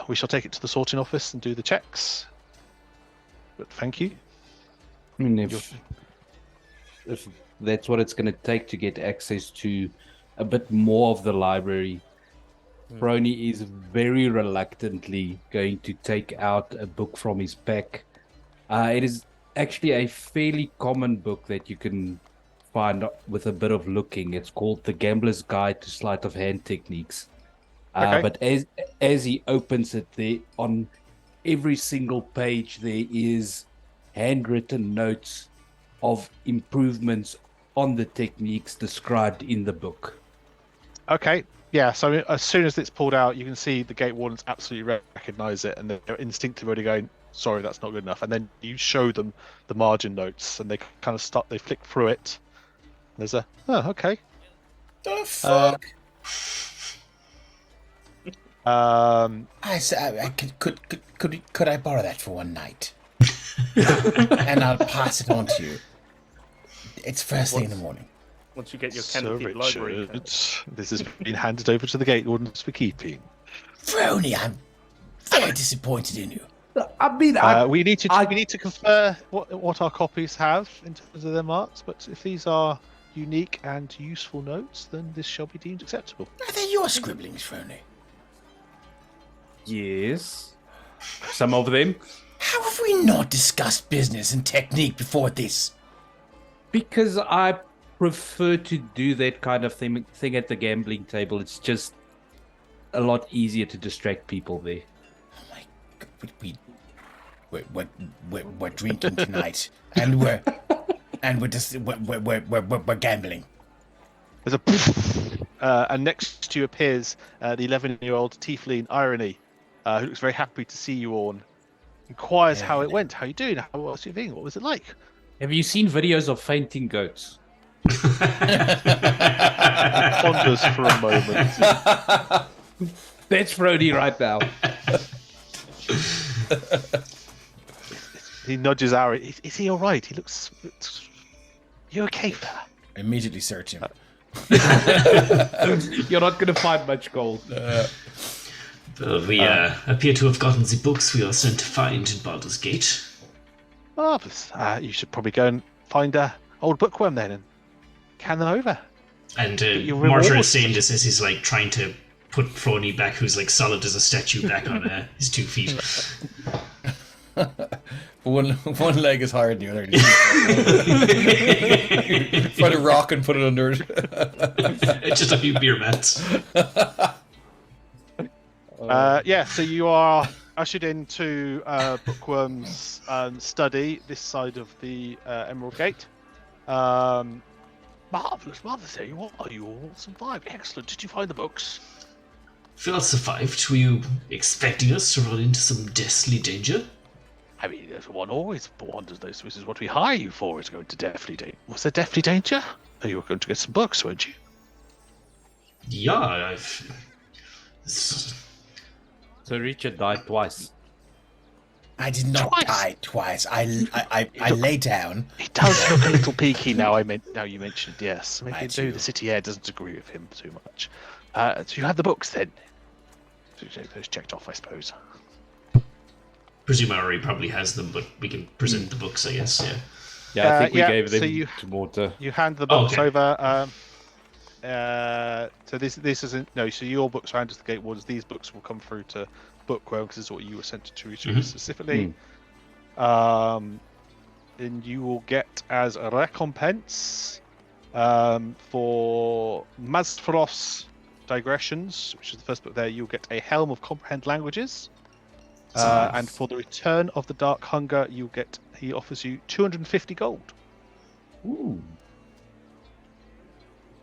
We shall take it to the sorting office and do the checks. But thank you. I mean, if that's what it's going to take to get access to a bit more of the library, Brony is very reluctantly going to take out a book from his pack. It is actually a fairly common book that you can find with a bit of looking. It's called The Gambler's Guide to Sleight of Hand Techniques. Okay. But as he opens it, there on every single page there is handwritten notes of improvements on the techniques described in the book. Okay. Yeah, so as soon as it's pulled out, you can see the gate wardens absolutely recognize it, and they're instinctively already going, sorry, that's not good enough. And then you show them the margin notes, and they kind of start, they flick through it. And there's a, oh, okay. The fuck? Could I borrow that for one night? And I'll pass it on to you. It's first thing in the morning. Once you get your Sir Candlekeep library. Richard, this has been handed over to the gate wardens for keeping. Frony, I'm very disappointed in you. I mean, We need to confer what our copies have in terms of their marks, but if these are unique and useful notes, then this shall be deemed acceptable. Are they your scribblings, Frony? yes, some of them. How have we not discussed business and technique before this? Because I prefer to do that kind of thing at the gambling table. It's just a lot easier to distract people there. Oh my God, we're drinking tonight, and we're gambling. There's a and next to you appears the 11-year-old tiefling Irony, who looks very happy to see you all. Inquires how it went. How you doing? What's your thing? What was it like? Have you seen videos of fainting goats? Ponders for a moment. That's Brody right now. He nudges Ari. Is he all right? He looks. You okay, fella? Immediately search him. You're not going to find much gold. We appear to have gotten the books we are sent to find in Baldur's Gate. Marvelous. You should probably go and find old bookworm then and hand them over. And your Martyr reward. is saying this as he's like trying to put Frony back, who's like solid as a statue, back on his 2 feet. One leg is higher than the other. Find a rock and put it under it. It's just a few beer mats. So you are ushered into Bookworm's study, this side of the Emerald Gate. Marvelous. There you are. You all survived. Excellent. Did you find the books? If you all survived, were you expecting us to run into some deathly danger? I mean, one always wonders those. This is what we hire you for, is going to deathly danger. Was there deathly danger? Oh, you were going to get some books, weren't you? Yeah, So Richard died twice. I did not die twice. I lay down. He does look a little peaky now. Now you mentioned, yes. Maybe I do. the city air doesn't agree with him too much. So you had the books then. Those checked off, I suppose. presume Ari probably has them, but we can present the books, I guess. Yeah. Yeah, I think we gave them so to Mortar. You hand the books okay. over. So this isn't no. So your books are handed to the gate wardens. These books will come through to Bookworm because this is what you were sent to retrieve specifically. And you will get as a recompense for Mazfros's Digressions, which is the first book there. You'll get a Helm of Comprehend Languages. And for the Return of the Dark Hunger, he offers you 250 gold. Ooh.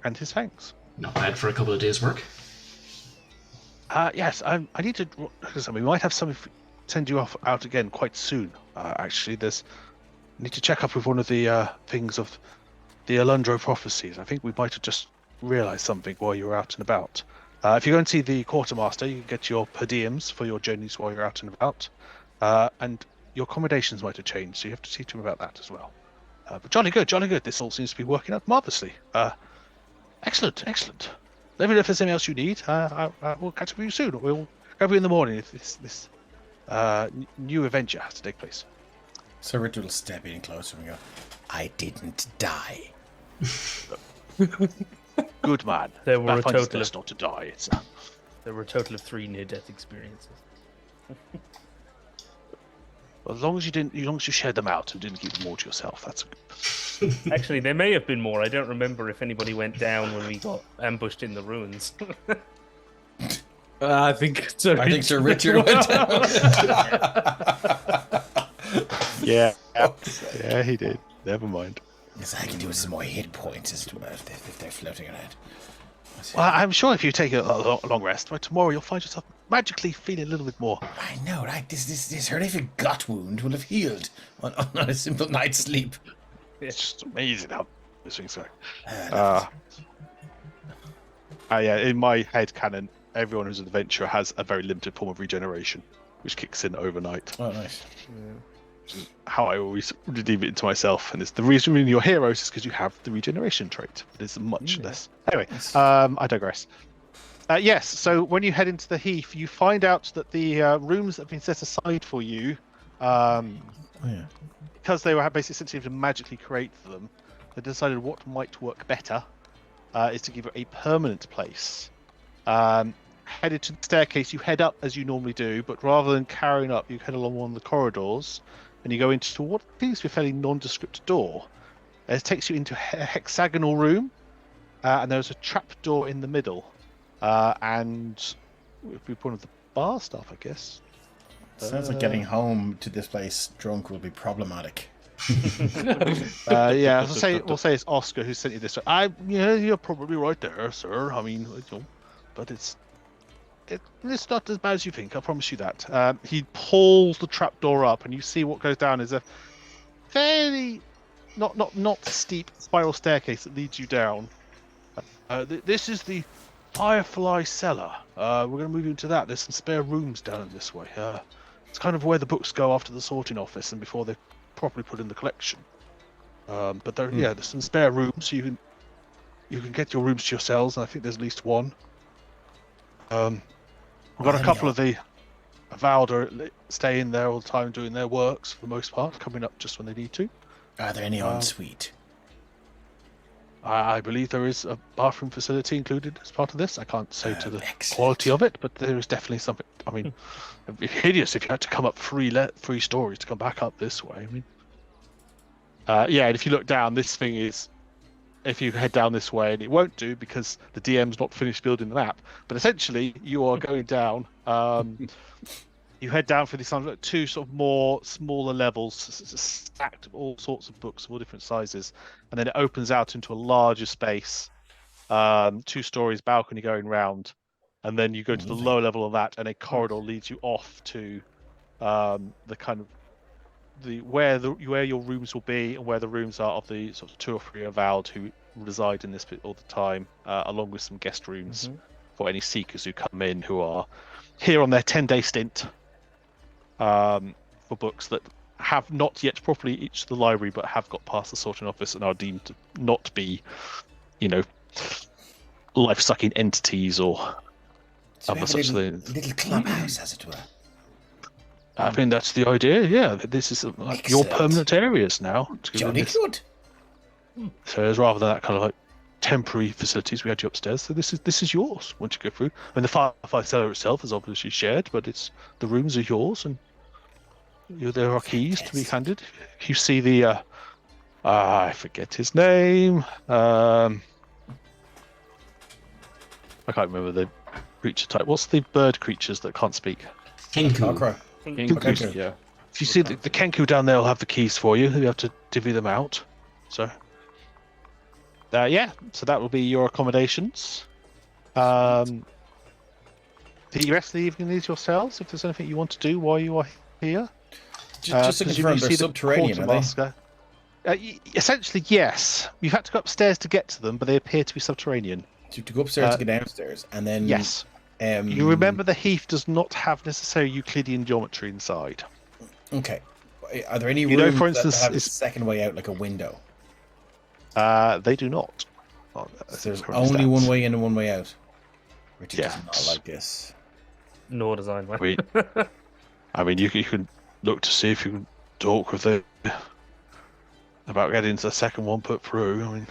And his thanks. Not bad for a couple of days' work. Yes, I need to. We might have some. Send you out again quite soon. Actually, there's need to check up with one of the things of the Alundro prophecies. I think we might have just realised something while you were out and about. If you go and see the quartermaster, you can get your per diems for your journeys while you're out and about, and your accommodations might have changed, so you have to see to him about that as well. But jolly good, jolly good. This all seems to be working out marvellously. Excellent, excellent. Let me know if there's anything else you need. We'll catch up with you soon. We'll grab you in the morning if this new adventure has to take place. Sir Richard will step in closer and go, I didn't die. Good man. There were a Pathfinder's total best of not to die. there were a total of 3 near-death experiences. As long as you shared them out and didn't keep them all to yourself, that's good. Actually, there may have been more. I don't remember if anybody went down when we got ambushed in the ruins. I think Sir Richard went down. Yeah, he did. Never mind. Yes, I can do with some more hit points as to if they're floating around. Well, I'm sure if you take a long rest, by tomorrow you'll find yourself magically feeling a little bit more. I know, right? This horrific gut wound will have healed on a simple night's sleep. It's just amazing how this thing's going. In my head canon, everyone who's an adventurer has a very limited form of regeneration, which kicks in overnight. Oh, nice. How I always redeem it into myself, and it's the reason you're heroes is because you have the regeneration trait. But it's much less. Anyway, I digress. Yes, so when you head into the heath, you find out that the rooms that have been set aside for you, because they were basically essentially to magically create them, they decided what might work better is to give it a permanent place. Headed to the staircase, you head up as you normally do, but rather than carrying up, you head along one of the corridors, and you go into what seems to be a fairly nondescript door. It takes you into a hexagonal room, and there's a trap door in the middle. And one of the bar staff, I guess. Sounds like getting home to this place drunk will be problematic. Yeah, we'll say it's Oscar who sent you this. You're probably right there, sir. I mean, but it's not as bad as you think. I promise you that. He pulls the trapdoor up, and you see what goes down is a fairly not steep spiral staircase that leads you down. This is the Firefly Cellar. We're going to move into that. There's some spare rooms down this way. It's kind of where the books go after the sorting office and before they're properly put in the collection. But there's some spare rooms, so you can get your rooms to yourselves, and I think there's at least one. We've got a couple of the Avowed are staying there all the time doing their works for the most part, coming up just when they need to. Are there any ensuite? I believe there is a bathroom facility included as part of this. I can't say to the Excellent. quality of it, but there is definitely something. I mean, it'd be hideous if you had to come up three stories to come back up this way. I mean, and if you look down, this thing is. If you head down this way, and it won't do because the DM's not finished building the map. But essentially, you are going down. You head down for these two sort of more smaller levels, stacked of all sorts of books of all different sizes, and then it opens out into a larger space, 2 stories, balcony going round, and then you go to the lower level of that, and a corridor leads you off to the kind of where your rooms will be, and where the rooms are of the sort of 2 or 3 avowed who reside in this bit all the time, along with some guest rooms for any seekers who come in who are here on their 10-day stint. For books that have not yet properly reached the library but have got past the sorting office and are deemed to not be, life-sucking entities or other such things. Little clubhouse, as it were. I think that's the idea, yeah. This is like your permanent areas now. Jolly good. So it's rather than that kind of like temporary facilities we had you upstairs, so this is yours once you go through. I mean, the Firefly Cellar itself is obviously shared, but the rooms are yours, and there are keys to be handed. You see the I forget his name. I can't remember the creature type. What's the bird creatures that can't speak? Kenku. Kenku. Yeah. If you see the Kenku down there, will have the keys for you. You have to divvy them out. So. So that will be your accommodations. The rest of the evening is yourselves. If there's anything you want to do while you are here, Just to confirm, they're subterranean, are they? Essentially, yes. You've had to go upstairs to get to them, but they appear to be subterranean. To go upstairs to get downstairs, and then Yes. Um, You remember the heath does not have necessary Euclidean geometry inside. Okay. Are there any You know, rooms for that instance, have a it's- second way out, like a window? They do not. So there's only one way in and one way out. Richard does not Yes. like this. Nor does I. I mean, you can look to see if you can talk with them about getting to the second one put through. I mean,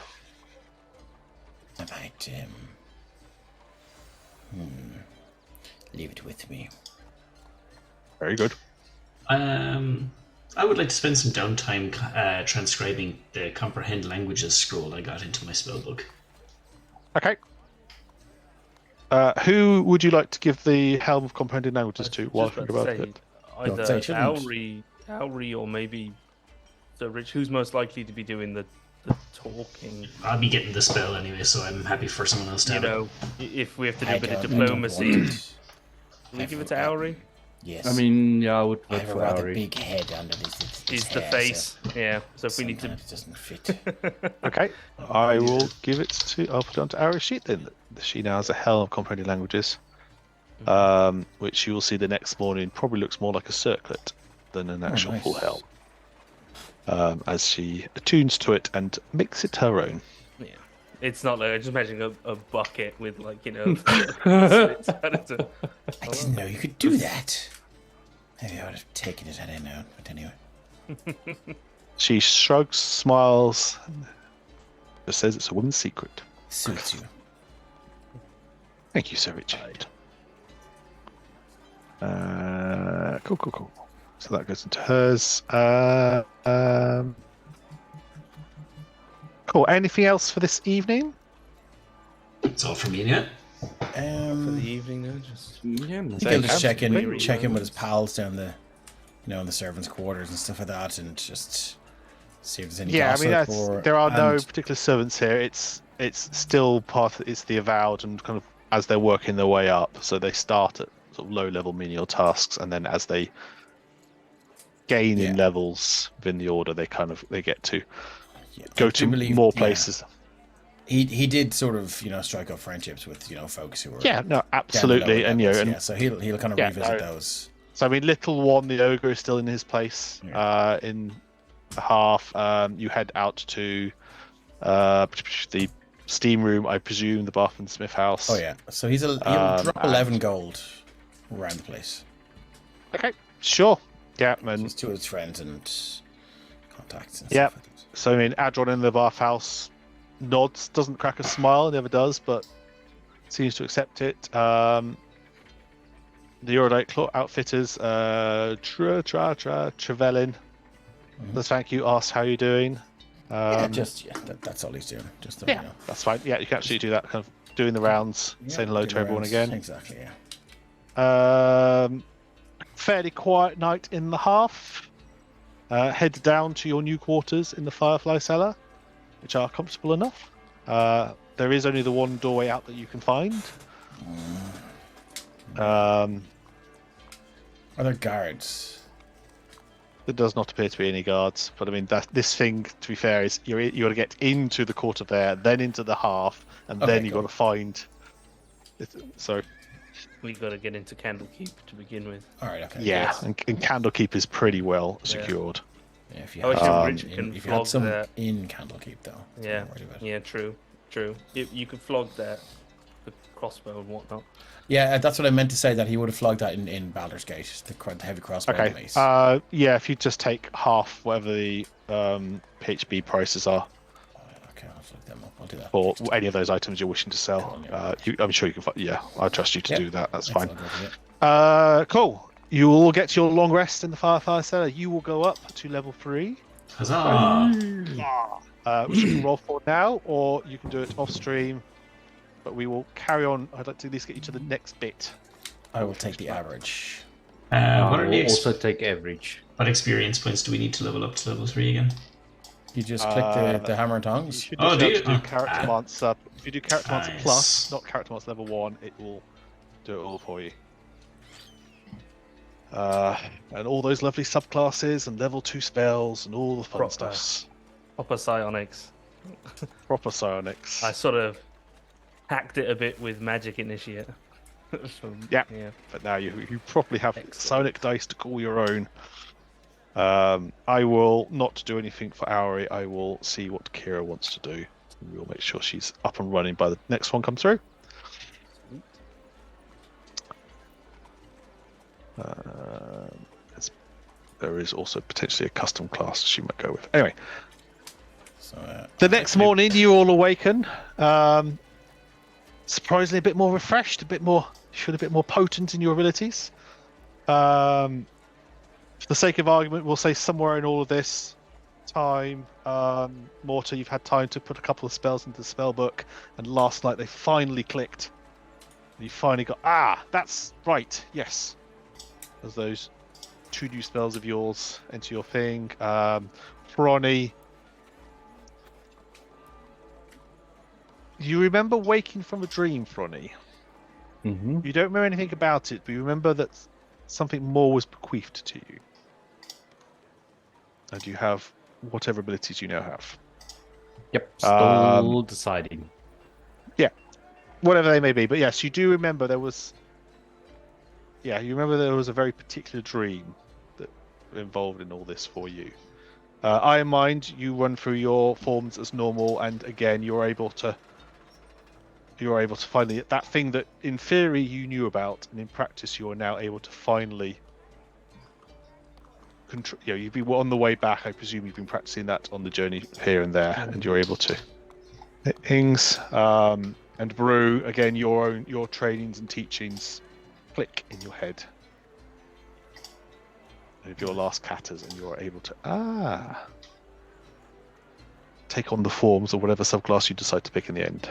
About leave it with me. very good. I would like to spend some downtime transcribing the comprehend languages scroll I got into my spellbook. Okay. Who would you like to give the Helm of Comprehending Languages to while I think about it? Don't Either say, shouldn't. Auri, or maybe Sir Rich. Who's most likely to be doing the talking? I'll be getting the spell anyway, so I'm happy for someone else to You have it. know, if we have to do I a bit of don't diplomacy, want it. do we give it to Auri? Yes. I mean, yeah, I would I vote have a for rather Auri. big head under this. Is the face? Yeah. So if we need to, Sometimes it doesn't fit. Okay. I will give it to. I'll put it onto Ari's sheet then. She now has a Helm of Comprehending Languages, which you will see the next morning probably looks more like a circlet than an actual nice. full helm. As she attunes to it and makes it her own. yeah. It's not like I just imagine a bucket with like slits on it. I didn't know you could do that. Maybe I would have taken it had I known. But anyway. She shrugs, smiles, and just says it's a woman's secret. Suits you. Thank you, Sir Richard. Cool. So that goes into hers. Cool. Anything else for this evening? It's all from me yet. For the evening, no, just Yeah, I think I'll just check in Absolutely. with his pals down the, in the servants' quarters and stuff like that, and just see if there's any Yeah, I mean, gossip there are no and- particular servants here. It's still it's the avowed, and kind of as they're working their way up. So they start at sort of low-level menial tasks, and then as they gain in Yeah. levels within the order, they get to yeah, go I to believe- more yeah. places. He did sort of strike up friendships with folks who were Yeah, no, down the absolutely, lower and levels, and yeah, so he'll kind of Yeah, revisit no. those. so I mean, little one, the ogre is still in his place. Yeah. In the half, you head out to the steam room, I presume, the Bath and Smith house. Oh yeah, so he'll drop and- 11 gold around the place. Okay, sure. Yeah, and Just two of his friends and contacts and Yeah. stuff like that. so I mean, Adron in the bathhouse nods, doesn't crack a smile, never does, but seems to accept it. The Eurodite outfitters, Trevelin, does thank you, asks how you're doing. That's all he's doing. Just so Yeah, that's fine. Yeah, you can actually do that, kind of doing the rounds, saying hello to everyone again. Exactly, yeah. Fairly quiet night in the half. Head down to your new quarters in the Firefly Cellar, which are comfortable enough. There is only the one doorway out that you can find. Are there guards? There does not appear to be any guards, but I mean, this thing, to be fair, is you got to get into the quarter there, then into the half, and Okay, then you cool. got to find. So we got to get into Candlekeep to begin with. All right, okay. yeah, Yes. and Candlekeep is pretty well secured. Yeah, if you I wish had, Rich can if you had flog some that. in Candlekeep, though. Yeah, don't worry about it. yeah, true. You could flog the crossbow and whatnot. Yeah, that's what I meant to say. That he would have flogged that in Baldur's Gate, the heavy crossbow Okay. mace. Yeah, if you just take half whatever the PHB prices are Okay, I'll look them up. I'll do that. for any of those items you're wishing to sell, I'm sure you can. Yeah, I trust you to Yeah, do that. That's I'll fine. go with it. Cool. You will get your long rest in the Firefly Cellar. You will go up to level 3, Huzzah! which you can roll for now, or you can do it off stream. But we will carry on. I'd like to at least get you to the next bit. I will take the average. What are I'll the also take average. what experience points do we need to level up to level 3 again? You just click the hammer and You tongs. should Oh, just be do able to you? do Character Monster. If you do Character Monster Nice. Plus, not Character Monster level 1, it will do it all for you. And all those lovely subclasses and level 2 spells and all the fun Proper. stuffs. Proper psionics. Proper psionics. I sort of hacked it a bit with Magic Initiate. Yeah. Yeah. But now you properly have Excellent. psionic dice to call your own. I will not do anything for Auri. I will see what Kira wants to do. We'll make sure she's up and running by the next one comes through. There is also potentially a custom class she might go with. Anyway, So, the next morning you all awaken. Surprisingly, a bit more refreshed, a bit more potent in your abilities. For the sake of argument, we'll say somewhere in all of this time, Mortar, you've had time to put a couple of spells into the spell book, and last night they finally clicked. And you finally got, that's right, yes. There's those 2 new spells of yours into your thing. Ronnie, you remember waking from a dream, Ronnie? Mm-hmm. You don't remember anything about it, but you remember that something more was bequeathed to you. And you have whatever abilities you now have. Yep. Still deciding. Whatever they may be. But yes, you do remember there was... Yeah, you remember there was a very particular dream that involved in all this for you. Iron Mind, you run through your forms as normal, and again, you're able to finally... That thing that in theory you knew about, and in practice you are now able to finally... you've been on the way back. I presume you've been practicing that on the journey here and there, and you're able to hit things. And Brew, again, your trainings and teachings click in your head. And your last catters, and you're able to take on the forms of whatever subclass you decide to pick in the end.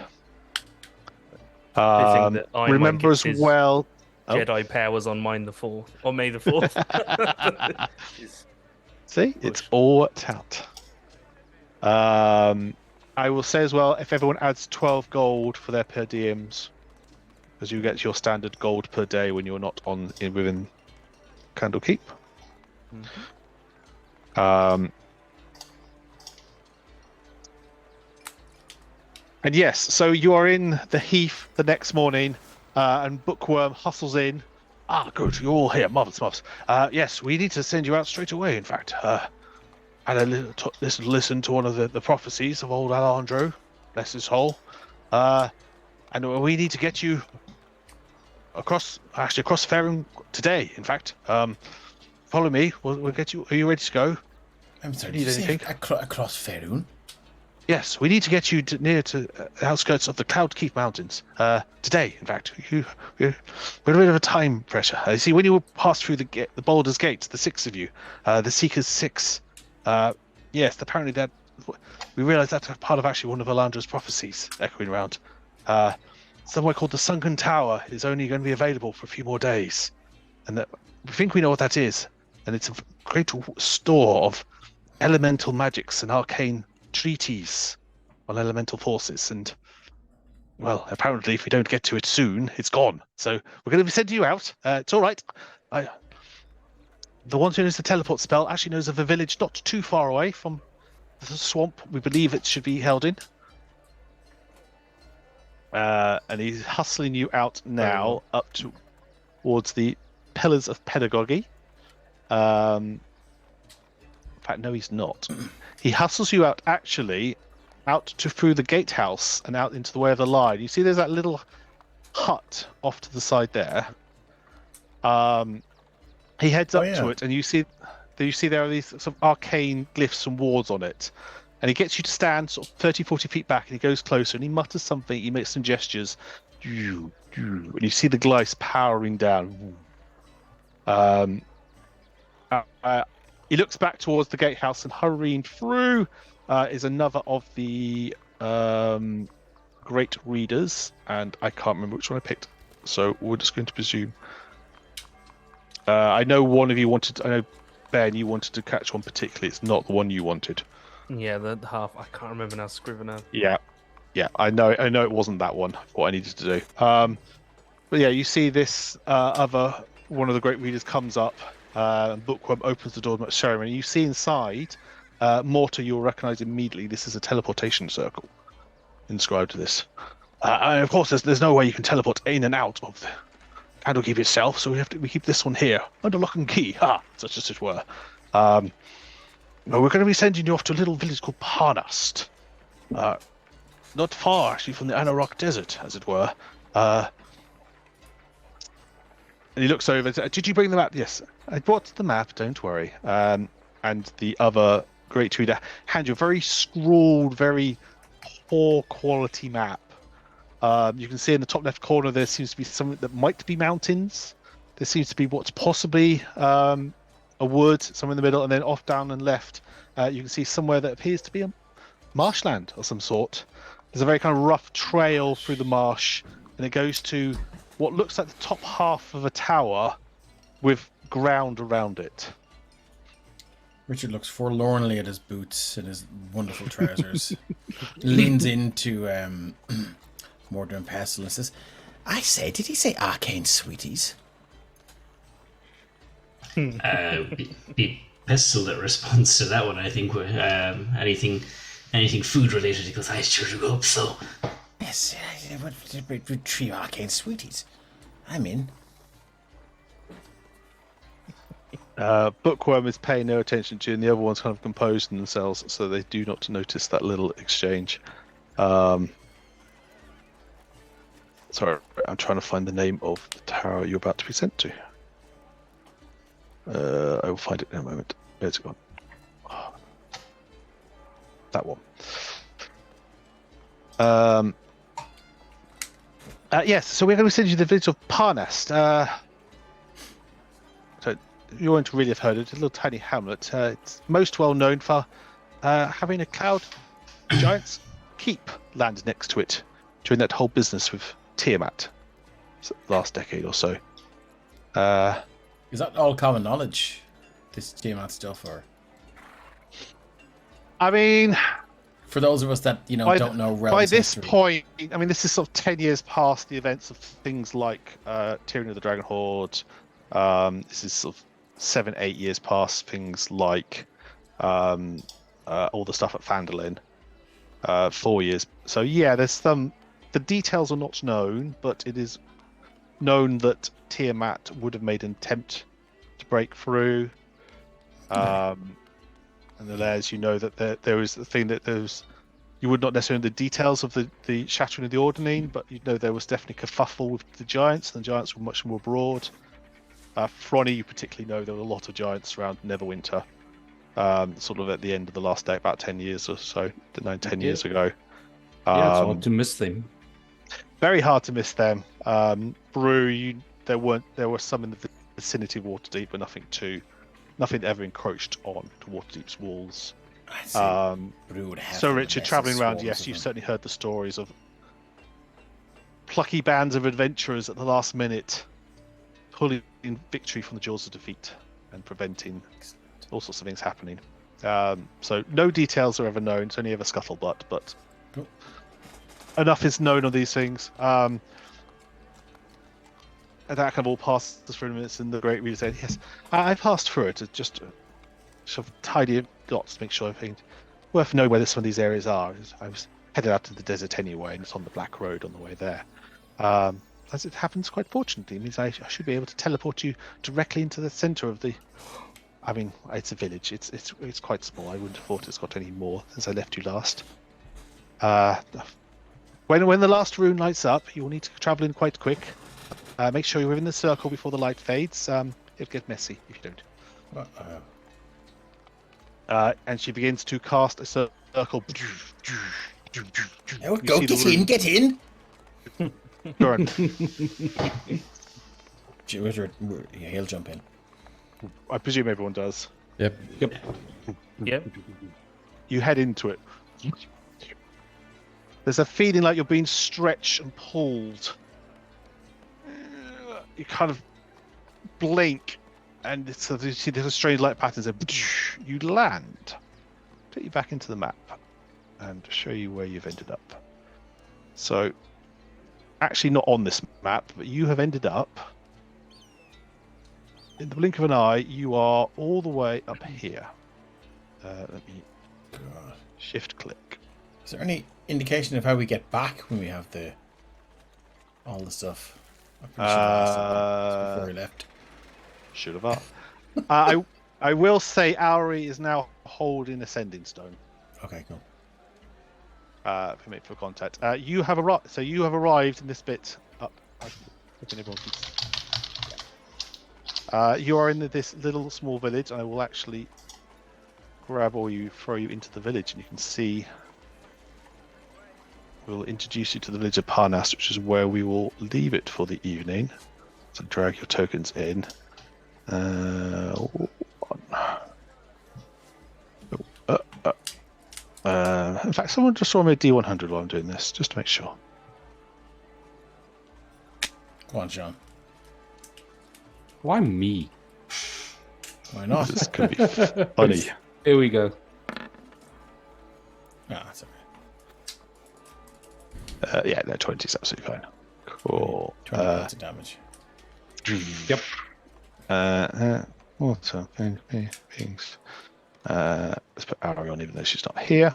That Iron Remember Man as gets his well. Jedi powers on Mine the 4th, or May the 4th. See, it's all worked out. I will say as well, if everyone adds 12 gold for their per diems, as you get your standard gold per day when you're not within Candlekeep. And yes, so you are in the Heath the next morning, and Bookworm hustles in. Good, you're all here, marvellous. Yes, we need to send you out straight away, in fact. Had a little listen to one of the prophecies of old Alejandro, bless his soul. And we need to get you across Faerun today, in fact. Follow me, we'll get you. Are you ready to go? I'm sorry, Need did you say anything? across Faerun? Yes, we need to get you near to the outskirts of the Cloudkeep Mountains. Today, in fact. We're a bit of a time pressure. You see, when you pass through the Baldur's Gate, the 6 of you, the Seekers 6, yes, apparently that we realised that's part of actually one of Alandra's prophecies echoing around. Somewhere called the Sunken Tower is only going to be available for a few more days. And that we think we know what that is. And it's a great store of elemental magics and arcane treaties on elemental forces, and well, apparently if we don't get to it soon, it's gone. So we're going to be sending you out. It's all right. The one who knows the teleport spell actually knows of a village not too far away from the swamp we believe it should be held in. And he's hustling you out now up towards the Pillars of Pedagogy. In fact, no, he's not. He hustles you out, actually, through the gatehouse and out into the way of the line. You see there's that little hut off to the side there. He heads up to it, and you see there are these sort of arcane glyphs and wards on it. And he gets you to stand sort of 30, 40 feet back, and he goes closer, and he mutters something, he makes some gestures. And you see the glyphs powering down. He looks back towards the gatehouse, and hurrying through is another of the great readers, and I can't remember which one I picked, so we're just going to presume. I know one of you wanted. I know Ben, you wanted to catch one particularly. It's not the one you wanted. Yeah, the half. I can't remember now. Scrivener. Yeah. I know it wasn't that one. What I needed to do. But yeah, you see this other one of the great readers comes up. And Bookworm opens the door of the ceremony. You see inside Mortar, you'll recognize immediately this is a teleportation circle inscribed to this. And of course, there's no way you can teleport in and out of the Candlekeep itself, so we keep this one here under lock and key, such as it were. We're going to be sending you off to a little village called Parnast. Not far, actually, from the Anarok Desert, as it were. And he looks over and says, did you bring the map? Yes, I brought the map, don't worry. And the other great reader hand you a very scrawled, very poor quality map. You can see in the top left corner there seems to be something that might be mountains. There seems to be what's possibly a wood somewhere in the middle, and then off down and left you can see somewhere that appears to be a marshland of some sort. There's a very kind of rough trail through the marsh, and it goes to what looks like the top half of a tower with ground around it. Richard looks forlornly at his boots and his wonderful trousers, leans into Mortar and Pestle and says, I say, did he say arcane sweeties? Be Pestle that responds to that one, I think. Anything food related, he goes, I sure do hope so. Yes, with 3 arcane sweeties. I'm in. Bookworm is paying no attention to you, and the other one's kind of composed themselves, so they do not notice that little exchange. Sorry, I'm trying to find the name of the tower you're about to be sent to. I will find it in a moment. Where's it gone? Oh, that one. Yes, so we're going to send you the village of Parnast. So you won't really have heard it. It's a little tiny hamlet. It's most well known for having a cloud giant's keep land next to it during that whole business with Tiamat last decade or so. Is that all common knowledge, this Tiamat stuff, or? I mean, for those of us that don't know by this history. point, I mean, this is sort of 10 years past the events of things like Tyranny of the Dragon Horde. This is sort of 7-8 years past things like all the stuff at Phandalin. 4 years. So yeah, there's some. The details are not known, but it is known that Tiamat would have made an attempt to break through. And there's, that there is the thing that there's. You would not necessarily know the details of the shattering of the Ordinine, but there was definitely kerfuffle with the giants, and the giants were much more broad. Fronny, you particularly know there were a lot of giants around Neverwinter, sort of at the end of the last day, about 10 years or so, 10 years ago. Yeah, it's hard to miss them. Very hard to miss them. Brew, there were some in the vicinity of Waterdeep, but nothing ever encroached on to Waterdeep's walls. So Richard, travelling around, yes, you've certainly heard the stories of plucky bands of adventurers at the last minute pulling victory from the jaws of defeat and preventing all sorts of things happening. So no details are ever known. It's only ever scuttlebutt, but enough is known on these things. And that kind of all passes through minutes, and the great reader said, yes, I passed through it. It's just sort of tidy dots to make sure everything worth knowing where some of these areas are. I was headed out to the desert anyway, and it's on the Black Road on the way there. As it happens, quite fortunately, it means I should be able to teleport you directly into the center of the. I mean, it's a village. It's quite small. I wouldn't have thought it's got any more since I left you last. When the last rune lights up, you will need to travel in quite quick. Make sure you're within the circle before the light fades. It'll get messy if you don't. And she begins to cast a circle. Oh, go, get in! Go on. He'll jump in. I presume everyone does. Yep. Yep. You head into it. There's a feeling like you're being stretched and pulled. You kind of blink, and you see there's a strange light pattern. So you land. Take you back into the map and show you where you've ended up. So, actually not on this map, but you have ended up. In the blink of an eye, you are all the way up here. Let me God. shift click. Is there any indication of how we get back when we have all the stuff? I'm pretty sure I asked that before we left. Should have asked. I will say Auri is now holding Ascending Stone. Okay, cool. For contact. You have arrived. So you have arrived in this bit up. You are in this little small village. I will actually grab throw you into the village, and you can see. We'll introduce you to the village of Parnas, which is where we will leave it for the evening. So drag your tokens in. In fact, someone just saw me a D100 while I'm doing this, just to make sure. Go on, Sean. Why me? Why not? This is going to be funny. Here we go. That's Yeah, no, 20 is absolutely fine. Cool. 20 points of damage. Yep. Water, things. Let's put Ari on, even though she's not here.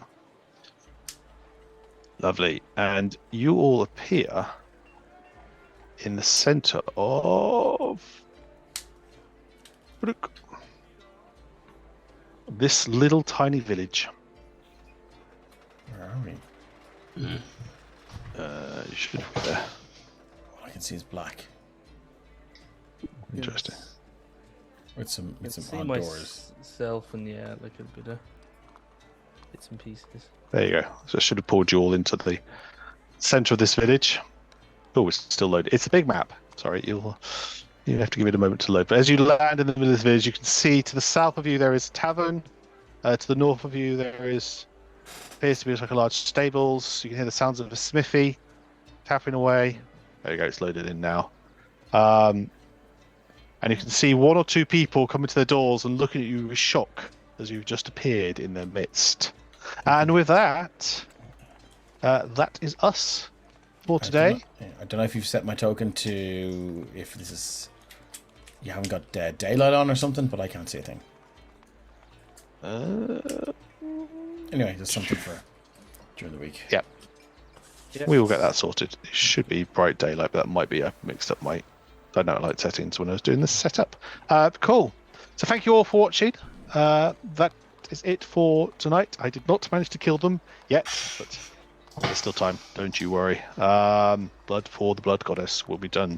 Lovely. And you all appear in the center of this little tiny village. Where are we? You should be there. All I can see is black. Interesting. With some I can see odd doors. myself and like a bit of bits and pieces. There you go. So I should have pulled you all into the center of this village. Oh, it's still loaded. It's a big map. Sorry, you have to give it a moment to load. But as you land in the middle of this village, you can see to the south of you there is a tavern. To the north of you there appears to be like a large stables. You can hear the sounds of a smithy tapping away. There you go. It's loaded in now. And you can see one or two people coming to their doors and looking at you with shock as you've just appeared in their midst. And with that, that is us for today. I don't know if you've set my token to if this is you haven't got daylight on or something, but I can't see a thing. Anyway, there's something for during the week. Yeah. We will get that sorted. It should be bright daylight, but that might be I mixed up my dynamic settings when I was doing this setup. Cool. So thank you all for watching. That is it for tonight. I did not manage to kill them yet, but there's still time. Don't you worry. Blood for the Blood Goddess will be done.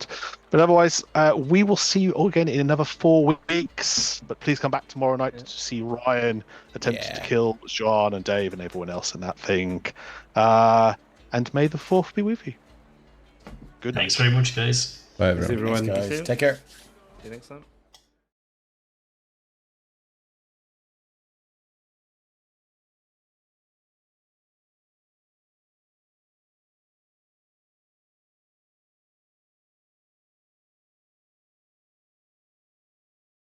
But otherwise, we will see you all again in another 4 weeks. But please come back tomorrow night to see Ryan attempting to kill John and Dave and everyone else in that thing. And may the 4th be with you. Good night. Thanks very much, guys. Bye, everyone. Thanks, guys. Take care. See you next time.